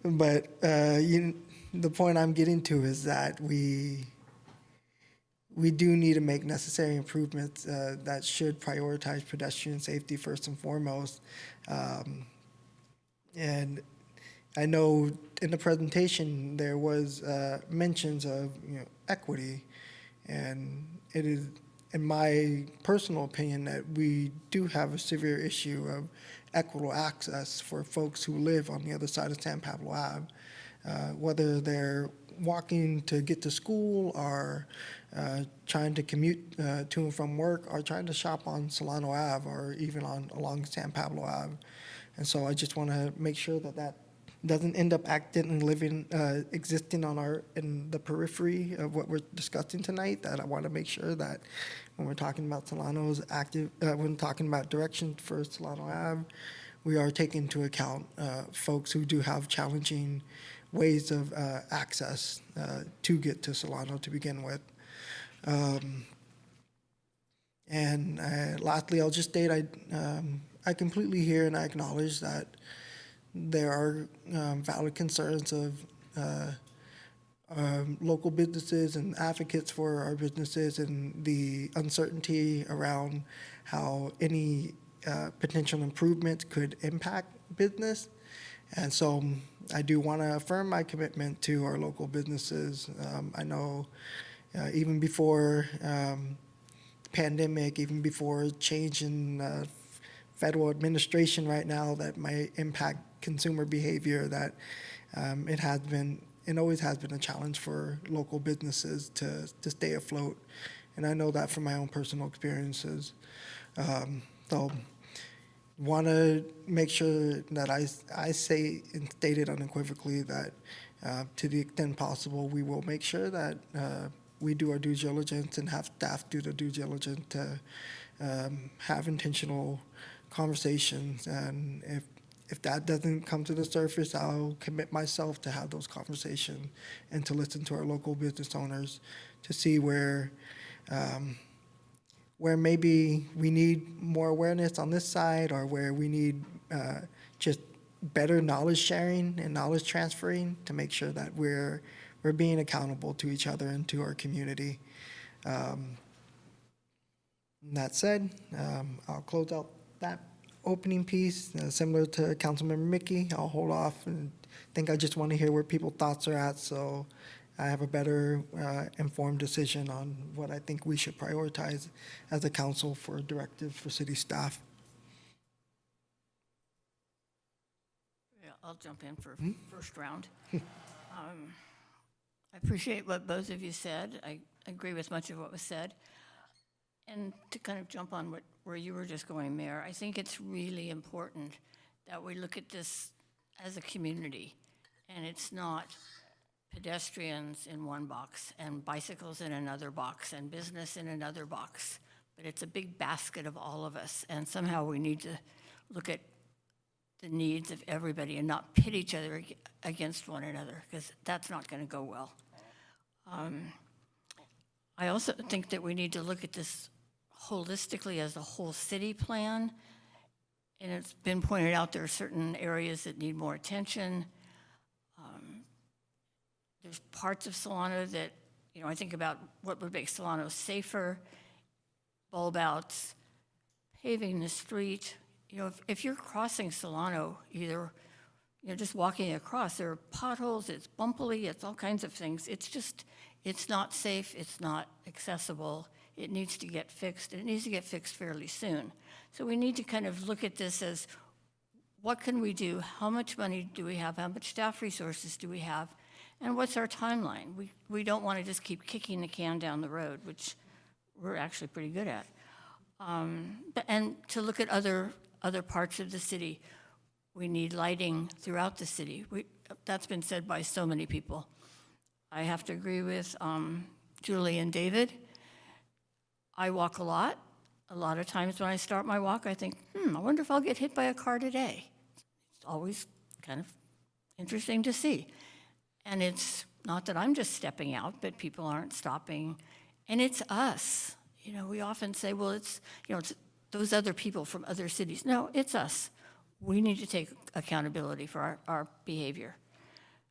But the point I'm getting to is that we do need to make necessary improvements that should prioritize pedestrian safety first and foremost. And I know in the presentation there was mentions of equity, and it is, in my personal opinion, that we do have a severe issue of equitable access for folks who live on the other side of San Pablo Ave, whether they're walking to get to school or trying to commute to and from work or trying to shop on Solano Ave or even along San Pablo Ave. And so I just want to make sure that doesn't end up existing in the periphery of what we're discussing tonight. That I want to make sure that when we're talking about Solano's when we're talking about direction for Solano Ave, we are taking into account folks who do have challenging ways of access to get to Solano to begin with. And lastly, I'll just state I completely hear and I acknowledge that there are valid concerns of local businesses and advocates for our businesses and the uncertainty around how any potential improvement could impact business. And so I do want to affirm my commitment to our local businesses. I know even before pandemic, even before change in federal administration right now that might impact consumer behavior, that it has been and always has been a challenge for local businesses to stay afloat. And I know that from my own personal experiences. So want to make sure that I say and state it unequivocally that to the extent possible, we will make sure that we do our due diligence and have staff do the due diligence to have intentional conversations. And if that doesn't come to the surface, I'll commit myself to have those conversations and to listen to our local business owners to see where maybe we need more awareness on this side, or where we need just better knowledge sharing and knowledge transferring to make sure that we're being accountable to each other and to our community. That said, I'll close out that opening piece. Similar to Councilmember Mickey, I'll hold off and think I just want to hear where people's thoughts are at, so I have a better informed decision on what I think we should prioritize as a council for directives for city staff. Yeah, I'll jump in for first round. I appreciate what both of you said. I agree with much of what was said. And to kind of jump on where you were just going, Mayor, I think it's really important that we look at this as a community, and it's not pedestrians in one box and bicycles in another box and business in another box, but it's a big basket of all of us, and somehow we need to look at the needs of everybody and not pit each other against one another, because that's not going to go well. I also think that we need to look at this holistically as a whole city plan, and it's been pointed out there are certain areas that need more attention. There's parts of Solano that, I think about what would make Solano safer, bulb outs, paving the street. If you're crossing Solano, either just walking across, there are potholes, it's bumpily, it's all kinds of things. It's not safe, it's not accessible. It needs to get fixed, and it needs to get fixed fairly soon. So we need to kind of look at this as, what can we do? How much money do we have? How much staff resources do we have? And what's our timeline? We don't want to just keep kicking the can down the road, which we're actually pretty good at. And to look at other parts of the city. We need lighting throughout the city. That's been said by so many people. I have to agree with Julie and David. I walk a lot. A lot of times when I start my walk, I think, I wonder if I'll get hit by a car today. It's always kind of interesting to see. And it's not that I'm just stepping out, but people aren't stopping. And it's us. You know, we often say, well, it's, you know, it's those other people from other cities. No, it's us. We need to take accountability for our behavior.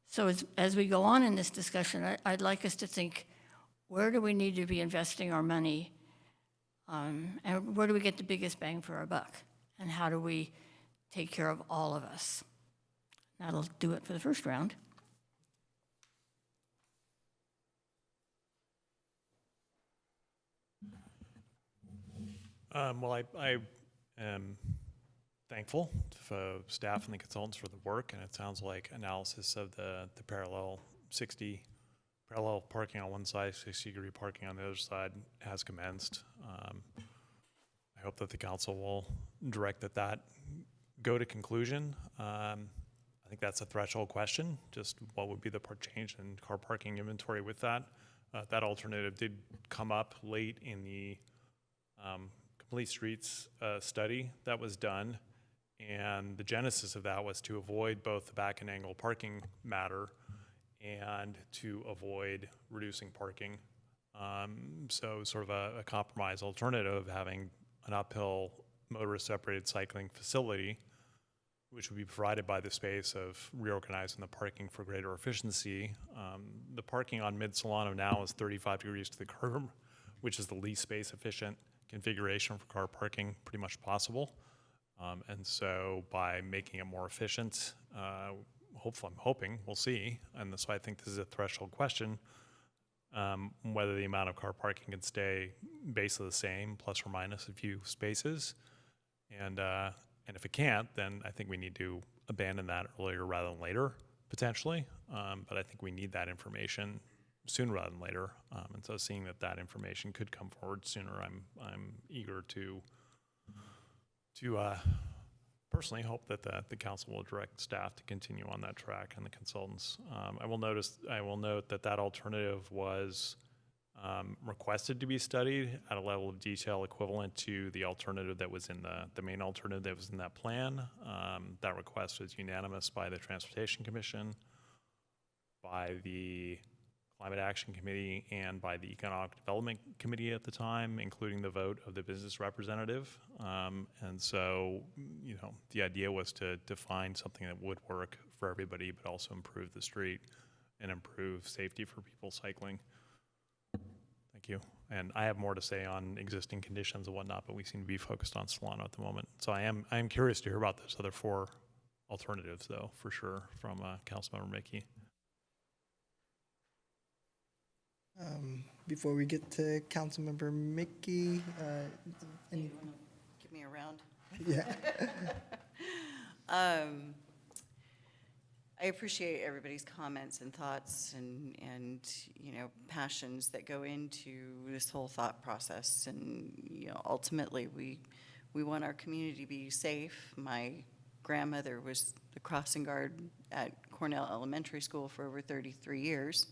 So as we go on in this discussion, I'd like us to think, where do we need to be investing our money? And where do we get the biggest bang for our buck? And how do we take care of all of us? That'll do it for the first round. Well, I am thankful for staff and the consultants for the work, and it sounds like analysis of the parallel parking on one side, 60-degree parking on the other side has commenced. I hope that the council will direct that go to conclusion. I think that's a threshold question, just what would be the change in car parking inventory with that. That alternative did come up late in the Complete Streets study that was done, and the genesis of that was to avoid both the back and angle parking matter and to avoid reducing parking. So sort of a compromise alternative, having an uphill motorist separated cycling facility, which would be provided by the space of reorganizing the parking for greater efficiency. The parking on Mid-Solano now is 35 degrees to the curb, which is the least space efficient configuration for car parking pretty much possible. And so by making it more efficient, hopefully, I'm hoping, we'll see, and so I think this is a threshold question, whether the amount of car parking can stay basically the same, plus or minus a few spaces. And if it can't, then I think we need to abandon that earlier rather than later, potentially. But I think we need that information sooner rather than later. And so seeing that information could come forward sooner, I'm eager to personally hope that the council will direct staff to continue on that track and the consultants. I will note that alternative was requested to be studied at a level of detail equivalent to the alternative that was in the main alternative that was in that plan. That request was unanimous by the Transportation Commission, by the Climate Action Committee, and by the Economic Development Committee at the time, including the vote of the business representative. And so, you know, the idea was to find something that would work for everybody, but also improve the street and improve safety for people cycling. Thank you. And I have more to say on existing conditions and whatnot, but we seem to be focused on Solano at the moment. So I am curious to hear about those other 4 alternatives, though, for sure, from Councilmember Mickey. Before we get to Councilmember Mickey, any? Give me a round. Yeah. I appreciate everybody's comments and thoughts and you know, passions that go into this whole thought process. And you know, ultimately, we want our community to be safe. My grandmother was the crossing guard at Cornell Elementary School for over 33 years.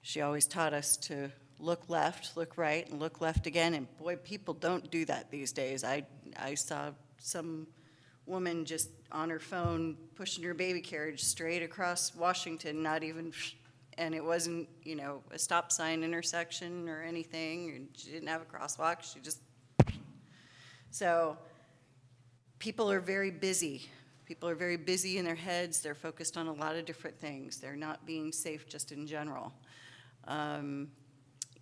She always taught us to look left, look right, and look left again. And boy, people don't do that these days. I saw some woman just on her phone pushing her baby carriage straight across Washington, not even, and it wasn't, you know, a stop sign intersection or anything. And she didn't have a crosswalk. She just, so people are very busy. People are very busy in their heads. They're focused on a lot of different things. They're not being safe just in general.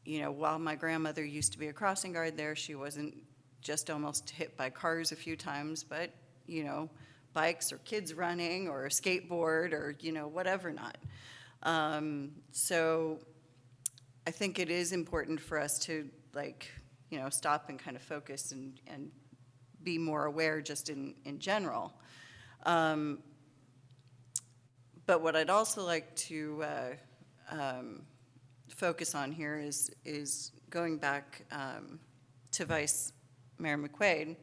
You know, while my grandmother used to be a crossing guard there, she wasn't just almost hit by cars a few times, but, you know, bikes or kids running or a skateboard or, you know, whatever not. So I think it is important for us to, like, you know, stop and kind of focus and be more aware just in general. But what I'd also like to focus on here is going back to Vice Mayor McQuaid,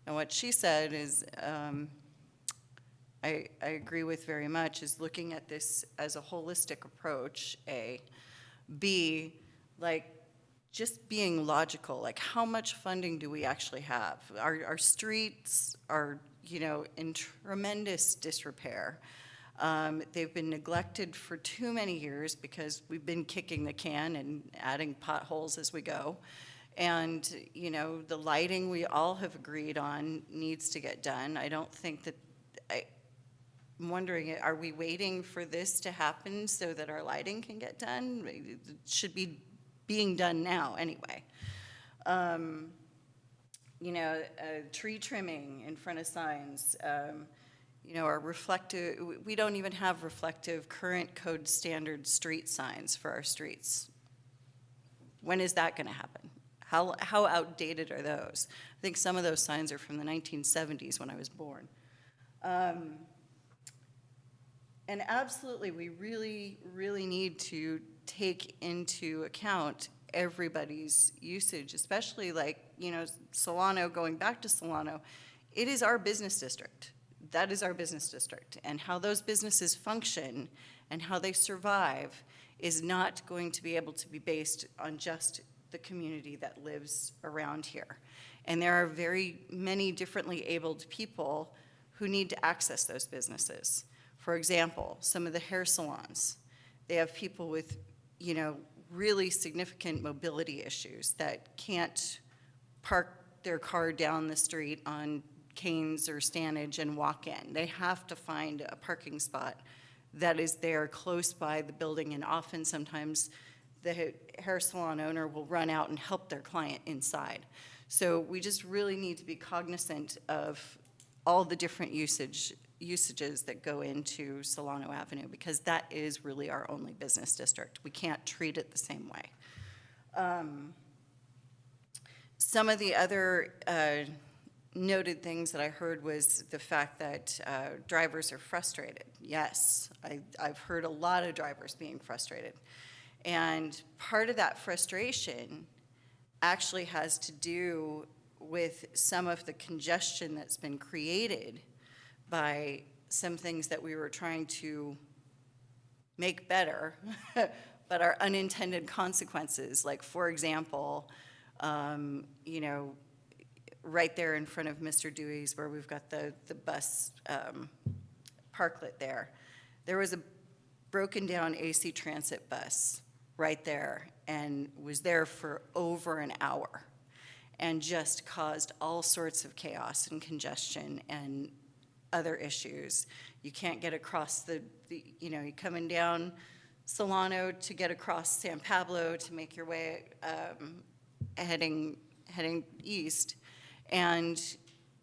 and what she said is, I agree with very much, is looking at this as a holistic approach, A. B, like just being logical, like how much funding do we actually have? Our streets are, you know, in tremendous disrepair. They've been neglected for too many years because we've been kicking the can and adding potholes as we go. And, you know, the lighting we all have agreed on needs to get done. I don't think that, I'm wondering, are we waiting for this to happen so that our lighting can get done? It should be being done now anyway. You know, tree trimming in front of signs, you know, our reflective, we don't even have reflective current code standard street signs for our streets. When is that gonna happen? How outdated are those? I think some of those signs are from the 1970s when I was born. And absolutely, we really, really need to take into account everybody's usage, especially like, you know, Solano, going back to Solano, it is our business district. That is our business district. And how those businesses function and how they survive is not going to be able to be based on just the community that lives around here. And there are very many differently abled people who need to access those businesses. For example, some of the hair salons, they have people with, you know, really significant mobility issues that can't park their car down the street on canes or standage and walk in. They have to find a parking spot that is there close by the building, and often sometimes the hair salon owner will run out and help their client inside. So we just really need to be cognizant of all the different usages that go into Solano Avenue, because that is really our only business district. We can't treat it the same way. Some of the other noted things that I heard was the fact that drivers are frustrated. Yes, I've heard a lot of drivers being frustrated. And part of that frustration actually has to do with some of the congestion that's been created by some things that we were trying to make better, but are unintended consequences. Like, for example, you know, right there in front of Mr. Dewey's where we've got the bus parklet there, there was a broken down AC Transit bus right there and was there for over an hour and just caused all sorts of chaos and congestion and other issues. You can't get across the you know, you're coming down Solano to get across San Pablo to make your way heading east, and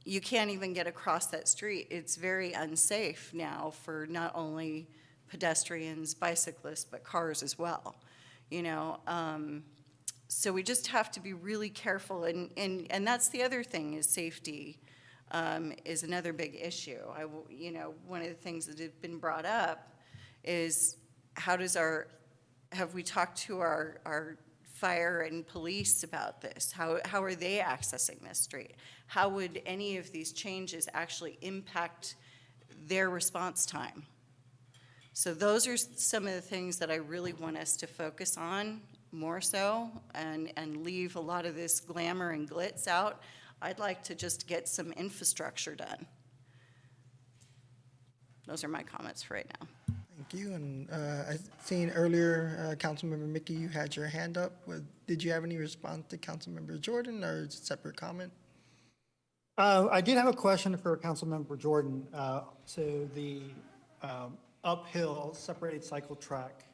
you can't even get across that street. It's very unsafe now for not only pedestrians, bicyclists, but cars as well, you know. So we just have to be really careful, and that's the other thing, is safety is another big issue. You know, one of the things that has been brought up is have we talked to our fire and police about this? How are they accessing this street? How would any of these changes actually impact their response time? So those are some of the things that I really want us to focus on more so, and leave a lot of this glamour and glitz out. I'd like to just get some infrastructure done. Those are my comments for right now. Thank you. And I seen earlier, Councilmember Mickey, you had your hand up. Did you have any response to Councilmember Jordan, or is it a separate comment? I did have a question for Councilmember Jordan. So the uphill separated cycle track,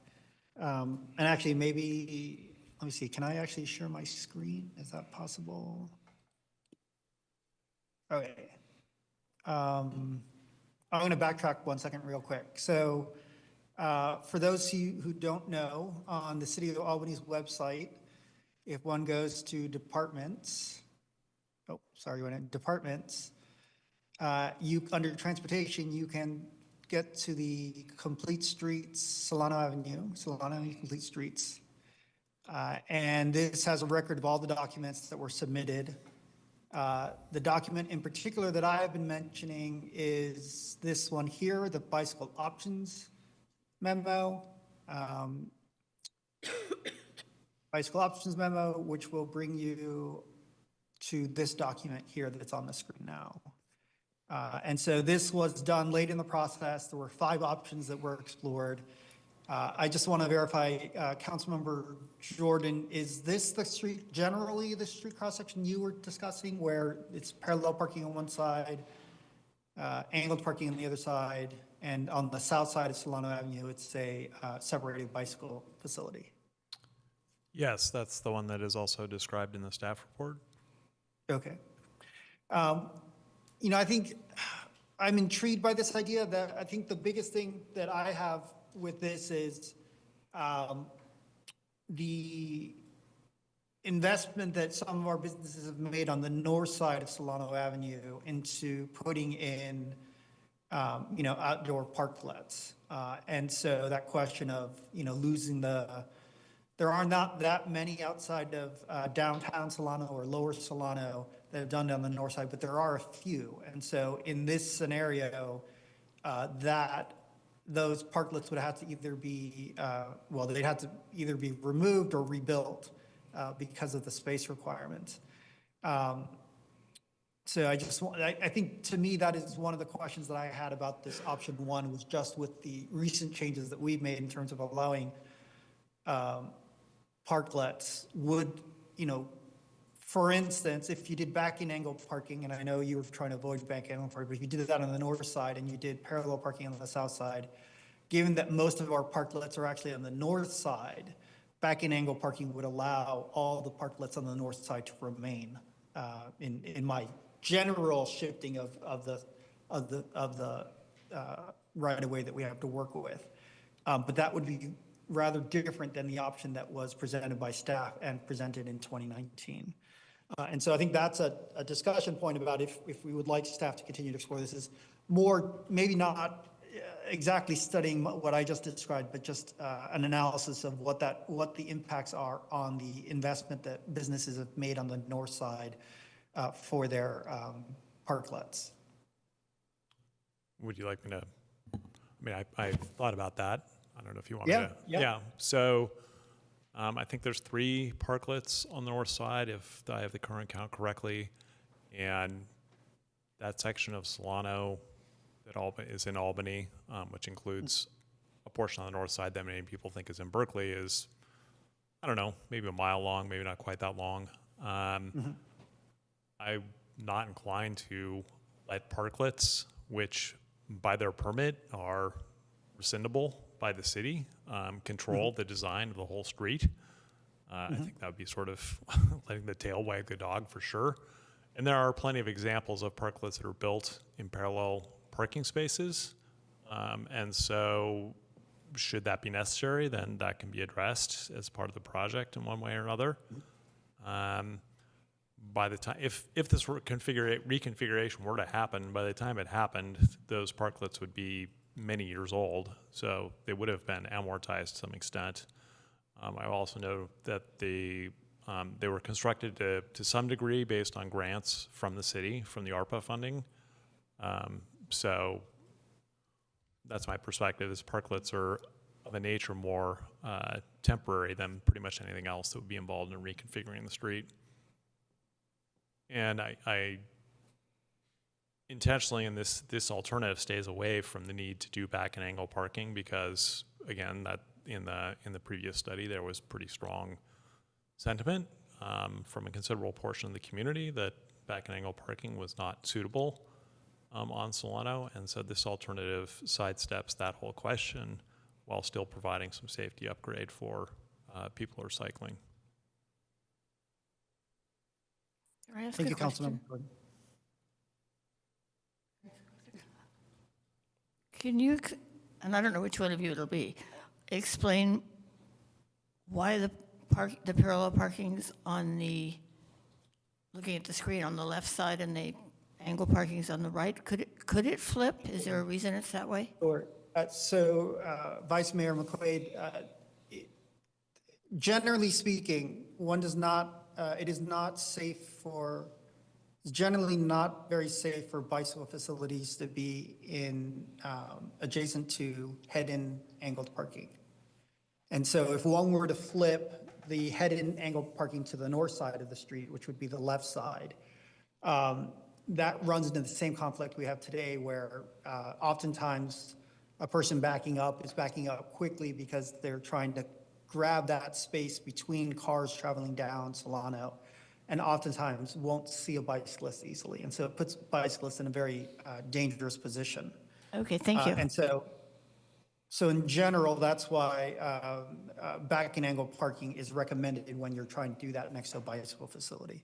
and actually maybe, let me see, can I actually share my screen? Is that possible? Okay. I'm going to backtrack 1 second real quick. So for those of you who don't know, on the City of Albany's website, if one goes to departments, departments, under transportation, you can get to the complete streets, Solano Avenue, Solano complete streets. And this has a record of all the documents that were submitted. The document in particular that I have been mentioning is this one here, the bicycle options memo. bicycle options memo, which will bring you to this document here that's on the screen now. And so this was done late in the process. There were 5 options that were explored. I just want to verify, Councilmember Jordan, is this the street, generally the street cross-section you were discussing, where it's parallel parking on one side, angled parking on the other side, and on the south side of Solano Avenue, it's a separated bicycle facility? Yes, that's the one that is also described in the staff report. Okay. You know, I think I'm intrigued by this idea. That I think the biggest thing that I have with this is the investment that some of our businesses have made on the north side of Solano Avenue into putting in, you know, outdoor parklets. And so that question of, you know, losing there are not that many outside of downtown Solano or lower Solano that have done on the north side, but there are a few. And so in this scenario, those parklets would have to either be, well, they'd have to either be removed or rebuilt because of the space requirements. So I think to me, that is one of the questions that I had about this option 1 was just with the recent changes that we've made in terms of allowing parklets would, you know, for instance, if you did back-in angle parking, and I know you were trying to avoid back-in angle parking, but if you did that on the north side and you did parallel parking on the south side, given that most of our parklets are actually on the north side, back-in angle parking would allow all the parklets on the north side to remain in my general shifting of the right-of-way that we have to work with. But that would be rather different than the option that was presented by staff and presented in 2019. And so I think that's a discussion point about if we would like staff to continue to explore this is more, maybe not exactly studying what I just described, but just an analysis of what the impacts are on the investment that businesses have made on the north side for their parklets. Would you like me to, I mean, I thought about that. I don't know if you want me to. Yeah. So I think there's 3 parklets on the north side, if I have the current count correctly. And that section of Solano that is in Albany, which includes a portion on the north side that many people think is in Berkeley, is, I don't know, maybe a mile long, maybe not quite that long. I'm not inclined to let parklets, which by their permit are rescindable by the city, control the design of the whole street. I think that would be sort of letting the tail wag the dog for sure. And there are plenty of examples of parklets that are built in parallel parking spaces. And so should that be necessary, then that can be addressed as part of the project in one way or another. By the time, if this reconfiguration were to happen, by the time it happened, those parklets would be many years old, so they would have been amortized to some extent. I also know that they were constructed to some degree based on grants from the city, from the ARPA funding. So that's my perspective, is parklets are of a nature more temporary than pretty much anything else that would be involved in reconfiguring the street. And I intentionally in this alternative stays away from the need to do back and angle parking because, again, that in the previous study there was pretty strong sentiment from a considerable portion of the community that back and angle parking was not suitable on Solano, and so this alternative sidesteps that whole question while still providing some safety upgrade for people who are cycling. Can I ask Thank a you, question? Councilmember Gordon. Can you, and I don't know which one of you it'll be, explain why the parallel parking's on the, looking at the screen on the left side and the angle parking's on the right? Could it flip? Is there a reason it's that way? Sure. So Vice Mayor McQuaid, generally speaking, one does not, it is not safe for, it's generally not very safe for bicycle facilities to be in adjacent to head-in angled parking. And so if one were to flip, the head-in angle parking to the north side of the street, which would be the left side, that runs into the same conflict we have today where oftentimes a person backing up is backing up quickly because they're trying to grab that space between cars traveling down Solano, and oftentimes won't see a bicyclist easily. And so it puts bicyclists in a very dangerous position. Okay, thank you. And so in general, that's why backing angle parking is recommended when you're trying to do that next to a bicycle facility.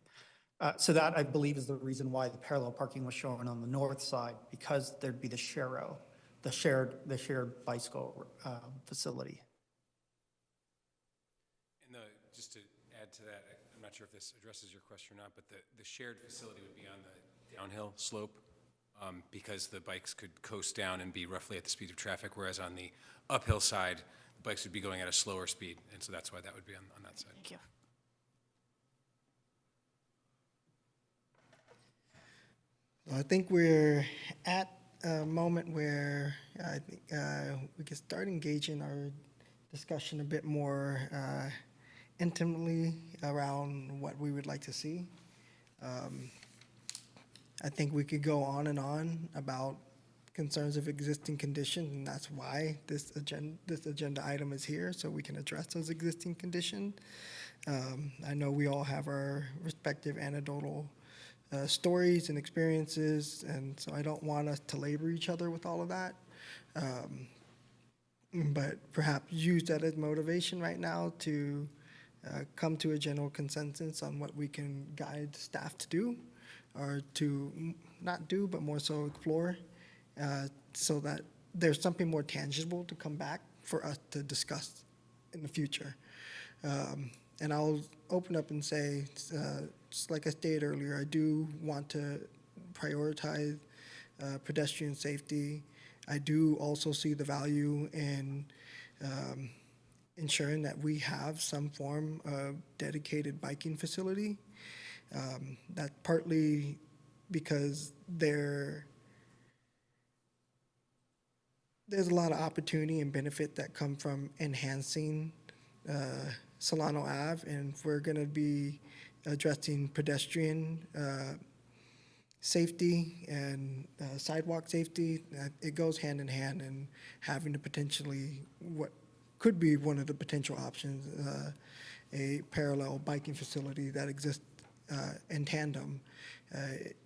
So that, I believe, is the reason why the parallel parking was shown on the north side, because there'd be the shared bicycle facility. And just to add to that, I'm not sure if this addresses your question or not, but the shared facility would be on the downhill slope because the bikes could coast down and be roughly at the speed of traffic, whereas on the uphill side, the bikes would be going at a slower speed. And so that's why that would be on that side. Thank you. I think we're at a moment where I think we can start engaging our discussion a bit more intimately around what we would like to see. I think we could go on and on about concerns of existing conditions, and that's why this agenda item is here, so we can address those existing conditions. I know we all have our respective anecdotal stories and experiences, and so I don't want us to labor each other with all of that. But perhaps use that as motivation right now to come to a general consensus on what we can guide staff to do, or to not do, but more so explore, so that there's something more tangible to come back for us to discuss in the future. And I'll open up and say, just like I stated earlier, I do want to prioritize pedestrian safety. I do also see the value in ensuring that we have some form of dedicated biking facility. That's partly because there's a lot of opportunity and benefit that come from enhancing Solano Ave, and if we're going to be addressing pedestrian safety and sidewalk safety, it goes hand in hand, and having to potentially, what could be one of the potential options, a parallel biking facility that exists in tandem.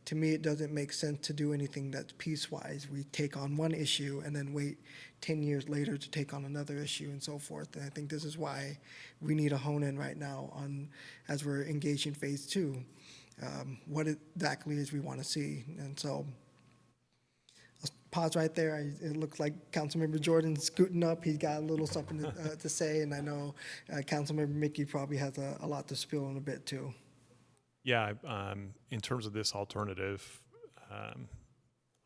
To me, it doesn't make sense to do anything that's piecewise. We take on one issue and then wait 10 years later to take on another issue and so forth. And I think this is why we need to hone in right now on, as we're engaged in phase 2, what exactly is we want to see. And so I'll pause right there. It looks like Councilmember Jordan's scooting up. He's got a little something to say, and I know Councilmember Mickey probably has a lot to spill in a bit too. Yeah, in terms of this alternative,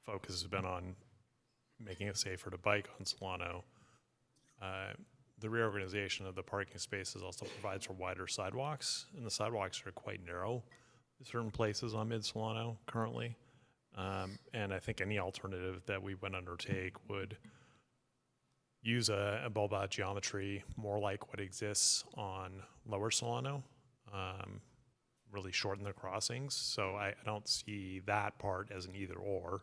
focus has been on making it safer to bike on Solano. The reorganization of the parking spaces also provides for wider sidewalks, and the sidewalks are quite narrow in certain places on Mid-Solano currently. And I think any alternative that we would undertake would use a bulb out geometry more like what exists on Lower Solano. Really shorten the crossings. So I don't see that part as an either or.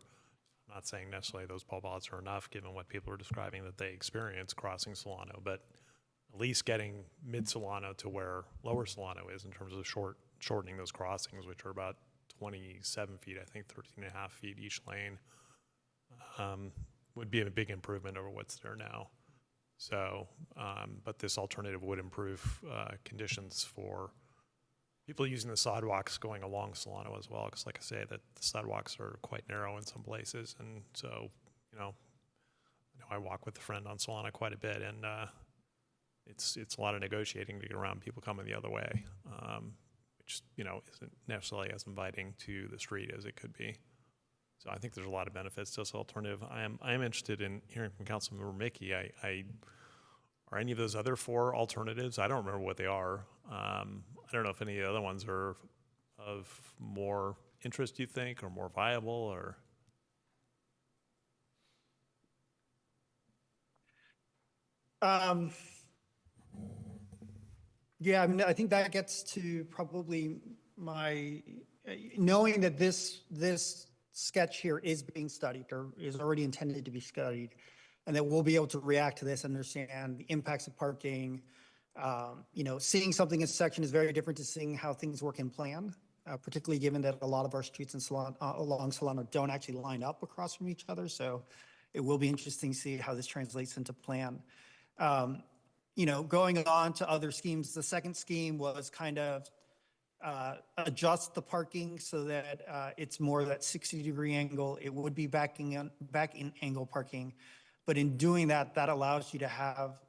I'm not saying necessarily those bulb outs are enough given what people are describing that they experience crossing Solano, but at least getting Mid-Solano to where Lower Solano is in terms of shortening those crossings, which are about 27 feet, I think 13 and a half feet each lane, would be a big improvement over what's there now. So, but this alternative would improve conditions for people using the sidewalks going along Solano as well, because like I say, that the sidewalks are quite narrow in some places, and so, you know I walk with a friend on Solano quite a bit, and it's a lot of negotiating to get around people coming the other way, which isn't necessarily as inviting to the street as it could be. So I think there's a lot of benefits to this alternative. I am interested in hearing from Councilmember Mickey. Are any of those other 4 alternatives? I don't remember what they are. I don't know if any of the other ones are of more interest, you think, or more viable, or? Yeah, I mean, I think that gets to probably my, knowing that this sketch here is being studied or is already intended to be studied, and that we'll be able to react to this, understand the impacts of parking. Seeing something in section is very different to seeing how things work in plan, particularly given that a lot of our streets in Solano, along Solano don't actually line up across from each other. So it will be interesting to see how this translates into plan. Going on to other schemes, the second scheme was kind of adjust the parking so that it's more that 60-degree angle. It would be back in angle parking. But in doing that, that allows you to have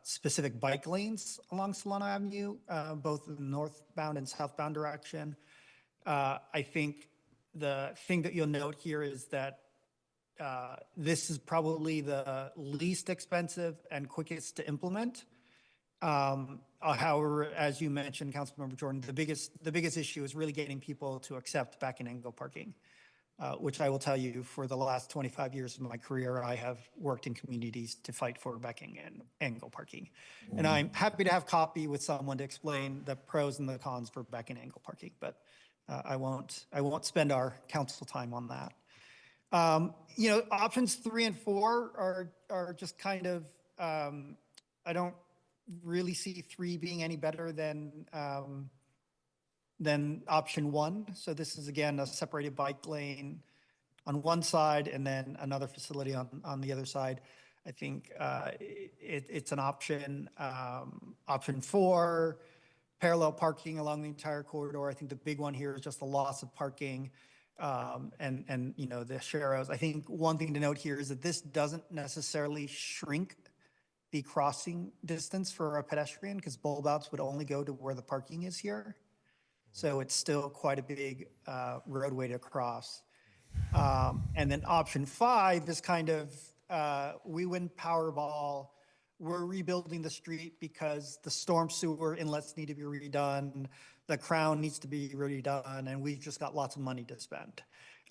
specific bike lanes along Solano Avenue, both in the northbound and southbound direction. I think the thing that you'll note here is that this is probably the least expensive and quickest to implement. However, as you mentioned, Councilmember Jordan, the biggest issue is really getting people to accept back in angle parking, which I will tell you, for the last 25 years of my career, I have worked in communities to fight for backing in angle parking. And I'm happy to have copy with someone to explain the pros and the cons for back in angle parking, but I won't spend our council time on that. Options 3 and 4 are just kind of, I don't really see 3 being any better than option 1. So this is, again, a separated bike lane on one side and then another facility on the other side. I think it's an option. Option 4, parallel parking along the entire corridor. I think the big one here is just the loss of parking and the sharrows. I think one thing to note here is that this doesn't necessarily shrink the crossing distance for a pedestrian, because bulb outs would only go to where the parking is here. So it's still quite a big roadway to cross. And then option 5 is kind of, we win Powerball. We're rebuilding the street because the storm sewer inlets need to be redone. The crown needs to be redone, and we've just got lots of money to spend.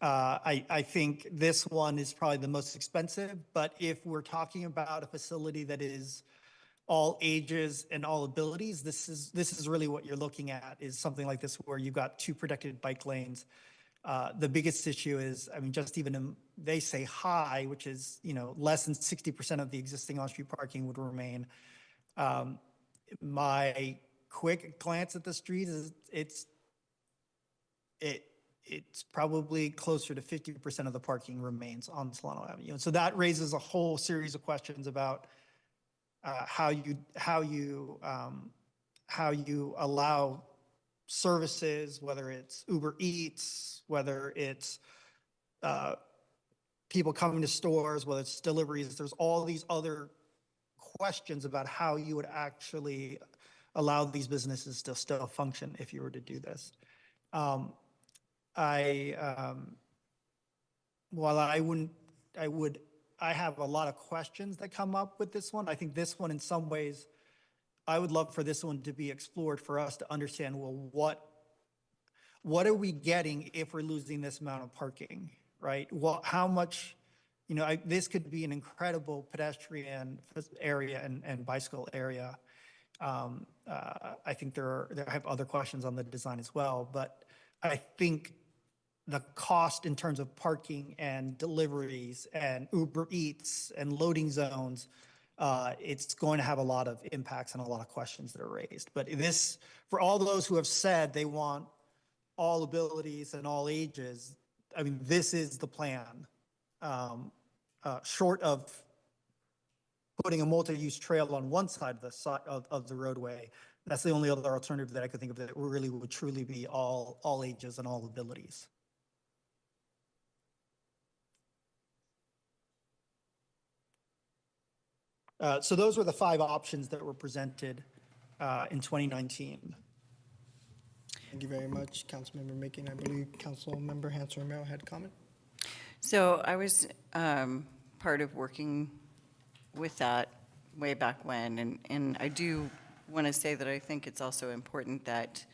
I think this one is probably the most expensive, but if we're talking about a facility that is all ages and all abilities, this is really what you're looking at, is something like this where you've got 2 protected bike lanes. The biggest issue is, I mean, just even they say high, which is, less than 60% of the existing on-street parking would remain. My quick glance at the street is it's probably closer to 50% of the parking remains on Solano Avenue. And so that raises a whole series of questions about how you allow services, whether it's Uber Eats, whether it's people coming to stores, whether it's deliveries. There's all these other questions about how you would actually allow these businesses to still function if you were to do this. I have a lot of questions that come up with this one. I think this one, in some ways, I would love for this one to be explored for us to understand, well, what are we getting if we're losing this amount of parking, right? Well, how much, this could be an incredible pedestrian area and bicycle area. I think I have other questions on the design as well, but I think the cost in terms of parking and deliveries and Uber Eats and loading zones, it's going to have a lot of impacts and a lot of questions that are raised. But this, for all those who have said they want all abilities and all ages, I mean, this is the plan, short of putting a multi-use trail on one side of the roadway. That's the only other alternative that I could think of that really would truly be all ages and all abilities. So those were the 5 options that were presented in 2019. Thank you very much, Councilmember Makin. I believe Councilmember Hanson-Romero had a comment. So I was part of working with that way back when, and I do want to say that I think it's also important that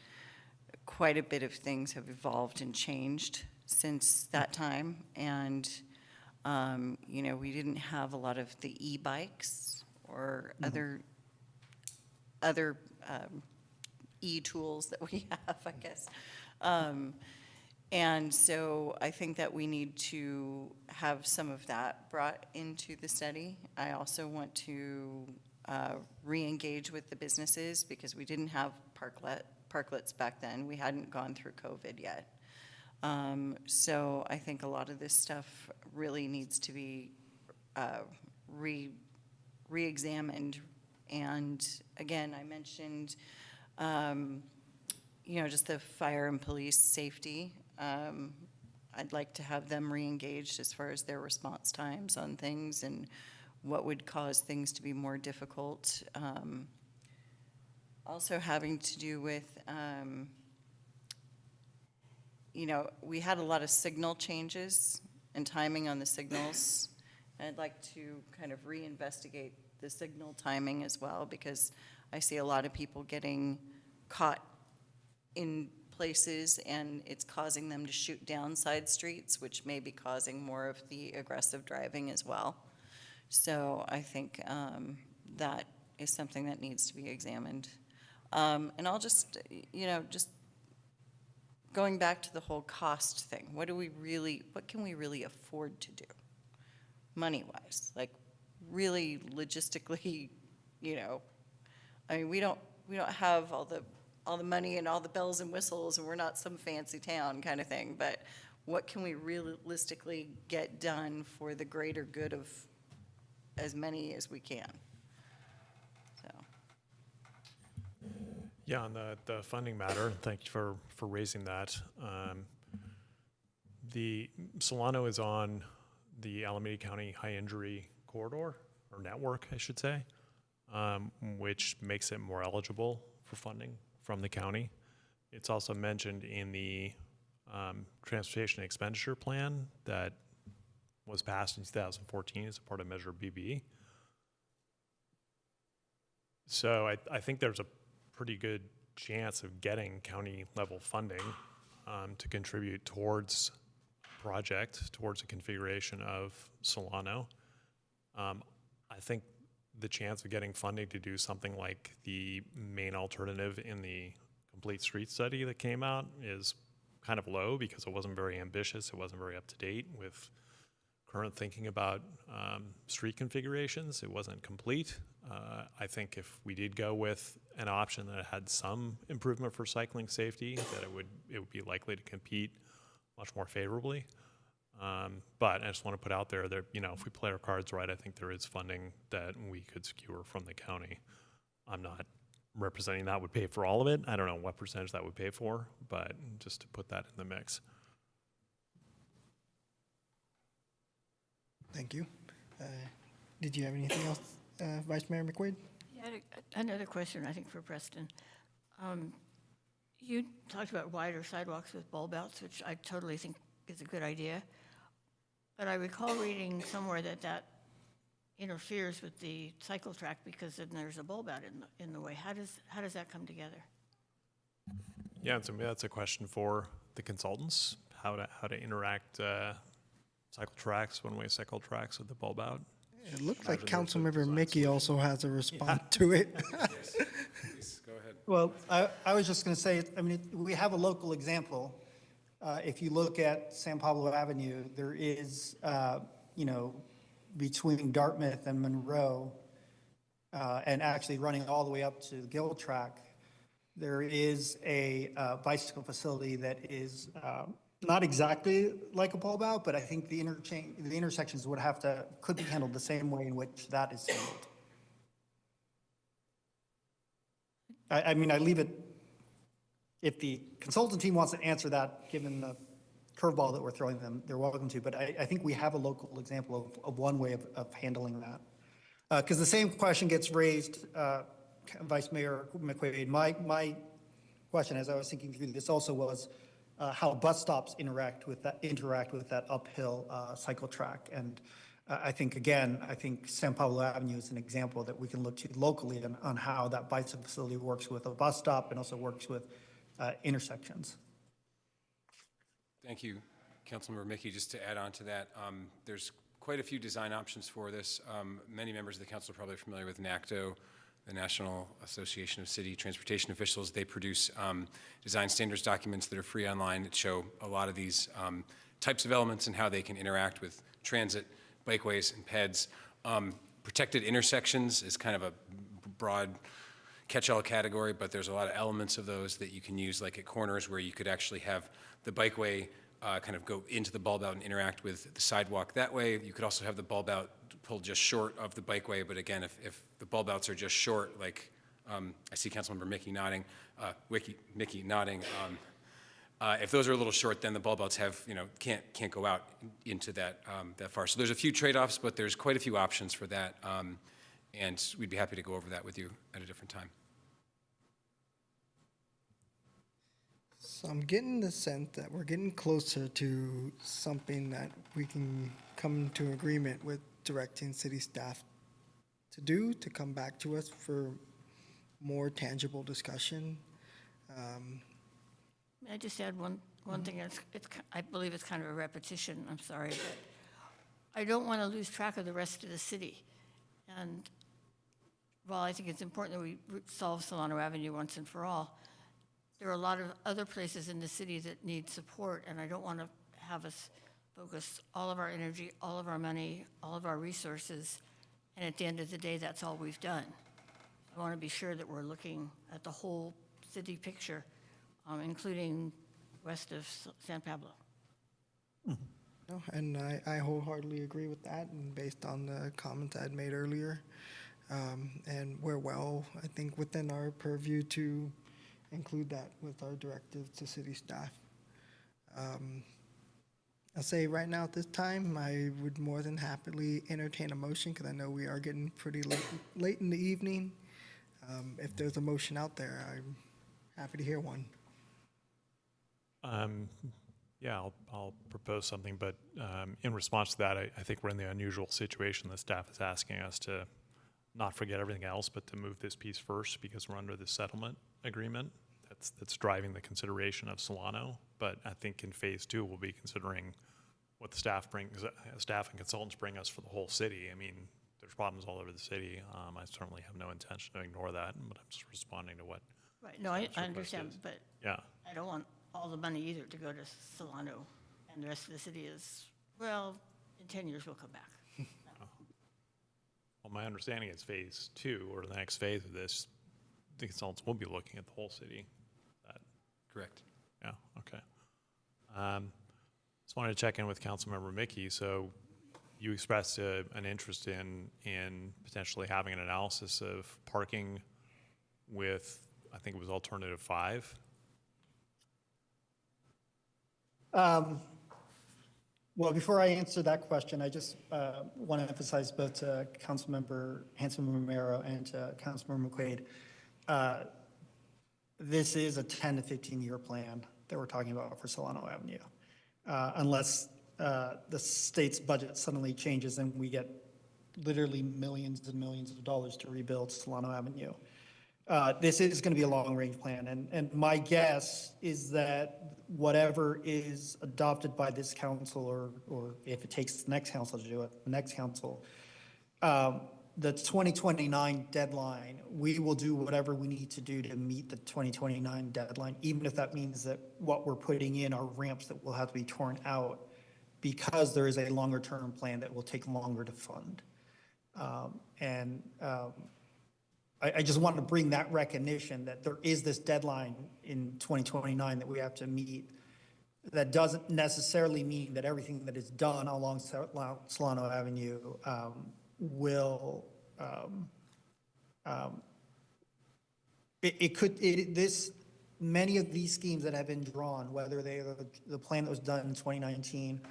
quite a bit of things have evolved and changed since that time. And we didn't have a lot of the e-bikes or other e-tools that we have, I guess. And so I think that we need to have some of that brought into the study. I also want to re-engage with the businesses because we didn't have parklets back then. We hadn't gone through COVID yet. So I think a lot of this stuff really needs to be re-examined. And again, I mentioned, just the fire and police safety. I'd like to have them re-engaged as far as their response times on things and what would cause things to be more difficult. Also having to do with, we had a lot of signal changes and timing on the signals. And I'd like to kind of reinvestigate the signal timing as well, because I see a lot of people getting caught in places and it's causing them to shoot down side streets, which may be causing more of the aggressive driving as well. So I think that is something that needs to be examined. And I'll just, just going back to the whole cost thing, what can we really afford to do money-wise? Like really logistically, I mean, we don't have all the money and all the bells and whistles, and we're not some fancy town kind of thing, but what can we realistically get done for the greater good of as many as we can? So. Yeah, on the funding matter, thank you for raising that. The Solano is on the Alameda County High Injury Corridor, or network, I should say, which makes it more eligible for funding from the county. It's also mentioned in the transportation expenditure plan that was passed in 2014 as a part of Measure BB. So I think there's a pretty good chance of getting county level funding to contribute towards a project, towards a configuration of Solano. I think the chance of getting funding to do something like the main alternative in the complete street study that came out is kind of low because it wasn't very ambitious. It wasn't very up to date with current thinking about street configurations. It wasn't complete. I think if we did go with an option that had some improvement for cycling safety, that it would be likely to compete much more favorably. But I just want to put out there that, if we play our cards right, I think there is funding that we could secure from the county. I'm not representing that would pay for all of it. I don't know what percentage that would pay for, but just to put that in the mix. Thank you. Did you have anything else, Vice Mayor McQuaid? Yeah, another question, I think, for Preston. You talked about wider sidewalks with bulb outs, which I totally think is a good idea. But I recall reading somewhere that interferes with the cycle track because then there's a bulb out in the way. How does that come together? Yeah, so that's a question for the consultants, how to interact cycle tracks, one-way cycle tracks with the bulb out. It looks like Councilmember Mickey also has a response to it. Yes. Please, go ahead. Well, I was just going to say, we have a local example. If you look at San Pablo Avenue, there is, between Dartmouth and Monroe, and actually running all the way up to the Gill track, there is a bicycle facility that is not exactly like a bulb out, but I think the intersections could be handled the same way in which that is handled. I leave it, if the consultant team wants to answer that, given the curveball that we're throwing them, they're welcome to, but I think we have a local example of one way of handling that. Because the same question gets raised, Vice Mayor McQuaid, my question as I was thinking through this also was, how bus stops interact with that uphill cycle track. And I think San Pablo Avenue is an example that we can look to locally on how that bicycle facility works with a bus stop and also works with intersections. Thank you, Councilmember Mickey. Just to add on to that, there's quite a few design options for this. Many members of the council are probably familiar with NACTO, the National Association of City Transportation Officials. They produce design standards documents that are free online that show a lot of these types of elements and how they can interact with transit, bikeways, and PEDs. Protected intersections is kind of a broad catch-all category, but there's a lot of elements of those that you can use, like at corners where you could actually have the bikeway kind of go into the bulb out and interact with the sidewalk that way. You could also have the bulb out pulled just short of the bikeway, but again, if the bulb outs are just short, like I see Councilmember Mickey nodding, Mickey nodding. If those are a little short, then the bulb outs have, can't go out into that that far. So there's a few trade-offs, but there's quite a few options for that, and we'd be happy to go over that with you at a different time. So I'm getting the sense that we're getting closer to something that we can come to agreement with directing city staff to do, to come back to us for more tangible discussion. May I just add one thing? I believe it's kind of a repetition, I'm sorry, but I don't want to lose track of the rest of the city. And while I think it's important that we solve Solano Avenue once and for all, there are a lot of other places in the city that need support, and I don't want to have us focus all of our energy, all of our money, all of our resources, and at the end of the day, that's all we've done. I want to be sure that we're looking at the whole city picture, including west of San Pablo. No, and I wholeheartedly agree with that, and based on the comments I had made earlier, and we're well, I think, within our purview to include that with our directives to city staff. I'll say right now at this time, I would more than happily entertain a motion, because I know we are getting pretty late in the evening. If there's a motion out there, I'm happy to hear one. Yeah, I'll propose something, but in response to that, I think we're in the unusual situation that staff is asking us to not forget everything else, but to move this piece first because we're under the settlement agreement that's driving the consideration of Solano. But I think in phase 2, we'll be considering what the staff and consultants bring us for the whole city. I mean, there's problems all over the city. I certainly have no intention to ignore that, but I'm just responding to what. Right, no, I understand, but yeah. I don't want all the money either to go to Solano, and the rest of the city is, well, in 10 years we'll come back. Well, my understanding is phase 2, or the next phase of this, the consultants will be looking at the whole city. Correct. Yeah, okay. Just wanted to check in with Councilmember Mickey. So you expressed an interest in potentially having an analysis of parking with, I think it was alternative 5. Well, before I answer that question, I just want to emphasize both to Councilmember Hanson-Romero and to Councilmember McQuaid, this is a 10 to 15-year plan that we're talking about for Solano Avenue. Unless the state's budget suddenly changes and we get literally millions and millions of dollars to rebuild Solano Avenue. This is going to be a long-range plan, and my guess is that whatever is adopted by this council, or if it takes the next council to do it, the next council, the 2029 deadline, we will do whatever we need to do to meet the 2029 deadline, even if that means that what we're putting in are ramps that will have to be torn out, because there is a longer-term plan that will take longer to fund. I just wanted to bring that recognition that there is this deadline in 2029 that we have to meet. That doesn't necessarily mean that everything that is done along Solano Avenue will, many of these schemes that have been drawn, whether they are the plan that was done in 2019,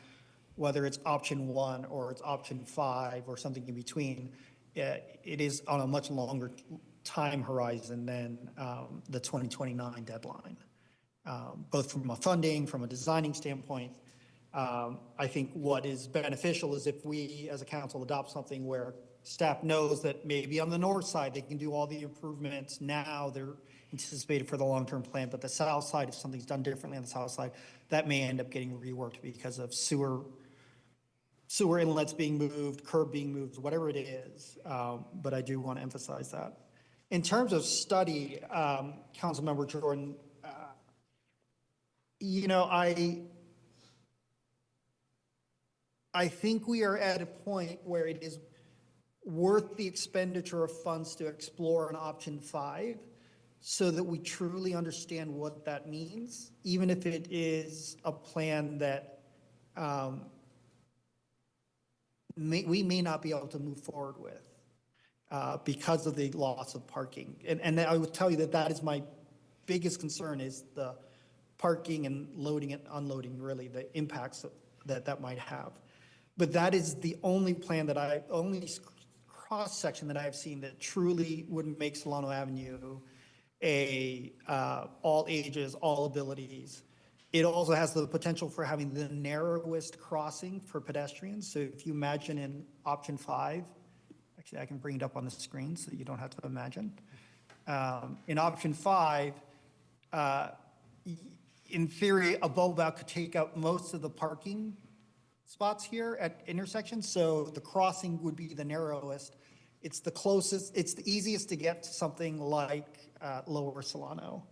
whether it's option 1 or it's option 5 or something in between, it is on a much longer time horizon than the 2029 deadline. Both from a funding, from a designing standpoint. I think what is beneficial is if we as a council adopt something where staff knows that maybe on the north side they can do all the improvements now, they're anticipated for the long-term plan, but the south side, if something's done differently on the south side, that may end up getting reworked because of sewer inlets being moved, curb being moved, whatever it is. But I do want to emphasize that. In terms of study, Councilmember Jordan, I think we are at a point where it is worth the expenditure of funds to explore an option 5 so that we truly understand what that means, even if it is a plan that we may not be able to move forward with because of the loss of parking. And I would tell you that is my biggest concern, is the parking and loading and unloading, really, the impacts that might have. But that is the only plan only cross-section that I've seen that truly would make Solano Avenue a all ages, all abilities. It also has the potential for having the narrowest crossing for pedestrians. So if you imagine in option 5, actually I can bring it up on the screen so you don't have to imagine. In option 5, in theory, a bulb out could take out most of the parking spots here at intersections, so the crossing would be the narrowest. It's the closest, it's the easiest to get to something like Lower Solano.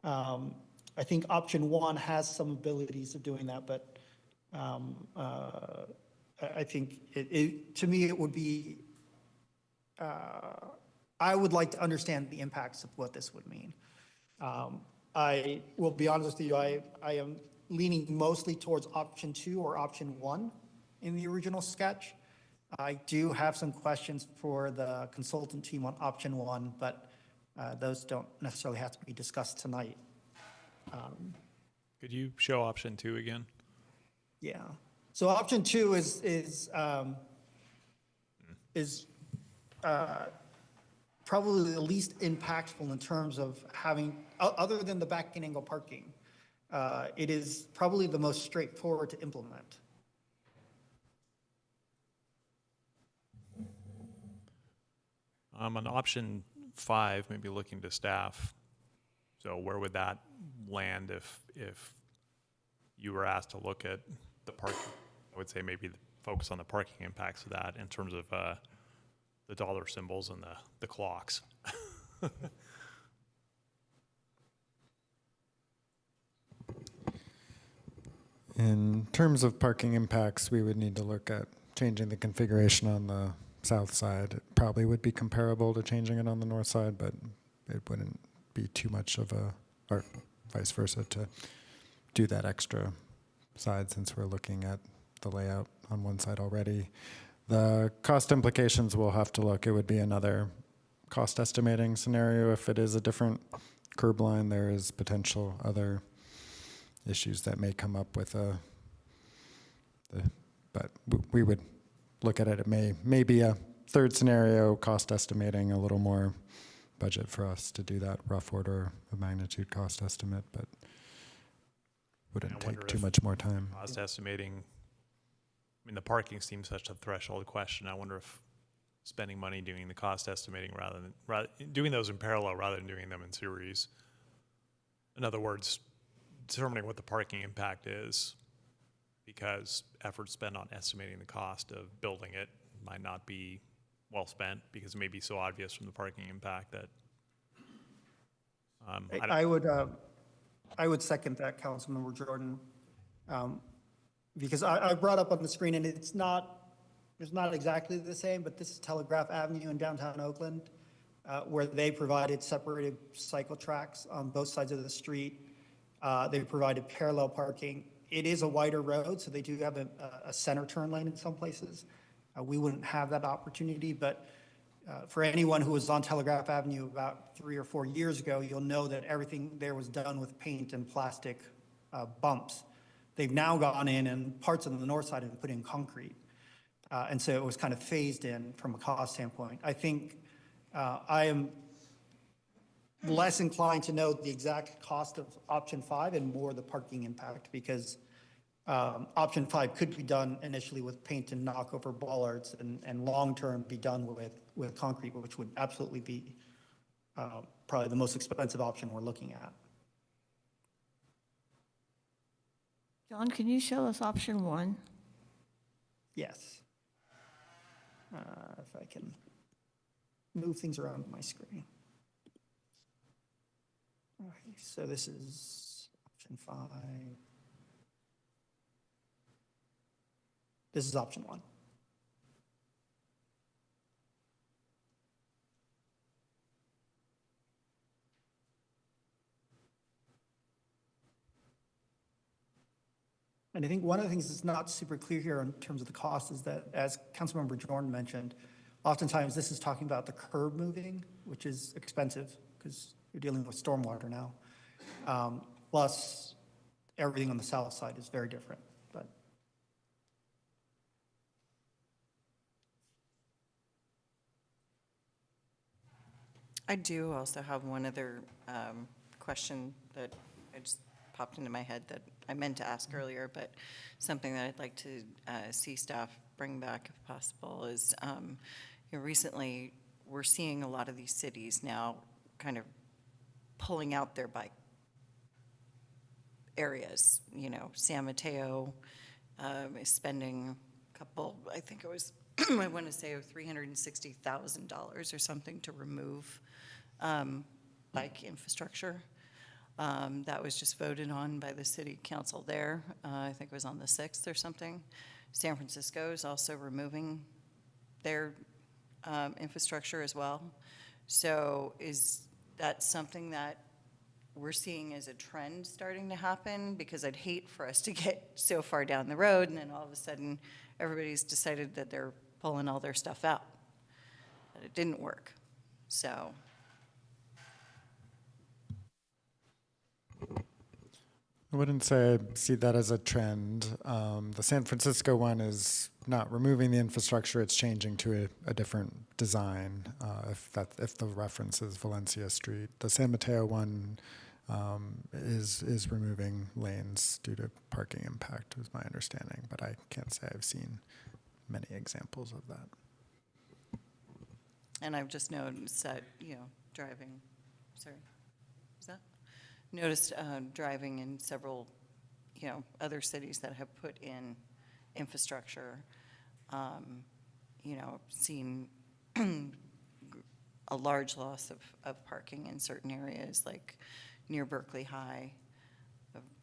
I think option 1 has some abilities of doing that, but I think to me it would be, I would like to understand the impacts of what this would mean. I will be honest with you, I am leaning mostly towards option 2 or option 1 in the original sketch. I do have some questions for the consultant team on option 1, but those don't necessarily have to be discussed tonight. Could you show option 2 again? Yeah. So option 2 is probably the least impactful in terms of having, other than the back and angle parking. It is probably the most straightforward to implement. On option 5, maybe looking to staff. So where would that land if you were asked to look at the parking? I would say maybe focus on the parking impacts of that in terms of the dollar symbols and the clocks. In terms of parking impacts, we would need to look at changing the configuration on the south side. It probably would be comparable to changing it on the north side, but it wouldn't be too much of a, or vice versa, to do that extra side since we're looking at the layout on one side already. The cost implications we'll have to look. It would be another cost estimating scenario. If it is a different curb line, there is potential other issues that may come up with but we would look at it. It may be a third scenario, cost estimating, a little more budget for us to do that rough order of magnitude cost estimate, but wouldn't take too much more time. Cost estimating, I mean, the parking seems such a threshold question. I wonder if spending money doing the cost estimating rather than doing those in parallel rather than doing them in series. In other words, determining what the parking impact is, because effort spent on estimating the cost of building it might not be well spent because it may be so obvious from the parking impact that I would second that, Councilmember Jordan, because I brought up on the screen, and it's not exactly the same, but this is Telegraph Avenue in downtown Oakland, where they provided separated cycle tracks on both sides of the street. They provided parallel parking. It is a wider road, so they do have a center turn lane in some places. We wouldn't have that opportunity, but for anyone who was on Telegraph Avenue about 3 or 4 years ago, you'll know that everything there was done with paint and plastic bumps. They've now gone in and parts of the north side and put in concrete. And so it was kind of phased in from a cost standpoint. I think I am less inclined to know the exact cost of option 5 and more the parking impact, because option 5 could be done initially with paint and knock over bollards and long-term be done with concrete, which would absolutely be probably the most expensive option we're looking at. John, can you show us option 1? Yes. If I can move things around my screen. All right, so this is option 5. This is option 1. And I think one of the things that's not super clear here in terms of the cost is that, as Councilmember Jordan mentioned, oftentimes this is talking about the curb moving, which is expensive because you're dealing with stormwater now. Plus, everything on the south side is very different. But I do also have one other question that I just popped into my head that I meant to ask earlier, but something that I'd like to see staff bring back if possible is, recently we're seeing a lot of these cities now kind of pulling out their bike areas. San Mateo is spending a couple, I think it was, I want to say $360,000 or something to remove bike infrastructure. That was just voted on by the city council there. I think it was on the 6th or something. San Francisco is also removing their infrastructure as well. So is that something that we're seeing as a trend starting to happen? Because I'd hate for us to get so far down the road and then all of a sudden everybody's decided that they're pulling all their stuff out, that it didn't work. So. I wouldn't say I see that as a trend. The San Francisco one is not removing the infrastructure; it's changing to a different design. If the reference is Valencia Street, the San Mateo one is removing lanes due to parking impact, is my understanding. But I can't say I've seen many examples of that. And I've just noticed that driving. Sorry, is that? Noticed driving in several, other cities that have put in infrastructure, seen a large loss of parking in certain areas, like near Berkeley High,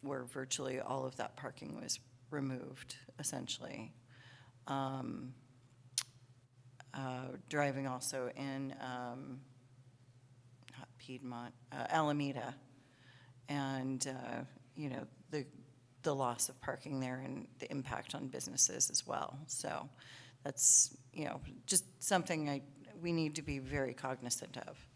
where virtually all of that parking was removed, essentially. Driving also in not Piedmont, Alameda. And, the loss of parking there and the impact on businesses as well. So that's, just something we need to be very cognizant of.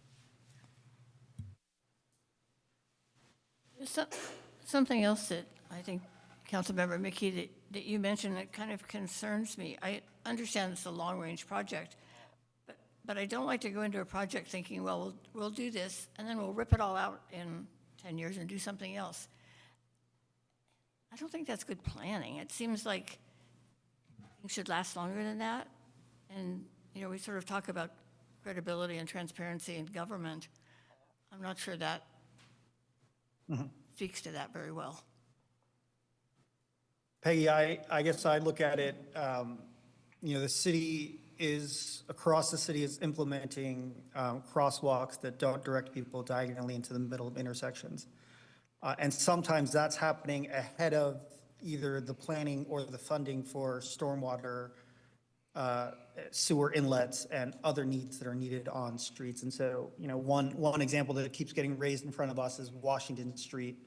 Something else that I think, Councilmember Mickey, that you mentioned that kind of concerns me. I understand it's a long-range project, but I don't like to go into a project thinking, well, we'll do this, and then we'll rip it all out in 10 years and do something else. I don't think that's good planning. It seems like things should last longer than that. And, we sort of talk about credibility and transparency in government. I'm not sure that speaks to that very well. Peggy, I guess I look at it, the city across the city is implementing crosswalks that don't direct people diagonally into the middle of intersections. And sometimes that's happening ahead of either the planning or the funding for stormwater, sewer inlets, and other needs that are needed on streets. And so, one example that keeps getting raised in front of us is Washington Street,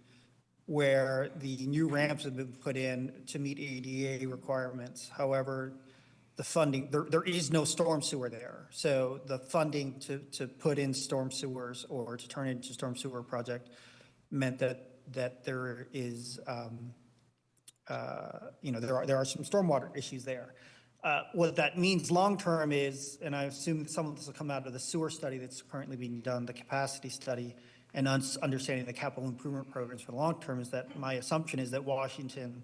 where the new ramps have been put in to meet ADA requirements. However, the funding, there is no storm sewer there. So the funding to put in storm sewers or to turn it into a storm sewer project meant that there is, there are some stormwater issues there. What that means long-term is, and I assume that some of this will come out of the sewer study that's currently being done, the capacity study, and understanding the capital improvement programs for the long-term, is that my assumption is that Washington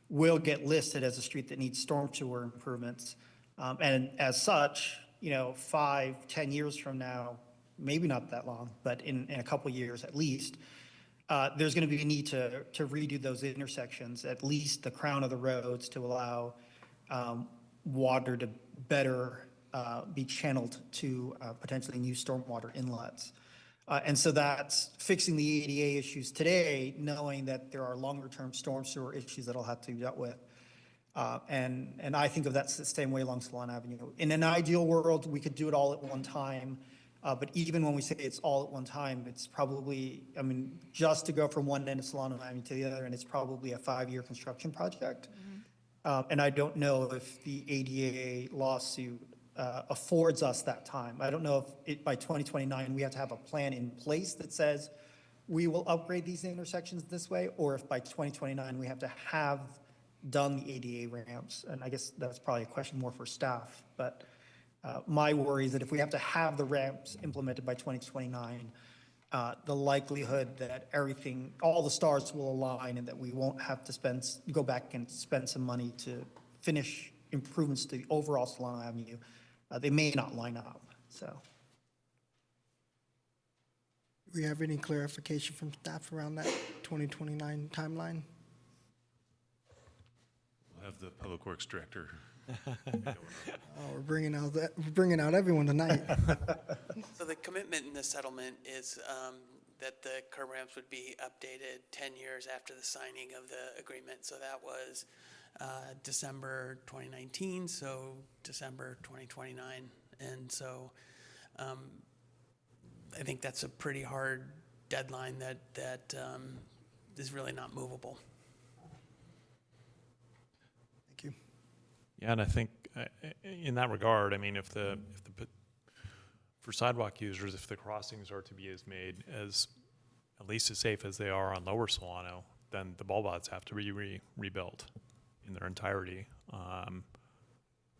will get listed as a street that needs storm sewer improvements. And as such, 5-10 years from now, maybe not that long, but in a couple years at least, there's going to be a need to redo those intersections, at least the crown of the roads, to allow water to better be channeled to potentially new stormwater inlets. And so that's fixing the ADA issues today, knowing that there are longer-term storm sewer issues that'll have to be dealt with. And I think of that the same way along Solano Avenue. In an ideal world, we could do it all at one time. But even when we say it's all at one time, it's probably, I mean, just to go from one end of Solano Avenue to the other, and it's probably a 5-year construction project. And I don't know if the ADA lawsuit affords us that time. I don't know if by 2029, we have to have a plan in place that says we will upgrade these intersections this way, or if by 2029, we have to have done the ADA ramps. And I guess that's probably a question more for staff. But my worry is that if we have to have the ramps implemented by 2029, the likelihood that everything, all the stars will align and that we won't have to go back and spend some money to finish improvements to the overall Solano Avenue, they may not line up, so. Do we have any clarification from staff around that 2029 timeline? We'll have the Public Works Director. We're bringing out everyone tonight. So the commitment in the settlement is that the curb ramps would be updated 10 years after the signing of the agreement. So that was December 2019, so December 2029. And so I think that's a pretty hard deadline that is really not movable. Thank you. Yeah, and I think in that regard, I mean, for sidewalk users, if the crossings are to be made as at least as safe as they are on Lower Solano, then the bulb outs have to be rebuilt in their entirety.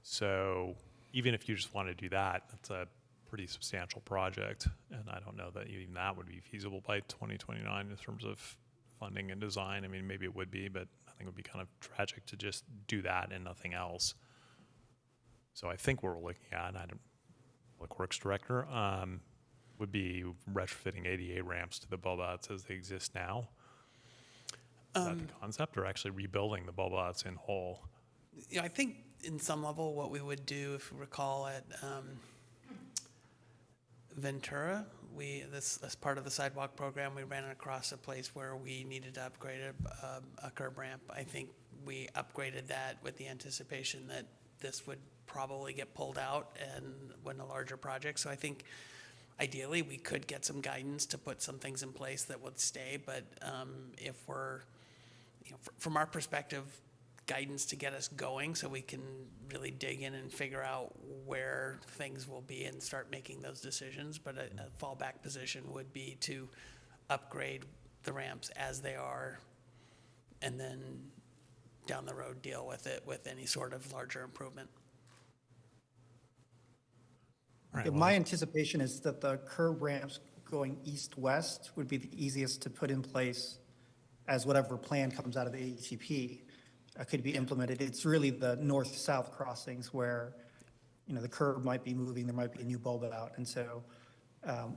So even if you just want to do that, that's a pretty substantial project, and I don't know that even that would be feasible by 2029 in terms of funding and design. I mean, maybe it would be, but I think it would be kind of tragic to just do that and nothing else. So I think what we're looking at, Public Works Director, would be retrofitting ADA ramps to the bulb outs as they exist now. Is that the concept, or actually rebuilding the bulb outs in whole? You know, I think in some level what we would do, if you recall at Ventura, as part of the sidewalk program, we ran across a place where we needed to upgrade a curb ramp. I think we upgraded that with the anticipation that this would probably get pulled out and when a larger project. So I think ideally we could get some guidance to put some things in place that would stay. But if we're, from our perspective, guidance to get us going so we can really dig in and figure out where things will be and start making those decisions. But a fallback position would be to upgrade the ramps as they are and then down the road deal with it with any sort of larger improvement. Right, my anticipation is that the curb ramps going east-west would be the easiest to put in place as whatever plan comes out of the ATP could be implemented. It's really the north-south crossings where, the curb might be moving, there might be a new bulb out, and so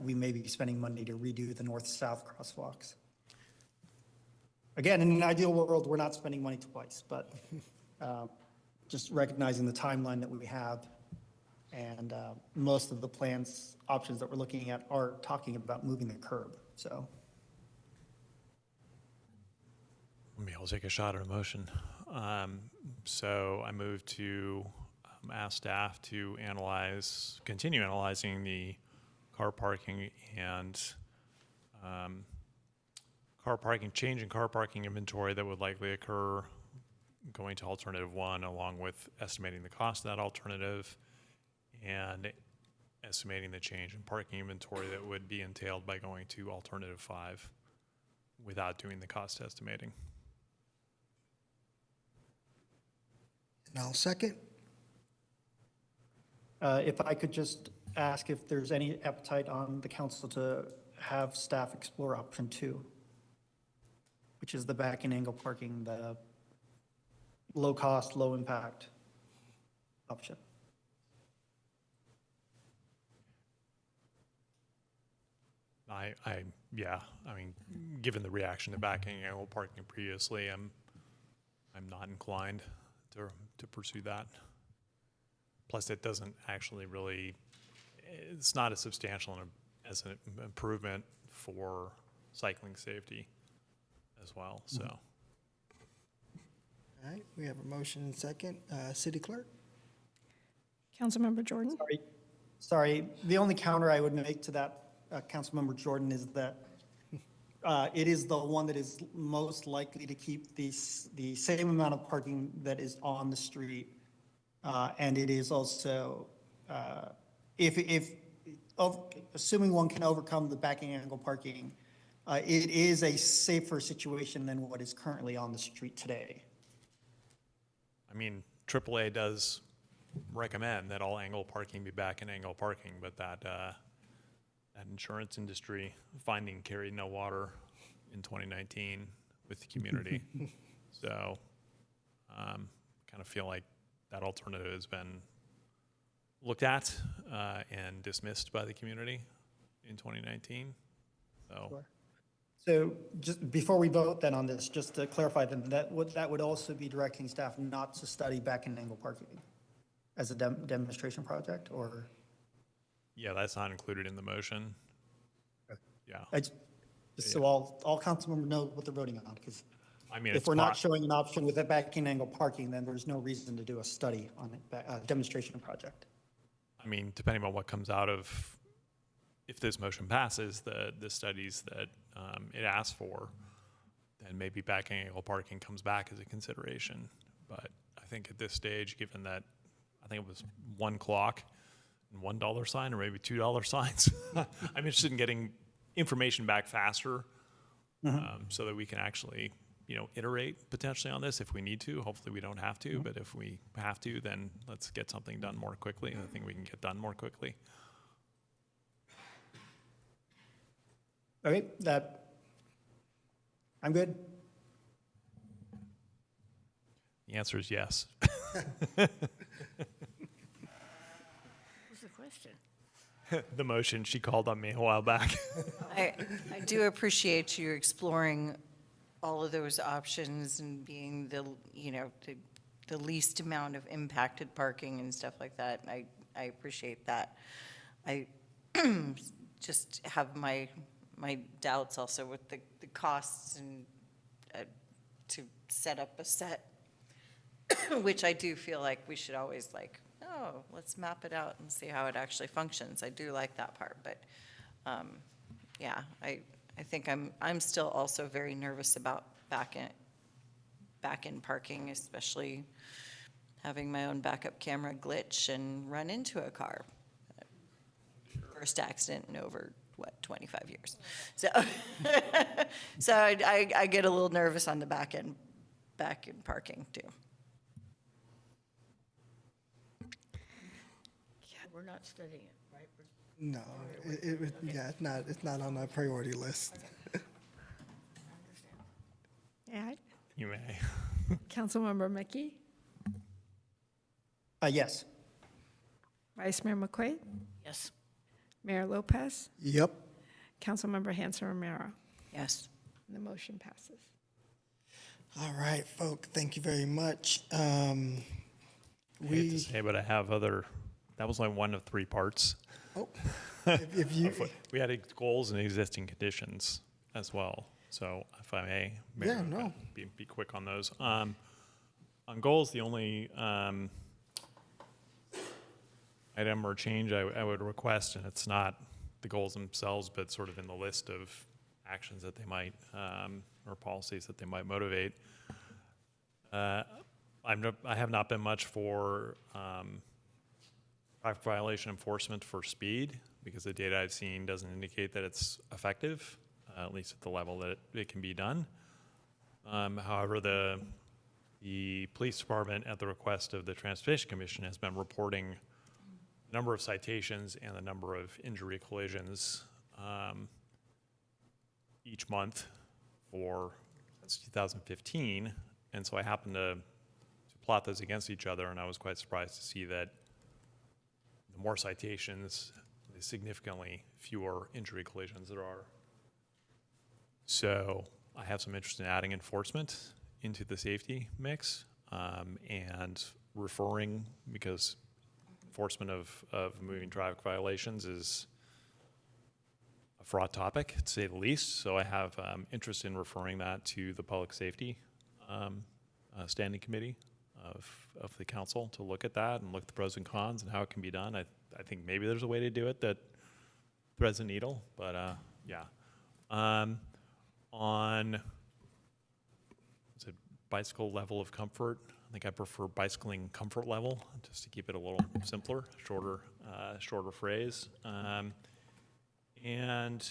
we may be spending money to redo the north-south crosswalks. Again, in an ideal world, we're not spending money twice, but just recognizing the timeline that we have, and most of the plans options that we're looking at are talking about moving the curb, so. Maybe I'll take a shot at a motion. So I move to ask staff to continue analyzing the car parking and change in car parking inventory that would likely occur going to alternative 1, along with estimating the cost of that alternative and estimating the change in parking inventory that would be entailed by going to alternative 5 without doing the cost estimating. And I'll second. If I could just ask if there's any appetite on the council to have staff explore option 2, which is the back and angle parking, the low cost, low impact option. Yeah, I mean, given the reaction to backing angle parking previously, I'm not inclined to pursue that. Plus, it doesn't actually really, it's not as substantial as an improvement for cycling safety as well, so. All right, we have a motion and second. City Clerk? Councilmember Jordan? Sorry, the only counter I would make to that, Councilmember Jordan, is that it is the one that is most likely to keep the same amount of parking that is on the street. And it is also, assuming one can overcome the backing angle parking, it is a safer situation than what is currently on the street today. I mean, AAA does recommend that all angle parking be back in angle parking, but that insurance industry finding carried no water in 2019 with the community. So kind of feel like that alternative has been looked at and dismissed by the community in 2019. So. Sure. So just before we vote then on this, just to clarify then, that would also be directing staff not to study back in angle parking as a demonstration project, or? Yeah, that's not included in the motion. Yeah. Just so all council members know what they're voting on, because I mean, if we're not showing an option with a backing angle parking, then there's no reason to do a study on a demonstration project. I mean, depending on what comes out of, if this motion passes, the studies that it asks for, then maybe backing angle parking comes back as a consideration. But I think at this stage, given that I think it was 1 clock and $1 sign, or maybe $2 signs, I'm interested in getting information back faster, so that we can actually, iterate potentially on this if we need to. Hopefully we don't have to, but if we have to, then let's get something done more quickly. And I think we can get done more quickly. Okay, I'm good. The answer is yes. What's the question? The motion, she called on me a while back. I do appreciate you exploring all of those options and being the least amount of impacted parking and stuff like that. I appreciate that. I just have my doubts also with the costs and to set up a set, which I do feel like we should always let's map it out and see how it actually functions. I do like that part, but yeah, I think I'm still also very nervous about back in parking, especially having my own backup camera glitch and run into a car. First accident in over 25 years. So so I get a little nervous on the back end parking too. We're not studying it, right? No, it's not on our priority list. Add? You may. Councilmember Mickey? Yes. Vice Mayor McQuaid? Yes. Mayor Lopez? Yep. Councilmember Hanson Romero? Yes. And the motion passes. All right, folk, thank you very much. I hate to say, but I have that was only one of 3 parts. Oh, if you, we had goals and existing conditions as well. So if I may, Yeah, no. be quick on those. On goals, the only item or change I would request, and it's not the goals themselves, but sort of in the list of actions that they might, or policies that they might motivate. I have not been much for traffic violation enforcement for speed, because the data I've seen doesn't indicate that it's effective, at least at the level that it can be done. However, the police department, at the request of the Transportation Commission, has been reporting the number of citations and the number of injury collisions each month since 2015. And so I happened to plot those against each other, and I was quite surprised to see that the more citations, the significantly fewer injury collisions there are. So I have some interest in adding enforcement into the safety mix, and referring, because enforcement of moving traffic violations is fraught topic, to say the least. So I have interest in referring that to the Public Safety Standing Committee of the council to look at that and look at the pros and cons and how it can be done. I think maybe there's a way to do it that threads the needle, but yeah. On is it bicycle level of comfort? I think I prefer bicycling comfort level, just to keep it a little simpler, shorter phrase. And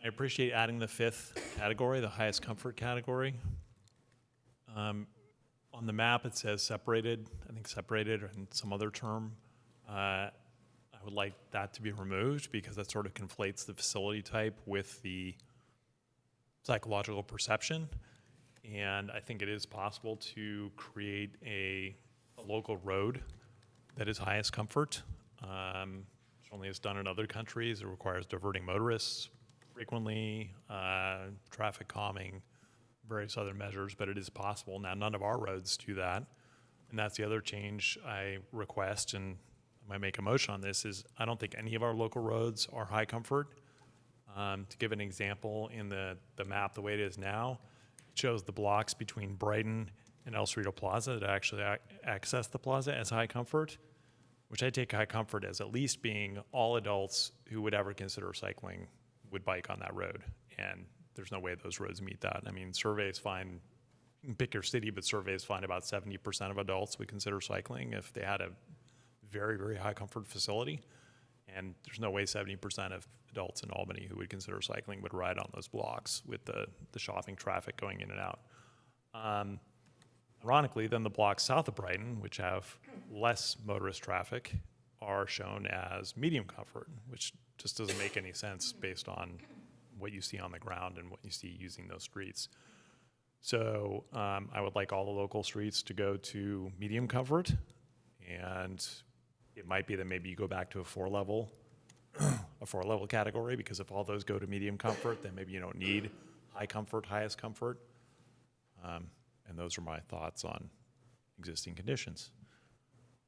I appreciate adding the 5th category, the highest comfort category. On the map, it says separated, I think separated or in some other term. I would like that to be removed because that sort of conflates the facility type with the psychological perception. And I think it is possible to create a local road that is highest comfort. Certainly it's done in other countries. It requires diverting motorists frequently, traffic calming, various other measures, but it is possible. Now, none of our roads do that. And that's the other change I request, and I might make a motion on this, is I don't think any of our local roads are high comfort. To give an example, in the map, the way it is now, it shows the blocks between Brighton and El Cerrito Plaza that actually access the plaza as high comfort, which I take high comfort as at least being all adults who would ever consider cycling would bike on that road. And there's no way those roads meet that. I mean, surveys find, you can pick your city, but surveys find about 70% of adults would consider cycling if they had a very, very high comfort facility. And there's no way 70% of adults in Albany who would consider cycling would ride on those blocks with the shopping traffic going in and out. Ironically, then the blocks south of Brighton, which have less motorist traffic, are shown as medium comfort, which just doesn't make any sense based on what you see on the ground and what you see using those streets. So I would like all the local streets to go to medium comfort, and it might be that maybe you go back to a 4-level category, because if all those go to medium comfort, then maybe you don't need high comfort, highest comfort. And those are my thoughts on existing conditions.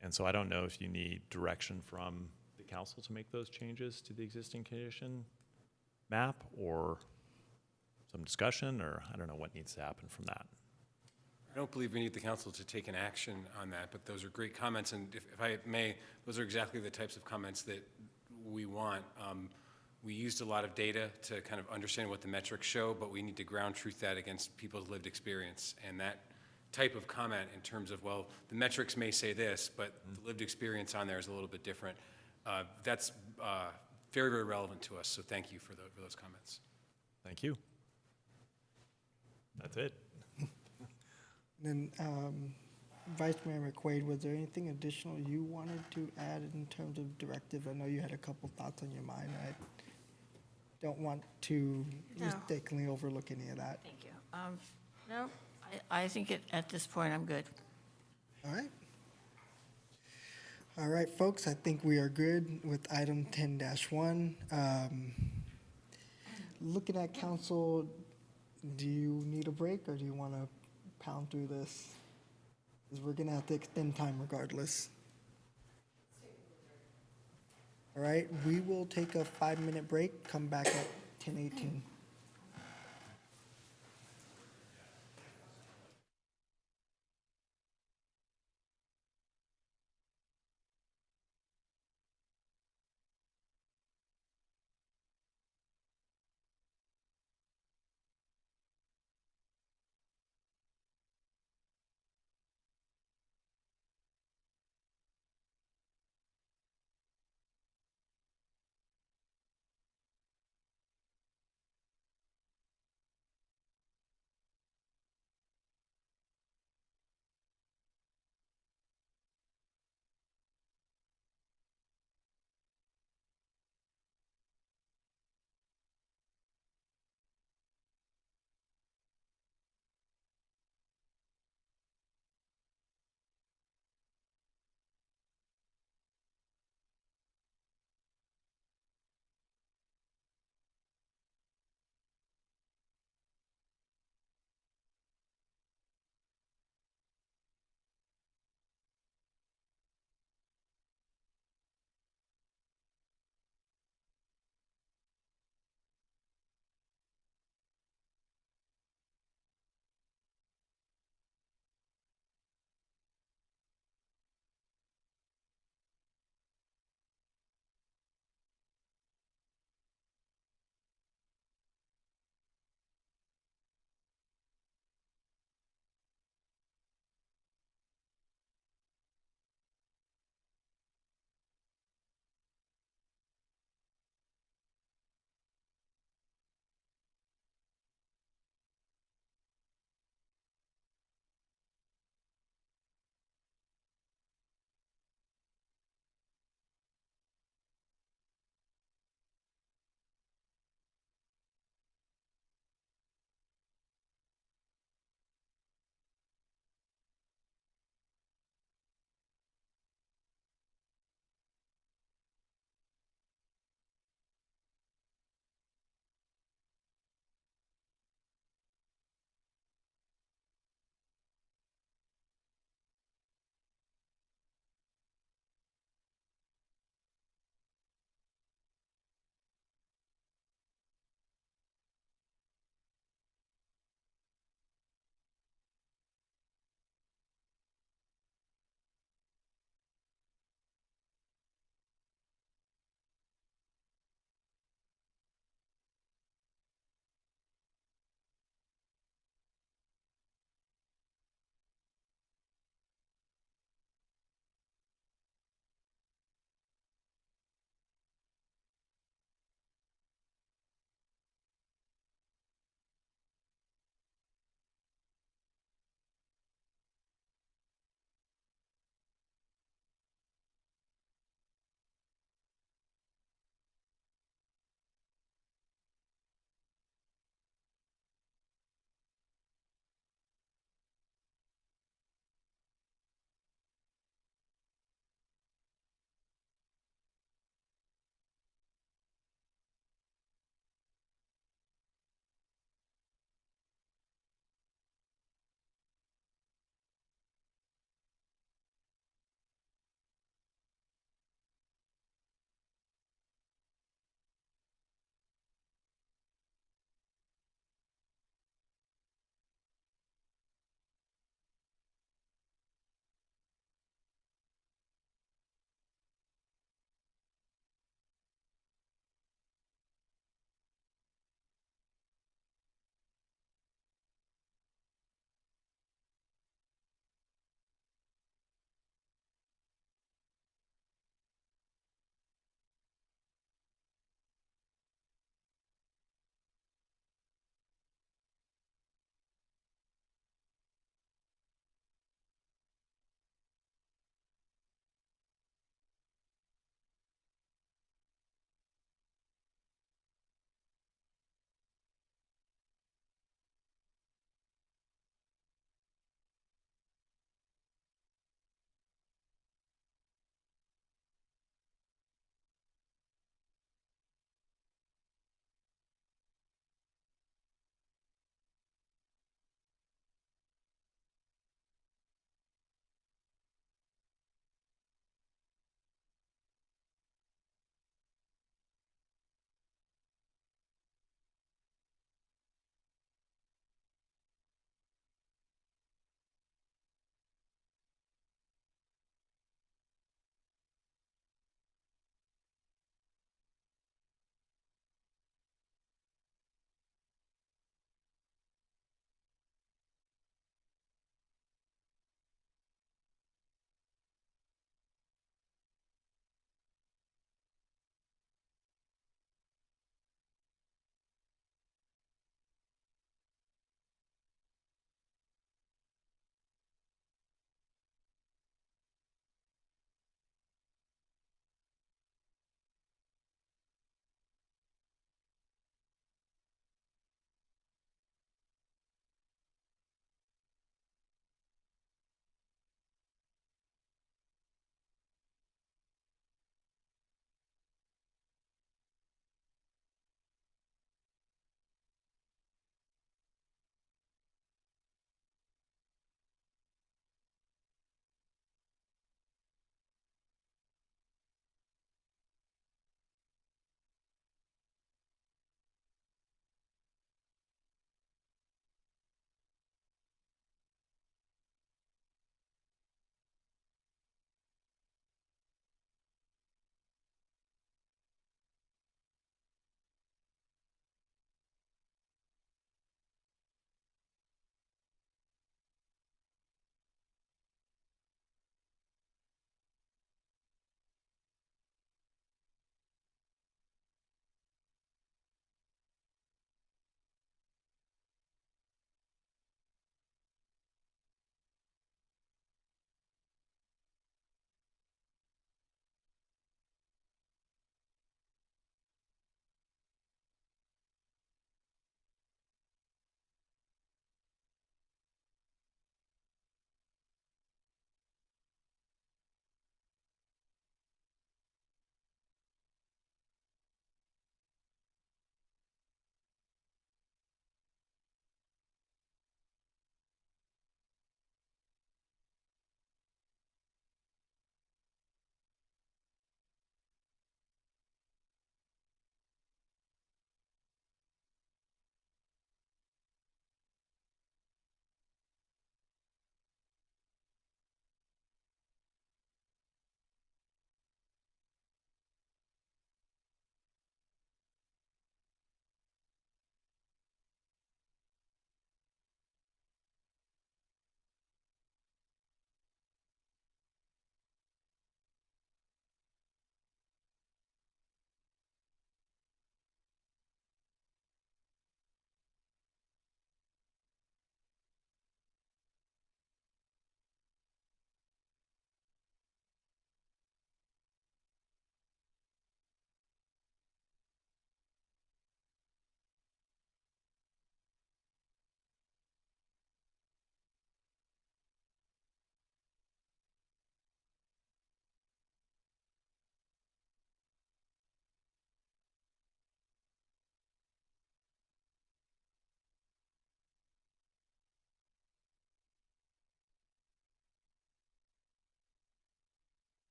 And so I don't know if you need direction from the council to make those changes to the existing condition map, or some discussion, or I don't know what needs to happen from that. I don't believe we need the council to take an action on that, but those are great comments, and if I may, those are exactly the types of comments that we want. We used a lot of data to kind of understand what the metrics show, but we need to ground truth that against people's lived experience. And that type of comment in terms of, well, the metrics may say this, but the lived experience on there is a little bit different. That's very, very relevant to us, so thank you for those comments. Thank you. That's it. Then, Vice Mayor McQuaid, was there anything additional you wanted to add in terms of directive? I know you had a couple thoughts on your mind. I don't want to mistakenly overlook any of that. Thank you. No, I think at this point, I'm good. All right. All right, folks, I think we are good with item 10-1. Looking at council, do you need a break, or do you want to pound through this? Because we're going to have to extend time regardless. All right, we will take a 5-minute break, come back at 10:18.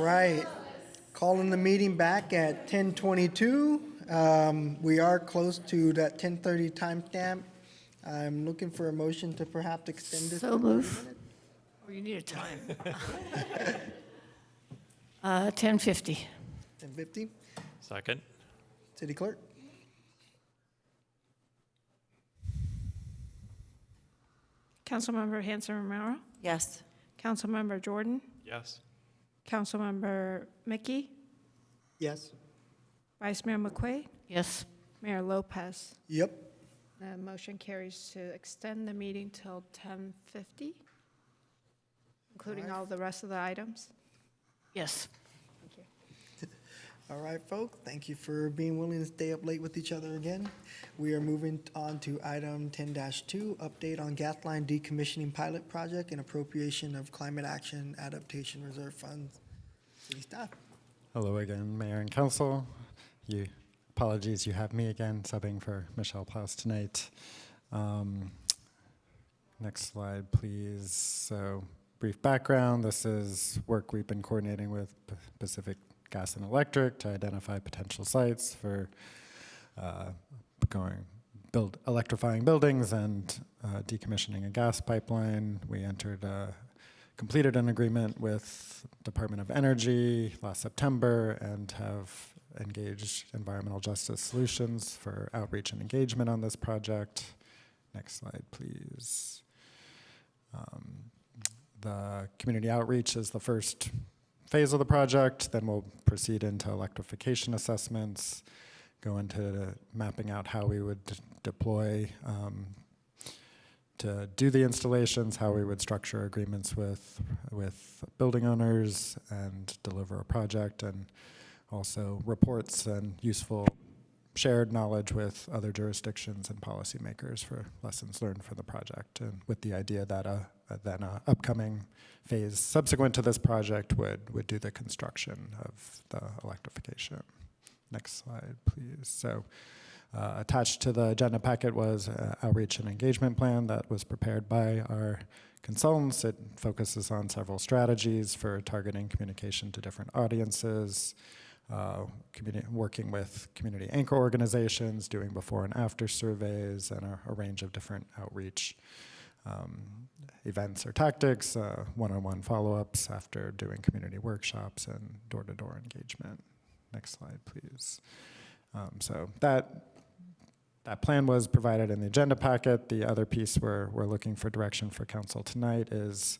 right. Calling the meeting back at 10:22. We are close to that 10:30 timestamp. I'm looking for a motion to perhaps extend this. So to 30 move. minutes. Oh, you need a time. 10:50. 10:50. Second. City Clerk? Councilmember Hanson Romero, Yes. Councilmember Jordan, Yes. Councilmember Mickey, Yes. Vice Mayor McQuaid, Yes. Mayor Lopez. Yep. The motion carries to extend the meeting till 10:50, including all the rest of the items. Yes. Thank you. All right, folks, thank you for being willing to stay up late with each other again. We are moving on to item 10-2, update on gas line decommissioning pilot project and appropriation of climate action adaptation reserve funds. City staff. Hello again, Mayor and Council. Apologies, you have me again, subbing for Michelle Plaus tonight. Next slide, please. So, brief background. This is work we've been coordinating with Pacific Gas and Electric to identify potential sites for electrifying buildings and decommissioning a gas pipeline. We completed an agreement with Department of Energy last September and have engaged Environmental Justice Solutions for outreach and engagement on this project. Next slide, please. The community outreach is the first phase of the project. Then we'll proceed into electrification assessments, go into mapping out how we would deploy to do the installations, how we would structure agreements with building owners and deliver a project, and also reports and useful shared knowledge with other jurisdictions and policymakers for lessons learned for the project, and with the idea that then a upcoming phase subsequent to this project would do the construction of the electrification. Next slide, please. So attached to the agenda packet was an outreach and engagement plan that was prepared by our consultants. It focuses on several strategies for targeting communication to different audiences, working with community anchor organizations, doing before and after surveys, and a range of different outreach events or tactics, one-on-one follow-ups after doing community workshops and door-to-door engagement. Next slide, please. So that plan was provided in the agenda packet. The other piece we're looking for direction for council tonight is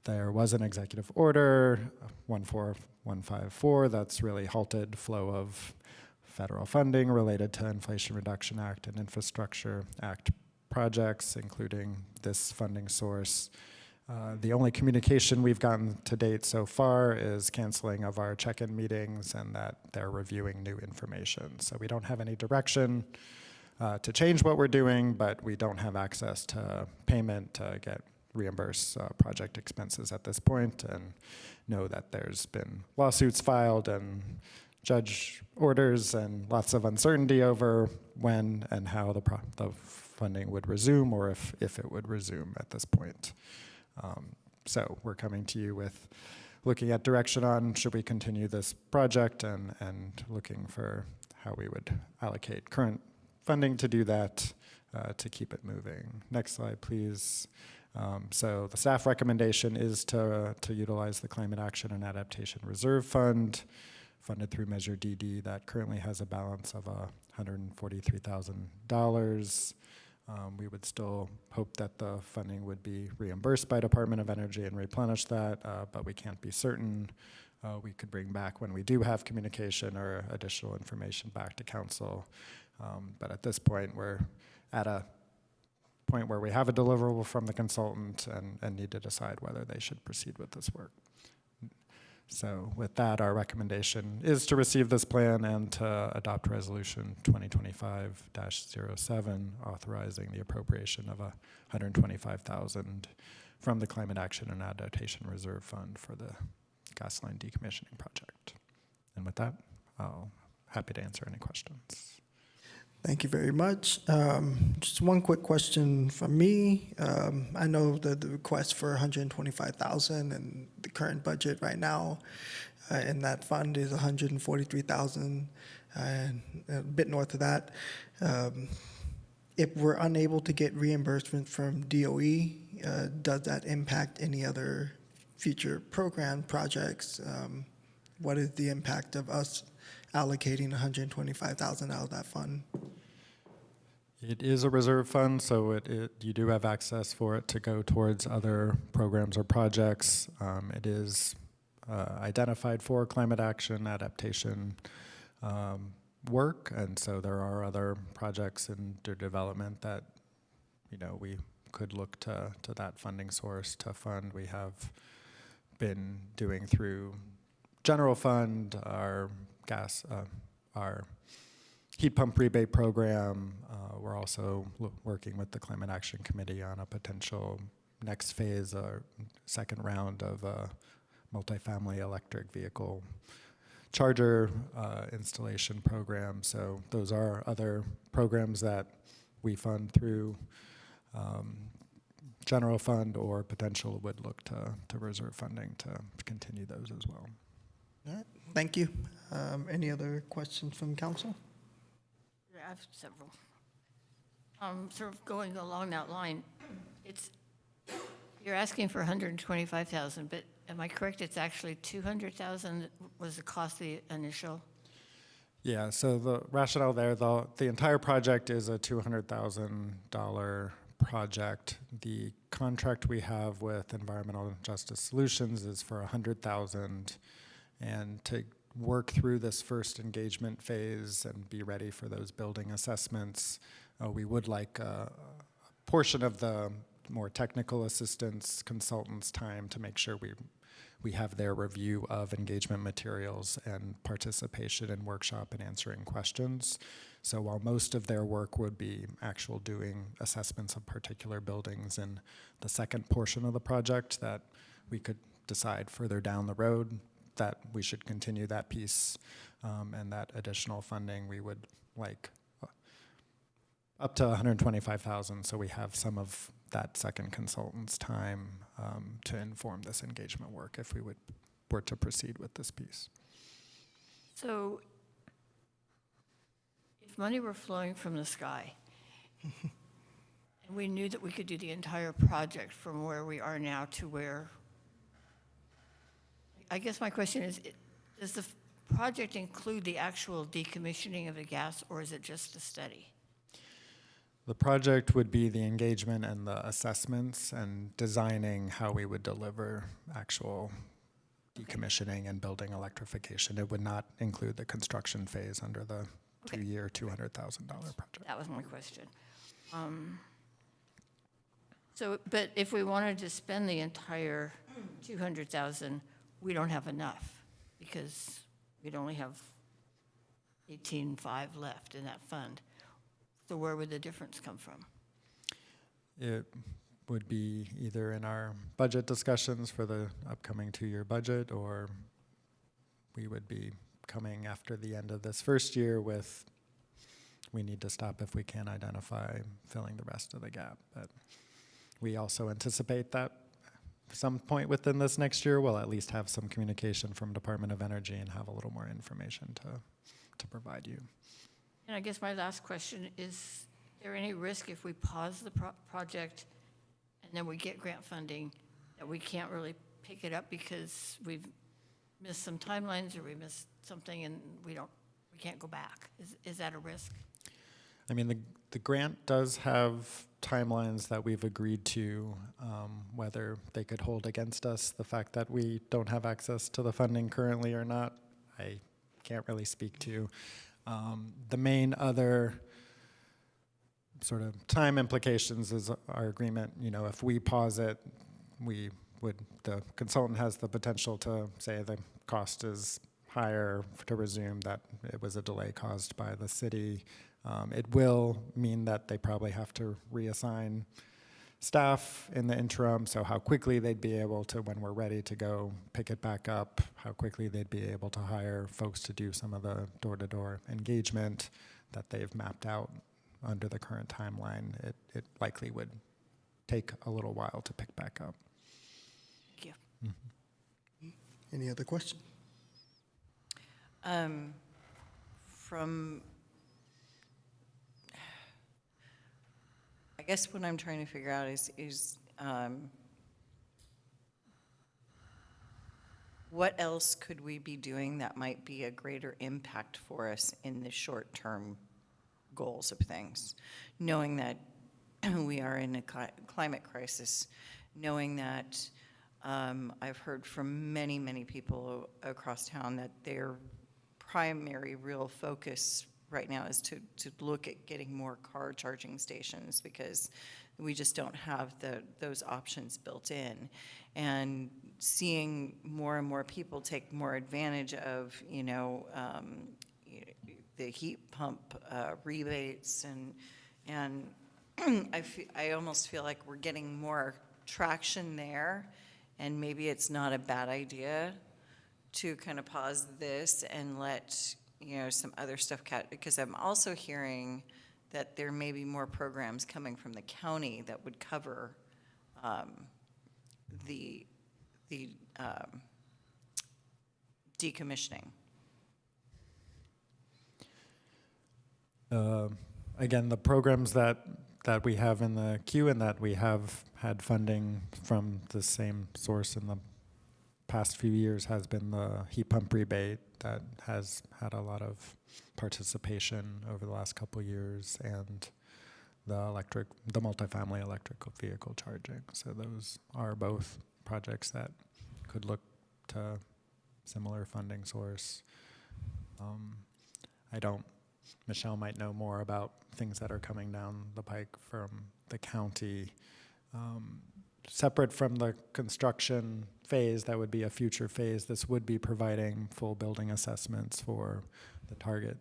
there was an executive order, 14154, that's really halted flow of federal funding related to Inflation Reduction Act and Infrastructure Act projects, including this funding source. The only communication we've gotten to date so far is canceling of our check-in meetings and that they're reviewing new information. So we don't have any direction to change what we're doing, but we don't have access to payment to get reimburse project expenses at this point, and know that there's been lawsuits filed and judge orders and lots of uncertainty over when and how the funding would resume, or if it would resume at this point. So we're coming to you with looking at direction on should we continue this project and looking for how we would allocate current funding to do that to keep it moving. Next slide, please. So the staff recommendation is to utilize the Climate Action and Adaptation Reserve Fund, funded through Measure DD, that currently has a balance of $143,000. We would still hope that the funding would be reimbursed by Department of Energy and replenish that, but we can't be certain. We could bring back when we do have communication or additional information back to council. But at this point, we're at a point where we have a deliverable from the consultant and need to decide whether they should proceed with this work. So with that, our recommendation is to receive this plan and to adopt Resolution 2025-07, authorizing the appropriation of $125,000 from the Climate Action and Adaptation Reserve Fund for the gas line decommissioning project. And with that, I'll happy to answer any questions. Thank you very much. Just one quick question from me. I know that the request for 125,000 and the current budget right now in that fund is 143,000 and a bit north of that. If we're unable to get reimbursement from DOE, does that impact any other future program projects? What is the impact of us allocating 125,000 out of that fund? It is a reserve fund, so you do have access for it to go towards other programs or projects. It is identified for climate action, adaptation work, and so there are other projects under development that, you know, we could look to that funding source to fund. We have been doing through general fund, our our heat pump rebate program. We're also working with the Climate Action Committee on a potential next phase, or second round of a multifamily electric vehicle charger installation program. So those are other programs that we fund through general fund, or potential would look to reserve funding to continue those as well. All right, thank you. Any other questions from council? I have several. Sort of going along that line, you're asking for 125,000, but am I correct? It's actually 200,000 was the cost of the initial? Yeah, so the rationale there, the entire project is a $200,000 project. The contract we have with Environmental Justice Solutions is for $100,000, and to work through this first engagement phase and be ready for those building assessments, we would like a portion of the more technical assistance consultants' time to make sure we have their review of engagement materials and participation in workshop and answering questions. So while most of their work would be actual doing assessments of particular buildings in the second portion of the project, that we could decide further down the road that we should continue that piece, and that additional funding we would like up to 125,000, so we have some of that second consultant's time to inform this engagement work if we were to proceed with this piece. So if money were flowing from the sky, and we knew that we could do the entire project from where we are now to where, I guess my question is, does the project include the actual decommissioning of the gas, or is it just a study? The project would be the engagement and the assessments and designing how we would deliver actual decommissioning and building electrification. It would not include the construction phase under the 2-year, $200,000 project. That was my question. But if we wanted to spend the entire 200,000, we don't have enough because we'd only have 18.5 left in that fund. So where would the difference come from? It would be either in our budget discussions for the upcoming 2-year budget, or we would be coming after the end of this first year with, we need to stop if we can't identify filling the rest of the gap. But we also anticipate that some point within this next year, we'll at least have some communication from Department of Energy and have a little more information to provide you. And I guess my last question is there any risk if we pause the project and then we get grant funding that we can't really pick it up because we've missed some timelines or we missed something and we can't go back? Is that a risk? I mean, the grant does have timelines that we've agreed to, whether they could hold against us the fact that we don't have access to the funding currently or not, I can't really speak to. The main other sort of time implications is our agreement. You know, if we pause it, the consultant has the potential to say the cost is higher to resume, that it was a delay caused by the city. It will mean that they probably have to reassign staff in the interim, so how quickly they'd be able to, when we're ready to go pick it back up, how quickly they'd be able to hire folks to do some of the door-to-door engagement. that they've mapped out under the current timeline, it likely would take a little while to pick back up. Thank you. Any other questions? I guess what I'm trying to figure out is what else could we be doing that might be a greater impact for us in the short-term goals of things, knowing that we are in a climate crisis, knowing that I've heard from many, many people across town that their primary real focus right now is to look at getting more car charging stations because we just don't have those options built in. And seeing more and more people take more advantage of, the heat pump rebates and I almost feel like we're getting more traction there, and maybe it's not a bad idea to kind of pause this and let some other stuff because I'm also hearing that there may be more programs coming from the county that would cover the decommissioning. Again, the programs that we have in the queue and that we have had funding from the same source in the past few years has been the heat pump rebate that has had a lot of participation over the last couple of years, and the multifamily electrical vehicle charging. So those are both projects that could look to similar funding source. Michelle might know more about things that are coming down the pike from the county. Separate from the construction phase, that would be a future phase. This would be providing full building assessments for the target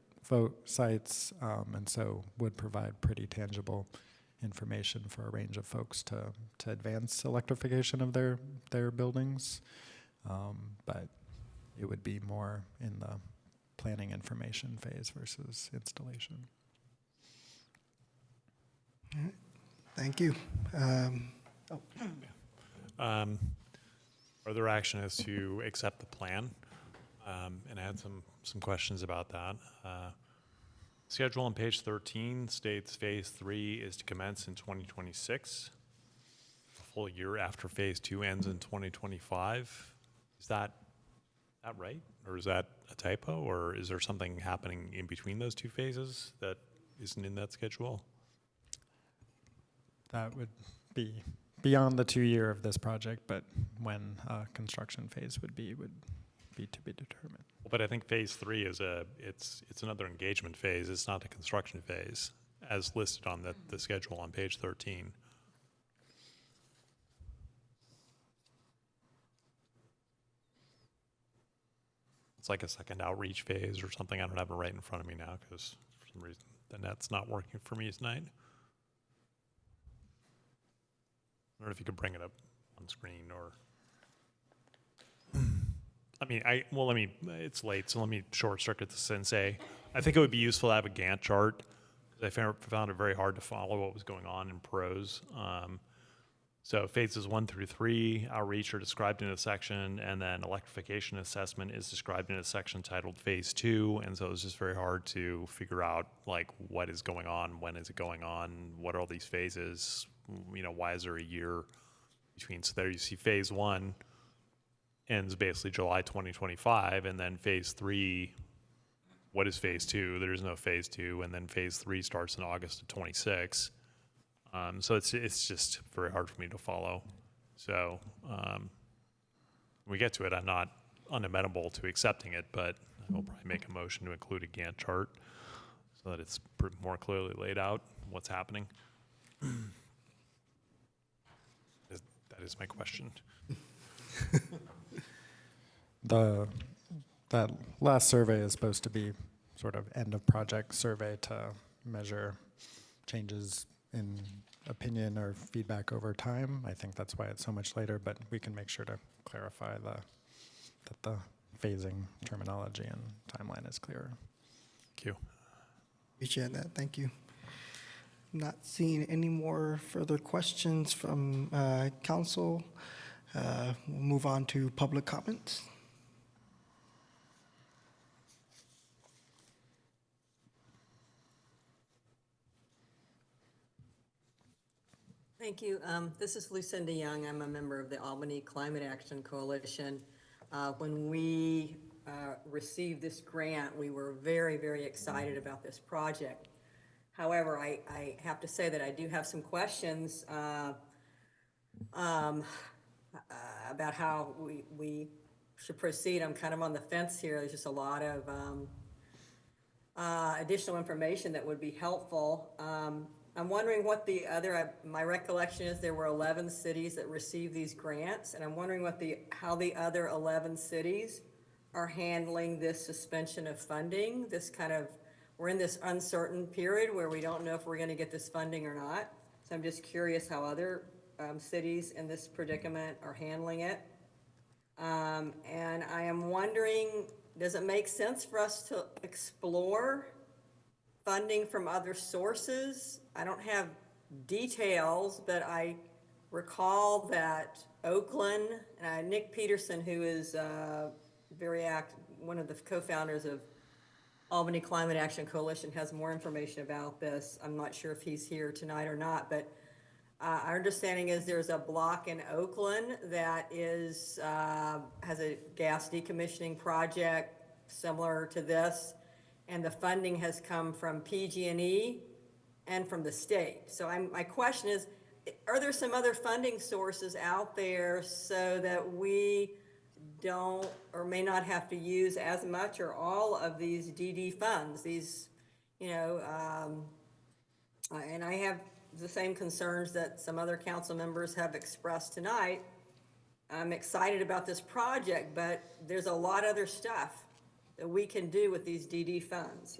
sites, and so would provide pretty tangible information for a range of folks to advance electrification of their buildings. But it would be more in the planning information phase versus installation. All right. Thank you. Further action is to accept the plan, and I had some questions about that. Schedule on page 13 states phase 3 is to commence in 2026, a full year after phase 2 ends in 2025. Is that right? Or is that a typo? Or is there something happening in between those two phases that isn't in that schedule? That would be beyond the 2-year of this project, but when construction phase would be to be determined. But I think phase 3 is it's another engagement phase. It's not a construction phase, as listed on the schedule on page 13. It's like a second outreach phase or something. I don't have it right in front of me now because for some reason the net's not working for me tonight. I don't know if you could bring it up on screen or. It's late, so let me short circuit this and say, I think it would be useful to have a Gantt chart. I found it very hard to follow what was going on in prose. So phases 1 through 3, outreach are described in a section, and then electrification assessment is described in a section titled phase 2. And so it's just very hard to figure out like what is going on, when is it going on, what are all these phases, why is there a year between? So there you see phase 1 ends basically July 2025, and then phase 3, what is phase 2? There is no phase 2, and then phase 3 starts in August of 26. So it's just very hard for me to follow. So when we get to it, I'm not unamenable to accepting it, but I will probably make a motion to include a Gantt chart so that it's more clearly laid out what's happening. That is my question. That last survey is supposed to be sort of end of project survey to measure changes in opinion or feedback over time. I think that's why it's so much later, but we can make sure to clarify that the phasing terminology and timeline is clearer. Thank you. Appreciate that. Thank you. Not seeing any more further questions from council. We'll move on to public comments. Thank you. This is Lucinda Young. I'm a member of the Albany Climate Action Coalition. When we received this grant, we were very, very excited about this project. However, I have to say that I do have some questions about how we should proceed. I'm kind of on the fence here. There's just a lot of additional information that would be helpful. I'm wondering what the other, my recollection is there were 11 cities that received these grants, and I'm wondering how the other 11 cities are handling this suspension of funding. We're in this uncertain period where we don't know if we're going to get this funding or not. So I'm just curious how other cities in this predicament are handling it. And I am wondering, does it make sense for us to explore funding from other sources? I don't have details, but I recall that Oakland, Nick Peterson, who is one of the co-founders of Albany Climate Action Coalition, has more information about this. I'm not sure if he's here tonight or not, but our understanding is there's a block in Oakland that has a gas decommissioning project similar to this, and the funding has come from PG&E and from the state. So my question is, are there some other funding sources out there so that we don't or may not have to use as much or all of these DD funds? And I have the same concerns that some other council members have expressed tonight. I'm excited about this project, but there's a lot of other stuff that we can do with these DD funds.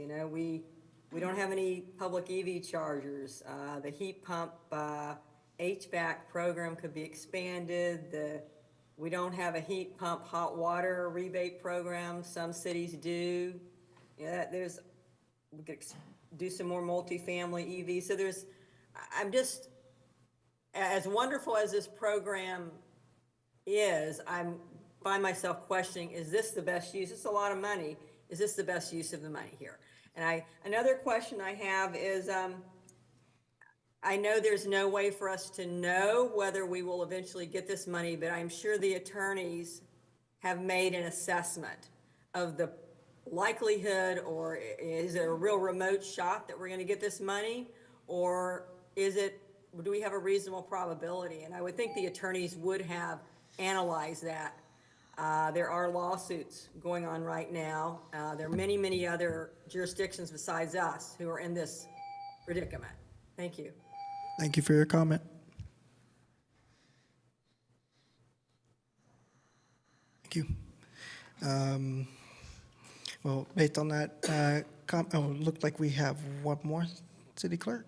We don't have any public EV chargers. The heat pump HVAC program could be expanded. We don't have a heat pump hot water rebate program. Some cities do. We could do some more multifamily EV. So I'm just, as wonderful as this program is, I find myself questioning, is this the best use? It's a lot of money. Is this the best use of the money here? And another question I have is, I know there's no way for us to know whether we will eventually get this money, but I'm sure the attorneys have made an assessment of the likelihood, or is it a real remote shot that we're going to get this money, or do we have a reasonable probability? And I would think the attorneys would have analyzed that. There are lawsuits going on right now. There are many, many other jurisdictions besides us who are in this predicament. Thank you. Thank you for your comment. Thank you. Well, based on that, it looked like we have one more, City Clerk.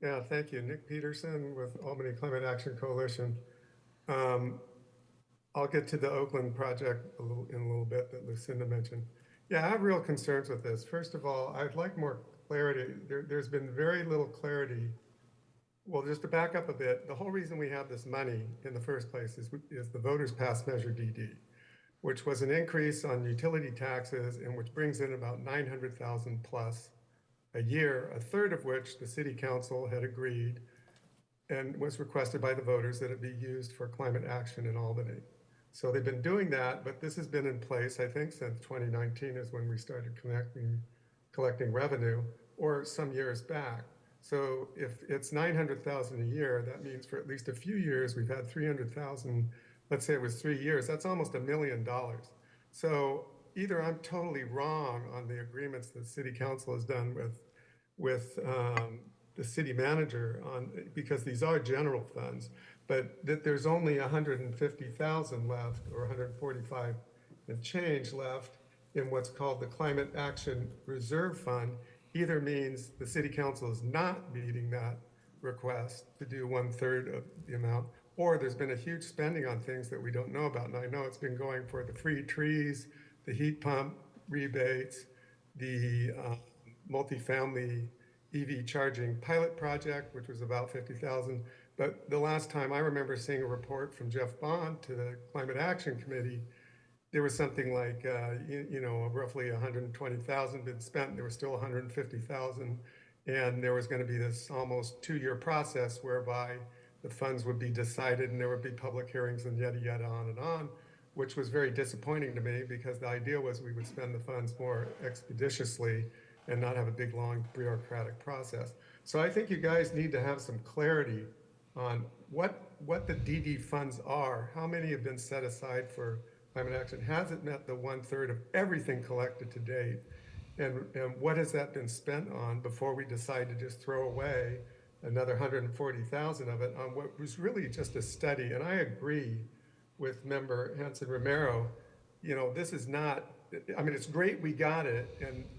Yeah, thank you. Nick Peterson with Albany Climate Action Coalition. I'll get to the Oakland project in a little bit that Lucinda mentioned. Yeah, I have real concerns with this. First of all, I'd like more clarity. There's been very little clarity. Well, just to back up a bit, the whole reason we have this money in the first place is the voters passed Measure DD, which was an increase on utility taxes and which brings in about $900,000 plus a year, a third of which the city council had agreed and was requested by the voters that it be used for climate action in Albany. So they've been doing that, but this has been in place, I think, since 2019 is when we started collecting revenue, or some years back. So if it's $900,000 a year, that means for at least a few years, we've had $300,000, let's say it was 3 years, that's almost $1 million. So either I'm totally wrong on the agreements that city council has done with the city manager because these are general funds, but that there's only 150,000 left, or 145 and change left in what's called the Climate Action Reserve Fund, either means the city council is not meeting that request to do 1/3 of the amount, or there's been a huge spending on things that we don't know about. And I know it's been going for the free trees, the heat pump rebates, the multifamily EV charging pilot project, which was about 50,000. But the last time I remember seeing a report from Jeff Bond to the Climate Action Committee, there was something like, roughly 120,000 been spent. There was still 150,000. And there was going to be this almost 2-year process whereby the funds would be decided and there would be public hearings and yada, on, which was very disappointing to me because the idea was we would spend the funds more expeditiously and not have a big, long bureaucratic process. So I think you guys need to have some clarity on what the DD funds are, how many have been set aside for climate action, has it met the 1/3 of everything collected to date, and what has that been spent on before we decide to just throw away another 140,000 of it on what was really just a study. And I agree with member Hanson Romero, this is not, it's great we got it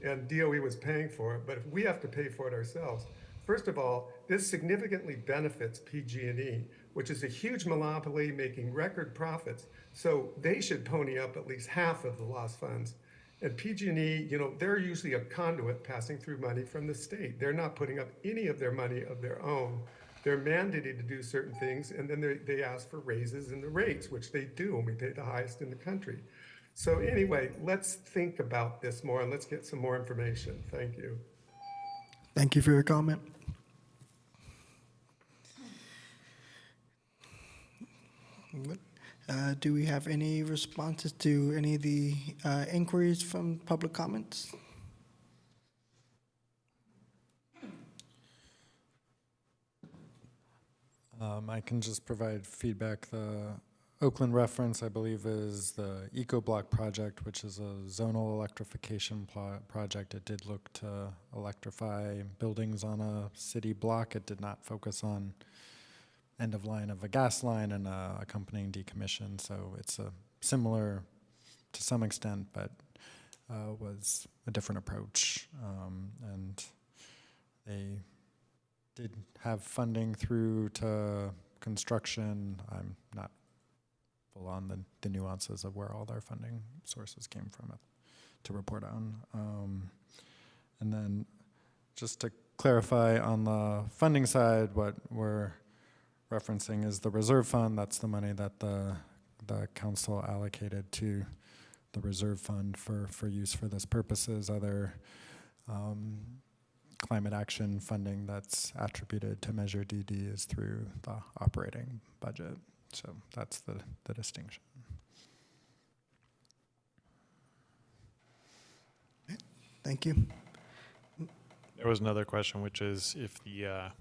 and DOE was paying for it, but if we have to pay for it ourselves, first of all, this significantly benefits PG&E, which is a huge monopoly making record profits. So they should pony up at least half of the lost funds. And PG&E, they're usually a conduit passing through money from the state. They're not putting up any of their money of their own. They're mandated to do certain things, and then they ask for raises in the rates, which they do, and we pay the highest in the country. So anyway, let's think about this more, and let's get some more information. Thank you. Thank you for your comment. Do we have any responses to any of the inquiries from public comments? I can just provide feedback. The Oakland reference, I believe, is the Eco Block project, which is a zonal electrification project. It did look to electrify buildings on a city block. It did not focus on end of line of a gas line and accompanying decommission. So it's a similar to some extent, but was a different approach. And they did have funding through to construction. I'm not full on the nuances of where all their funding sources came from to report on. And then just to clarify on the funding side, what we're referencing is the reserve fund. That's the money that the council allocated to the reserve fund for use for this purposes. Other climate action funding that's attributed to Measure DD is through the operating budget. So that's the distinction. Thank you. There was another question, which is if the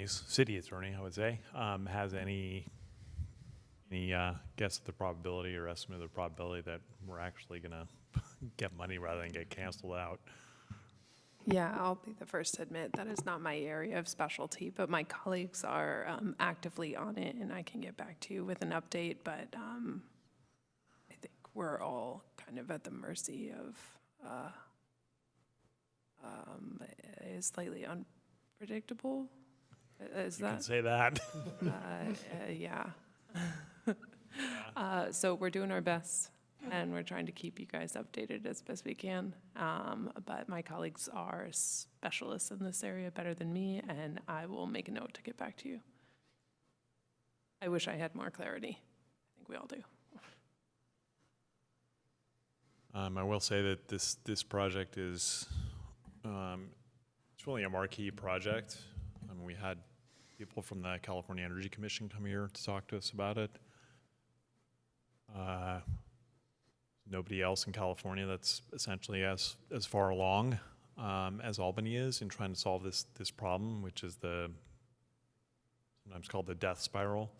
city attorney, I would say, has any guess at the probability or estimate of the probability that we're actually going to get money rather than get canceled out. Yeah, I'll be the first to admit that is not my area of specialty, but my colleagues are actively on it, and I can get back to you with an update. But I think we're all kind of at the mercy of is slightly unpredictable. Is You that? can say that. Yeah. So we're doing our best, and we're trying to keep you guys updated as best we can. But my colleagues are specialists in this area better than me, and I will make a note to get back to you. I wish I had more clarity. I think we all do. I will say that this project is it's really a marquee project. We had people from the California Energy Commission come here to talk to us about it. Nobody else in California that's essentially as far along as Albany is in trying to solve this problem, which is sometimes called the death spiral,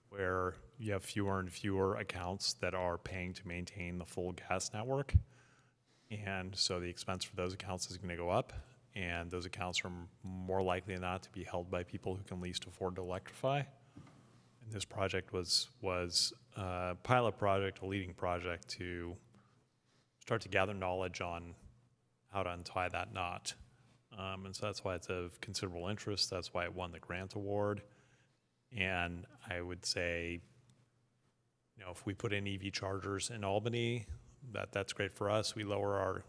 where you have fewer and fewer accounts that are paying to maintain the full gas network. And so the expense for those accounts is going to go up, and those accounts are more likely than not to be held by people who can least afford to electrify. And this project was a pilot project, a leading project to start to gather knowledge on how to untie that knot. And so that's why it's of considerable interest. That's why it won the grant award. And I would say, you know, if we put in EV chargers in Albany, that's great for us. We lower our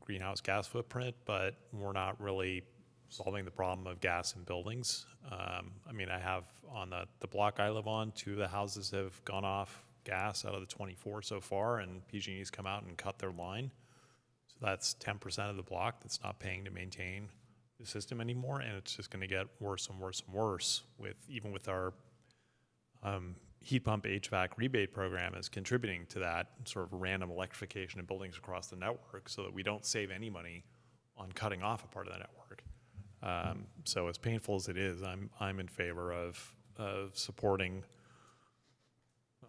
greenhouse gas footprint, but we're not really solving the problem of gas in buildings. I mean, I have on the block I live on, 2 of the houses have gone off gas out of the 24 so far, and PG&E's come out and cut their line. So that's 10% of the block that's not paying to maintain the system anymore, and it's just going to get worse and worse and worse even with our heat pump HVAC rebate program is contributing to that sort of random electrification of buildings across the network, so that we don't save any money on cutting off a part of the network. So as painful as it is, I'm in favor of supporting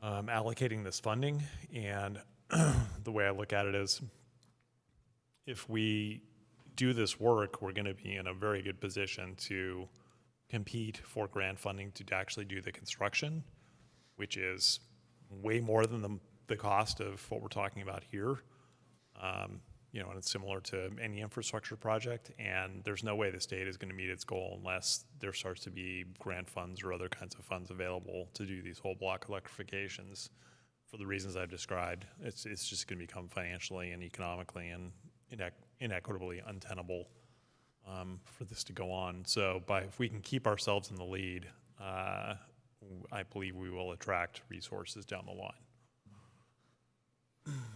allocating this funding. And the way I look at it is, if we do this work, we're going to be in a very good position to compete for grant funding to actually do the construction, which is way more than the cost of what we're talking about here. You know, and it's similar to any infrastructure project, and there's no way the state is going to meet its goal unless there starts to be grant funds or other kinds of funds available to do these whole block electrifications for the reasons I've described. It's just going to become financially and economically and inequitably untenable for this to go on. So if we can keep ourselves in the lead, I believe we will attract resources down the line.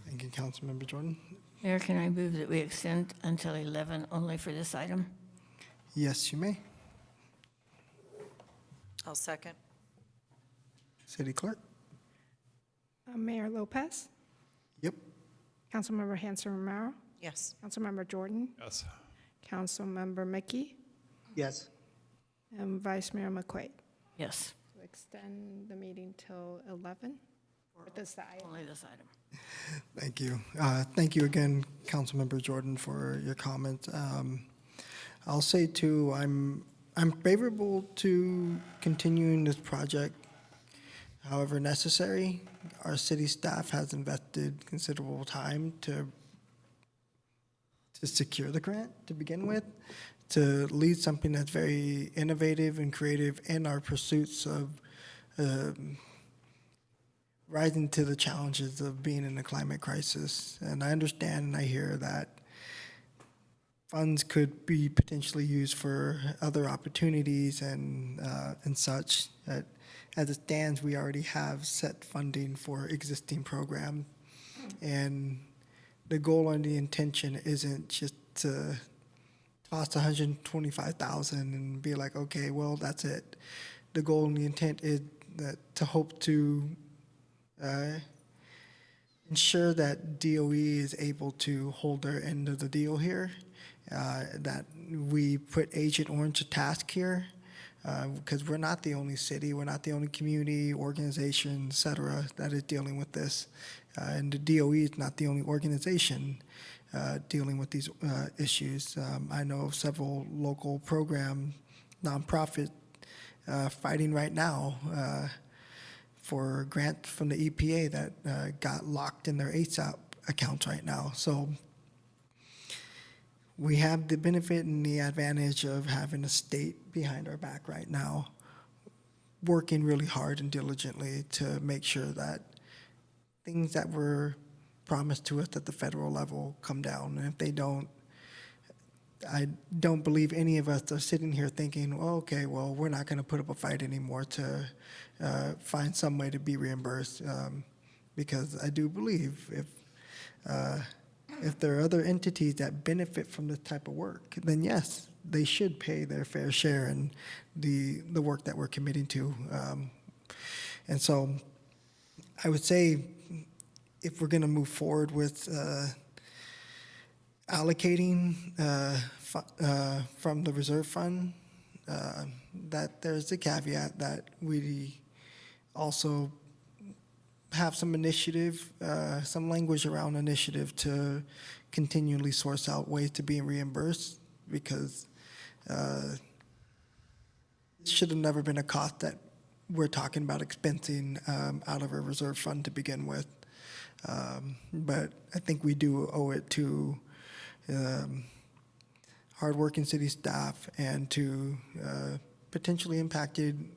Thank you, Councilmember Jordan. Mayor, can I move that we extend until 11 only for this item? Yes, you may. I'll second. City Clerk? Mayor Lopez, Yep. Councilmember Hanson Romero, Yes. Councilmember Jordan, Yes. Councilmember Mickey, Yes. and Vice Mayor McQuaid. Yes, To extend the meeting till 11? Or does the item? only this item. Thank you. Thank you again, Councilmember Jordan, for your comment. I'll say too, I'm favorable to continuing this project however necessary. Our city staff has invested considerable time to secure the grant to begin with, to lead something that's very innovative and creative in our pursuits of rising to the challenges of being in a climate crisis. And I understand and I hear that funds could be potentially used for other opportunities and such. As it stands, we already have set funding for existing programs. And the goal and the intention isn't just to toss $125,000 and be like, okay, well, that's it. The goal and the intent is to hope to ensure that DOE is able to hold their end of the deal here, that we put Agent Orange to task here, because we're not the only city, we're not the only community, organization, et cetera, that is dealing with this. And the DOE is not the only organization dealing with these issues. I know of several local program nonprofit fighting right now for a grant from the EPA that got locked in their ASAP accounts right now. So we have the benefit and the advantage of having a state behind our back right now, working really hard and diligently to make sure that things that were promised to us at the federal level come down. And if they don't, I don't believe any of us are sitting here thinking, well, okay, well, we're not going to put up a fight anymore to find some way to be reimbursed, because I do believe if there are other entities that benefit from this type of work, then yes, they should pay their fair share in the work that we're committing to. And so I would say if we're going to move forward with allocating from the reserve fund, that there's a caveat that we also have some initiative, some language around initiative to continually source out ways to be reimbursed, because it should have never been a cost that we're talking about expensing out of a reserve fund to begin with. But I think we do owe it to hardworking city staff and to potentially impacted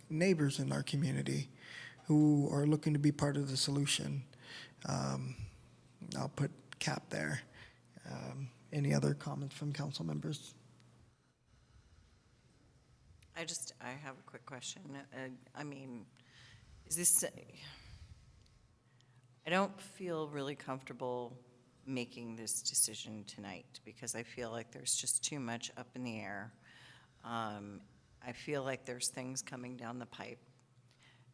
neighbors in our community who are looking to be part of the solution. I'll put cap there. Any other comments from council members? I have a quick question. I mean, is this, I don't feel really comfortable making this decision tonight because I feel like there's just too much up in the air. I feel like there's things coming down the pipe,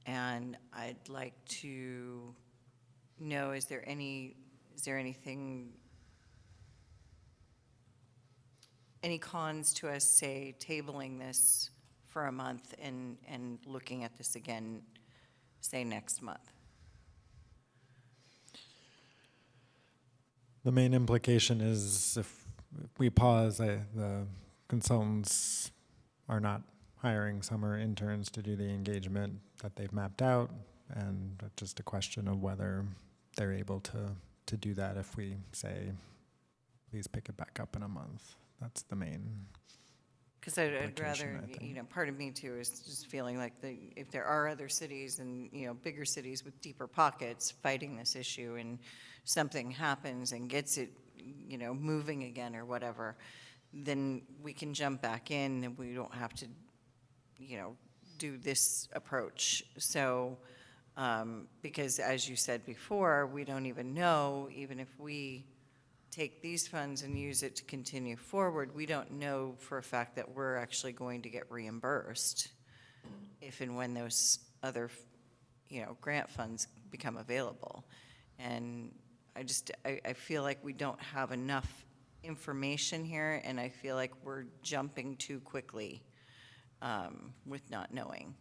and I'd like to know, is there anything, any cons to us, say, tabling this for a month and looking at this again, say, next month? The main implication is if we pause, the consultants are not hiring summer interns to do the engagement that they've mapped out, and just a question of whether they're able to do that if we say, please pick it back up in a month. That's the main. Because I'd implication, rather, I think. you know, part of me too is just feeling like if there are other cities and, you know, bigger cities with deeper pockets fighting this issue and something happens and gets it, you know, moving again or whatever, then we can jump back in and we don't have to, you know, do this approach. So, because as you said before, we don't even know, even if we take these funds and use it to continue forward, we don't know for a fact that we're actually going to get reimbursed if and when those other, you know, grant funds become available. And I feel like we don't have enough information here, and I feel like we're jumping too quickly with not knowing.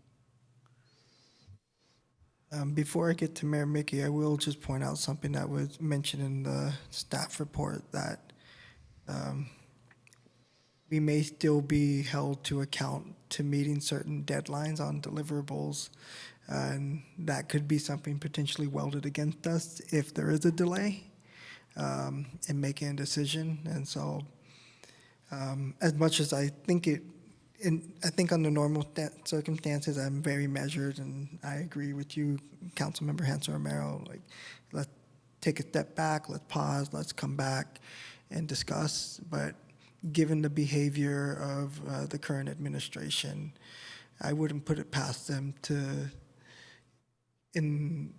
Before I get to Mayor Mickey, I will just point out something that was mentioned in the staff report, that we may still be held to account to meeting certain deadlines on deliverables, and that could be something potentially welded against us if there is a delay in making a decision. And so as much as I think I think under normal circumstances, I'm very measured, and I agree with you, Councilmember Hanson Romero. Like, let's take a step back, let's pause, let's come back and discuss. But given the behavior of the current administration, I wouldn't put it past them in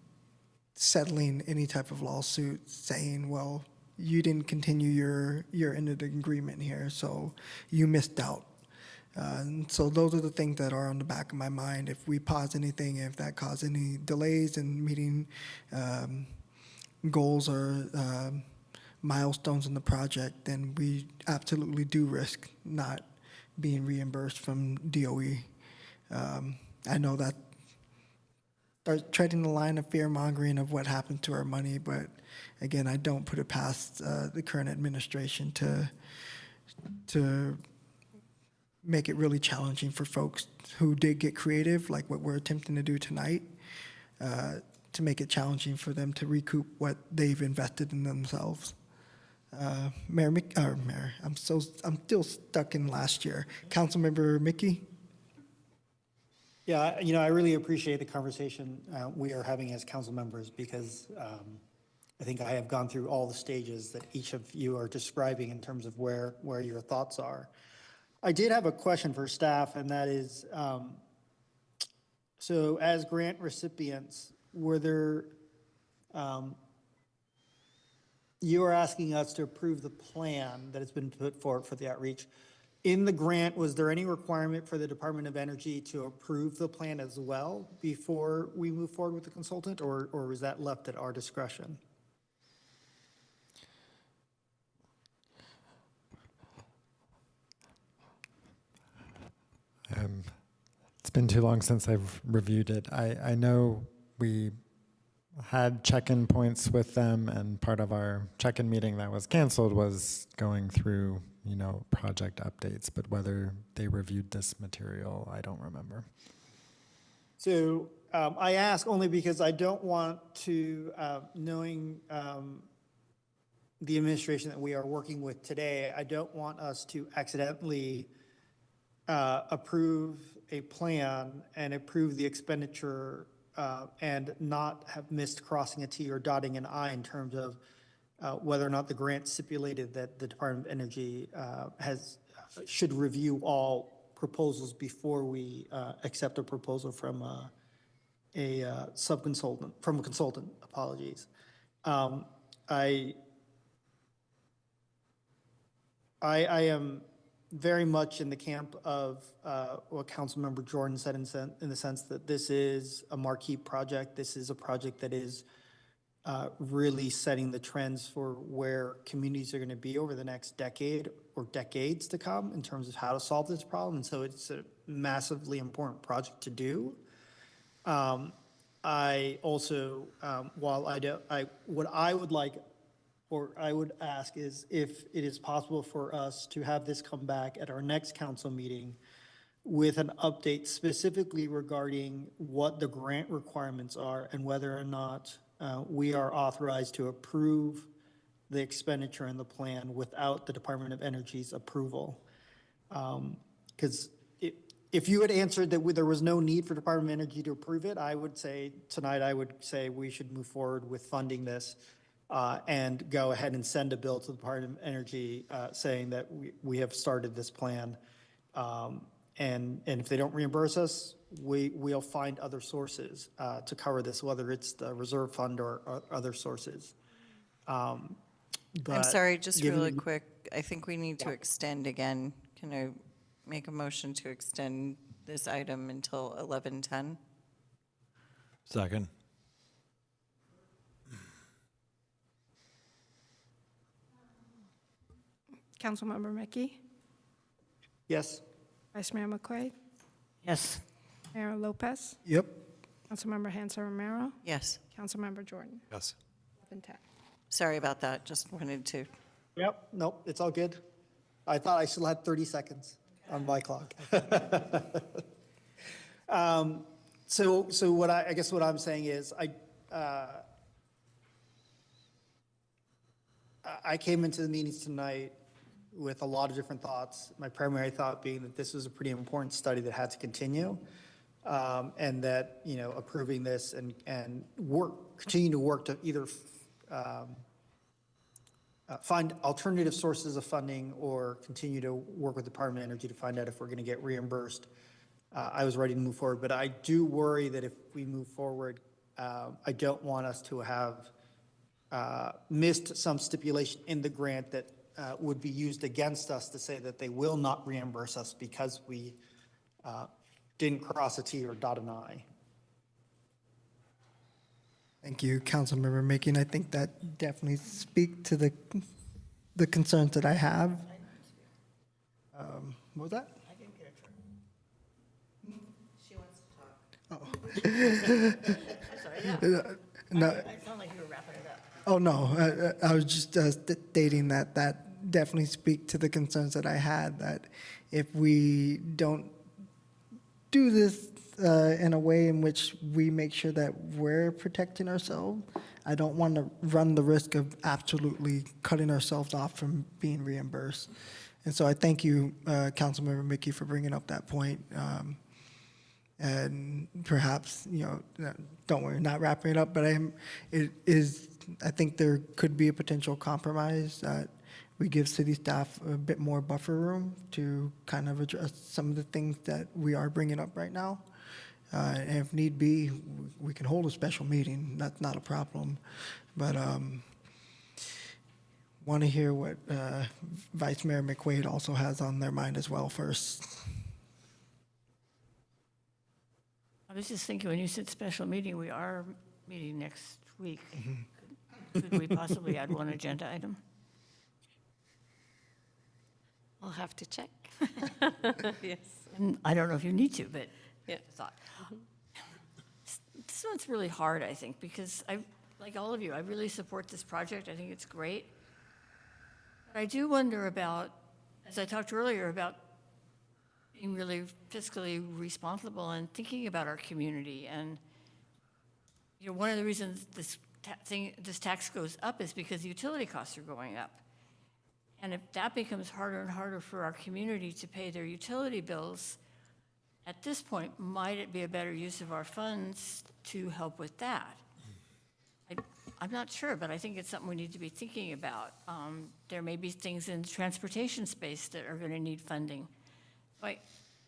settling any type of lawsuit, saying, well, you didn't continue your end of the agreement here, so you missed out. And so those are the things that are on the back of my mind. If we pause anything, if that causes any delays in meeting goals or milestones in the project, then we absolutely do risk not being reimbursed from DOE. I know that starts treading the line of fear-mongering of what happened to our money, but again, I don't put it past the current administration to make it really challenging for folks who did get creative, like what we're attempting to do tonight, to make it challenging for them to recoup what they've invested in themselves. Mayor, I'm still stuck in last year. Councilmember Mickey? Yeah, you know, I really appreciate the conversation we are having as council members, because I think I have gone through all the stages that each of you are describing in terms of where your thoughts are. I did have a question for staff, and that is, so as grant recipients, were there, you are asking us to approve the plan that has been put forward for the outreach. In the grant, was there any requirement for the Department of Energy to approve the plan as well before we move forward with the consultant, or was that left at our discretion? It's been too long since I've reviewed it. I know we had check-in points with them, and part of our check-in meeting that was canceled was going through, you know, project updates, but whether they reviewed this material, I don't remember. So I ask only because I don't want to, knowing the administration that we are working with today, I don't want us to accidentally approve a plan and approve the expenditure and not have missed crossing a T or dotting an I in terms of whether or not the grant stipulated that the Department of Energy should review all proposals before we accept a proposal from a subconsultant, from a consultant, apologies. I am very much in the camp of what Councilmember Jordan said in the sense that this is a marquee project. This is a project that is really setting the trends for where communities are going to be over the next decade or decades to come in terms of how to solve this problem. And so it's a massively important project to do. I also, while what I would like, or I would ask is if it is possible for us to have this come back at our next council meeting with an update specifically regarding what the grant requirements are and whether or not we are authorized to approve the expenditure in the plan without the Department of Energy's approval. Because if you had answered that there was no need for Department of Energy to approve it, I would say tonight, I would say we should move forward with funding this and go ahead and send a bill to the Department of Energy saying that we have started this plan. And if they don't reimburse us, we'll find other sources to cover this, whether it's the reserve fund or other sources. I'm sorry, just really quick. I think we need to extend again. Can I make a motion to extend this item until 11:10? Second. Councilmember Mickey, Yes. Vice Mayor McQuaid, Yes. Mayor Lopez, Yep. Councilmember Hanson Romero, Yes. Councilmember Jordan. Yes. 11:10. Sorry about that. Just wanted to. Yep. Nope, it's all good. I thought I still had 30 seconds on my clock. So what I guess what I'm saying is I came into the meetings tonight with a lot of different thoughts. My primary thought being that this was a pretty important study that had to continue, and that, you know, approving this and continue to work to either find alternative sources of funding or continue to work with the Department of Energy to find out if we're going to get reimbursed. I was ready to move forward, but I do worry that if we move forward, I don't want us to have missed some stipulation in the grant that would be used against us to say that they will not reimburse us because we didn't cross a T or dot an I. Thank you, Councilmember Mickey. I think that definitely speak to the concerns that I have. What was that? I didn't get a turn. She wants to talk. I'm sorry, yeah. No. I sound like you were wrapping it up. Oh, no, I was just stating that definitely speak to the concerns that I had, that if we don't do this in a way in which we make sure that we're protecting ourselves, I don't want to run the risk of absolutely cutting ourselves off from being reimbursed. And so I thank you, Councilmember Mickey, for bringing up that point. And perhaps, you know, don't worry, not wrapping it up, but I think there could be a potential compromise that we give city staff a bit more buffer room to kind of address some of the things that we are bringing up right now. And if need be, we can hold a special meeting. That's not a problem. But want to hear what Vice Mayor McQuaid also has on their mind as well first. I was just thinking, when you said special meeting, we are meeting next week. Could we possibly add one agenda item? I'll have to check. Yes. And I don't know if you need to, but Yeah. thought. This one's really hard, I think, because like all of you, I really support this project. I think it's great. But I do wonder about, as I talked earlier, about being really fiscally responsible and thinking about our community. And, you know, one of the reasons this tax goes up is because utility costs are going up. And if that becomes harder and harder for our community to pay their utility bills, at this point, might it be a better use of our funds to help with that? I'm not sure, but I think it's something we need to be thinking about. There may be things in the transportation space that are going to need funding. I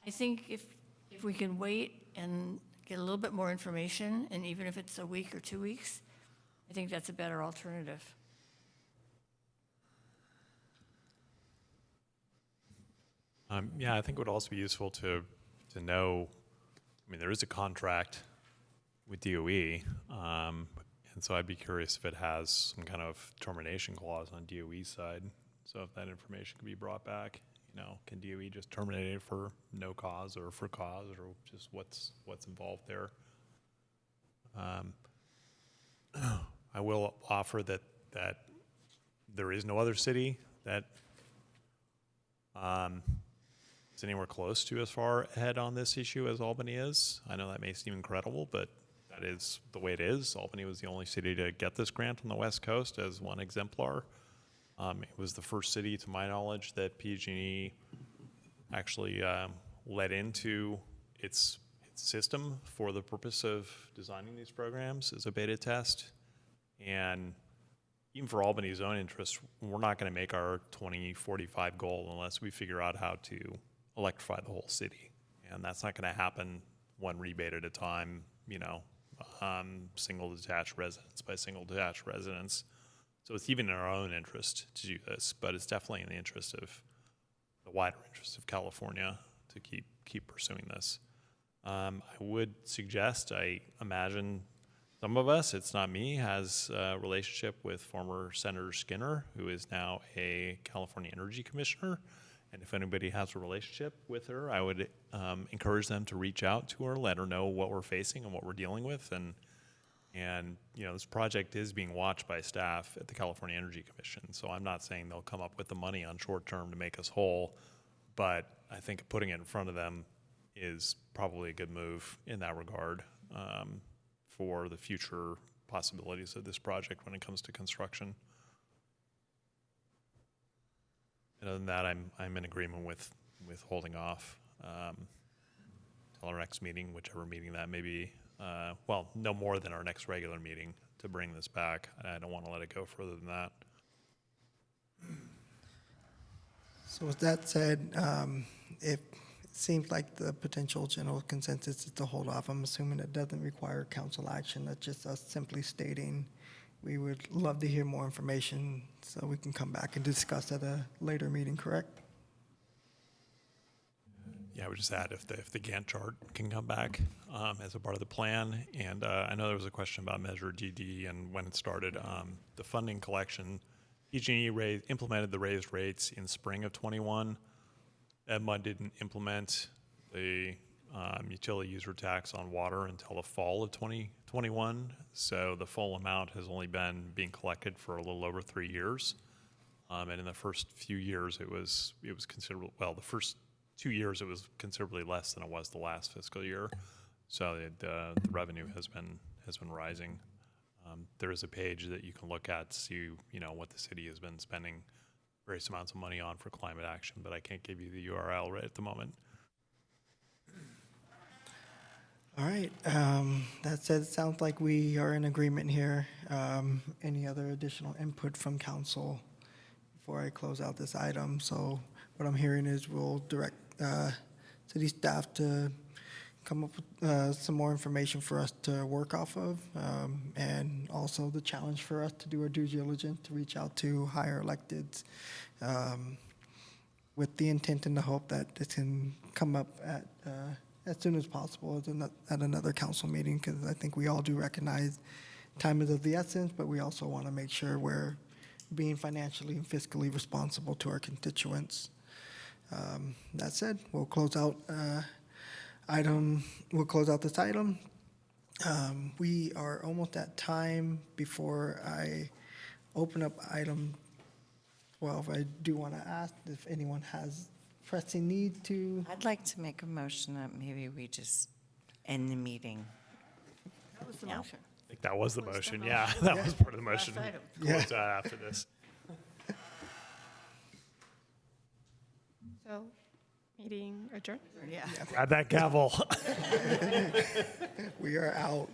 think if we can wait and get a little bit more information, and even if it's a week or 2 weeks, I think that's a better alternative. Yeah, I think it would also be useful to know, I mean, there is a contract with DOE, and so I'd be curious if it has some kind of termination clause on DOE's side. So if that information could be brought back, you know, can DOE just terminate it for no cause or for cause, or just what's involved there? I will offer that there is no other city that is anywhere close to as far ahead on this issue as Albany is. I know that may seem incredible, but that is the way it is. Albany was the only city to get this grant on the West Coast as one exemplar. It was the first city, to my knowledge, that PG&E actually led into its system for the purpose of designing these programs as a beta test. And even for Albany's own interest, we're not going to make our 2045 goal unless we figure out how to electrify the whole city. And that's not going to happen one rebate at a time, you know, single detached residence by single detached residence. So it's even in our own interest to do this, but it's definitely in the interest of the wider interest of California to keep pursuing this. I would suggest, I imagine some of us, it's not me, has a relationship with former Senator Skinner, who is now a California Energy Commissioner. And if anybody has a relationship with her, I would encourage them to reach out to her, let her know what we're facing and what we're dealing with. And you know, this project is being watched by staff at the California Energy Commission. So I'm not saying they'll come up with the money on short term to make us whole, but I think putting it in front of them is probably a good move in that regard for the future possibilities of this project when it comes to construction. And other than that, I'm in agreement with holding off till our next meeting, whichever meeting that may be. Well, no more than our next regular meeting to bring this back. I don't want to let it go further than that. So with that said, it seems like the potential general consensus is to hold off. I'm assuming it doesn't require council action. That's just us simply stating we would love to hear more information so we can come back and discuss at a later meeting, correct? Yeah, I would just add if the Gantt chart can come back as a part of the plan. And I know there was a question about Measure DD and when it started. The funding collection, PG&E implemented the raised rates in spring of 21. EDMA didn't implement the utility user tax on water until the fall of 2021. So the full amount has only been being collected for a little over 3 years. And in the first few years, it was considerable. Well, the first 2 years, it was considerably less than it was the last fiscal year. So the revenue has been rising. There is a page that you can look at to see, you know, what the city has been spending various amounts of money on for climate action, but I can't give you the URL right at the moment. All right. That said, it sounds like we are in agreement here. Any other additional input from council before I close out this item? So what I'm hearing is we'll direct city staff to come up with some more information for us to work off of, and also the challenge for us to do our due diligence to reach out to higher electeds with the intent and the hope that this can come up at as soon as possible at another council meeting, because I think we all do recognize time is of the essence, but we also want to make sure we're being financially and fiscally responsible to our constituents. That said, we'll close out this item. We are almost at time. Before I open up item 12, I do want to ask if anyone has pressing need to. I'd like to make a motion that maybe we just end the meeting. That was the now. motion. I think that was the That was the motion. motion. Yeah, that was part of the motion. Last item. Close that after this. So Meeting adjourned? Yeah. Grab that gavel. We are out.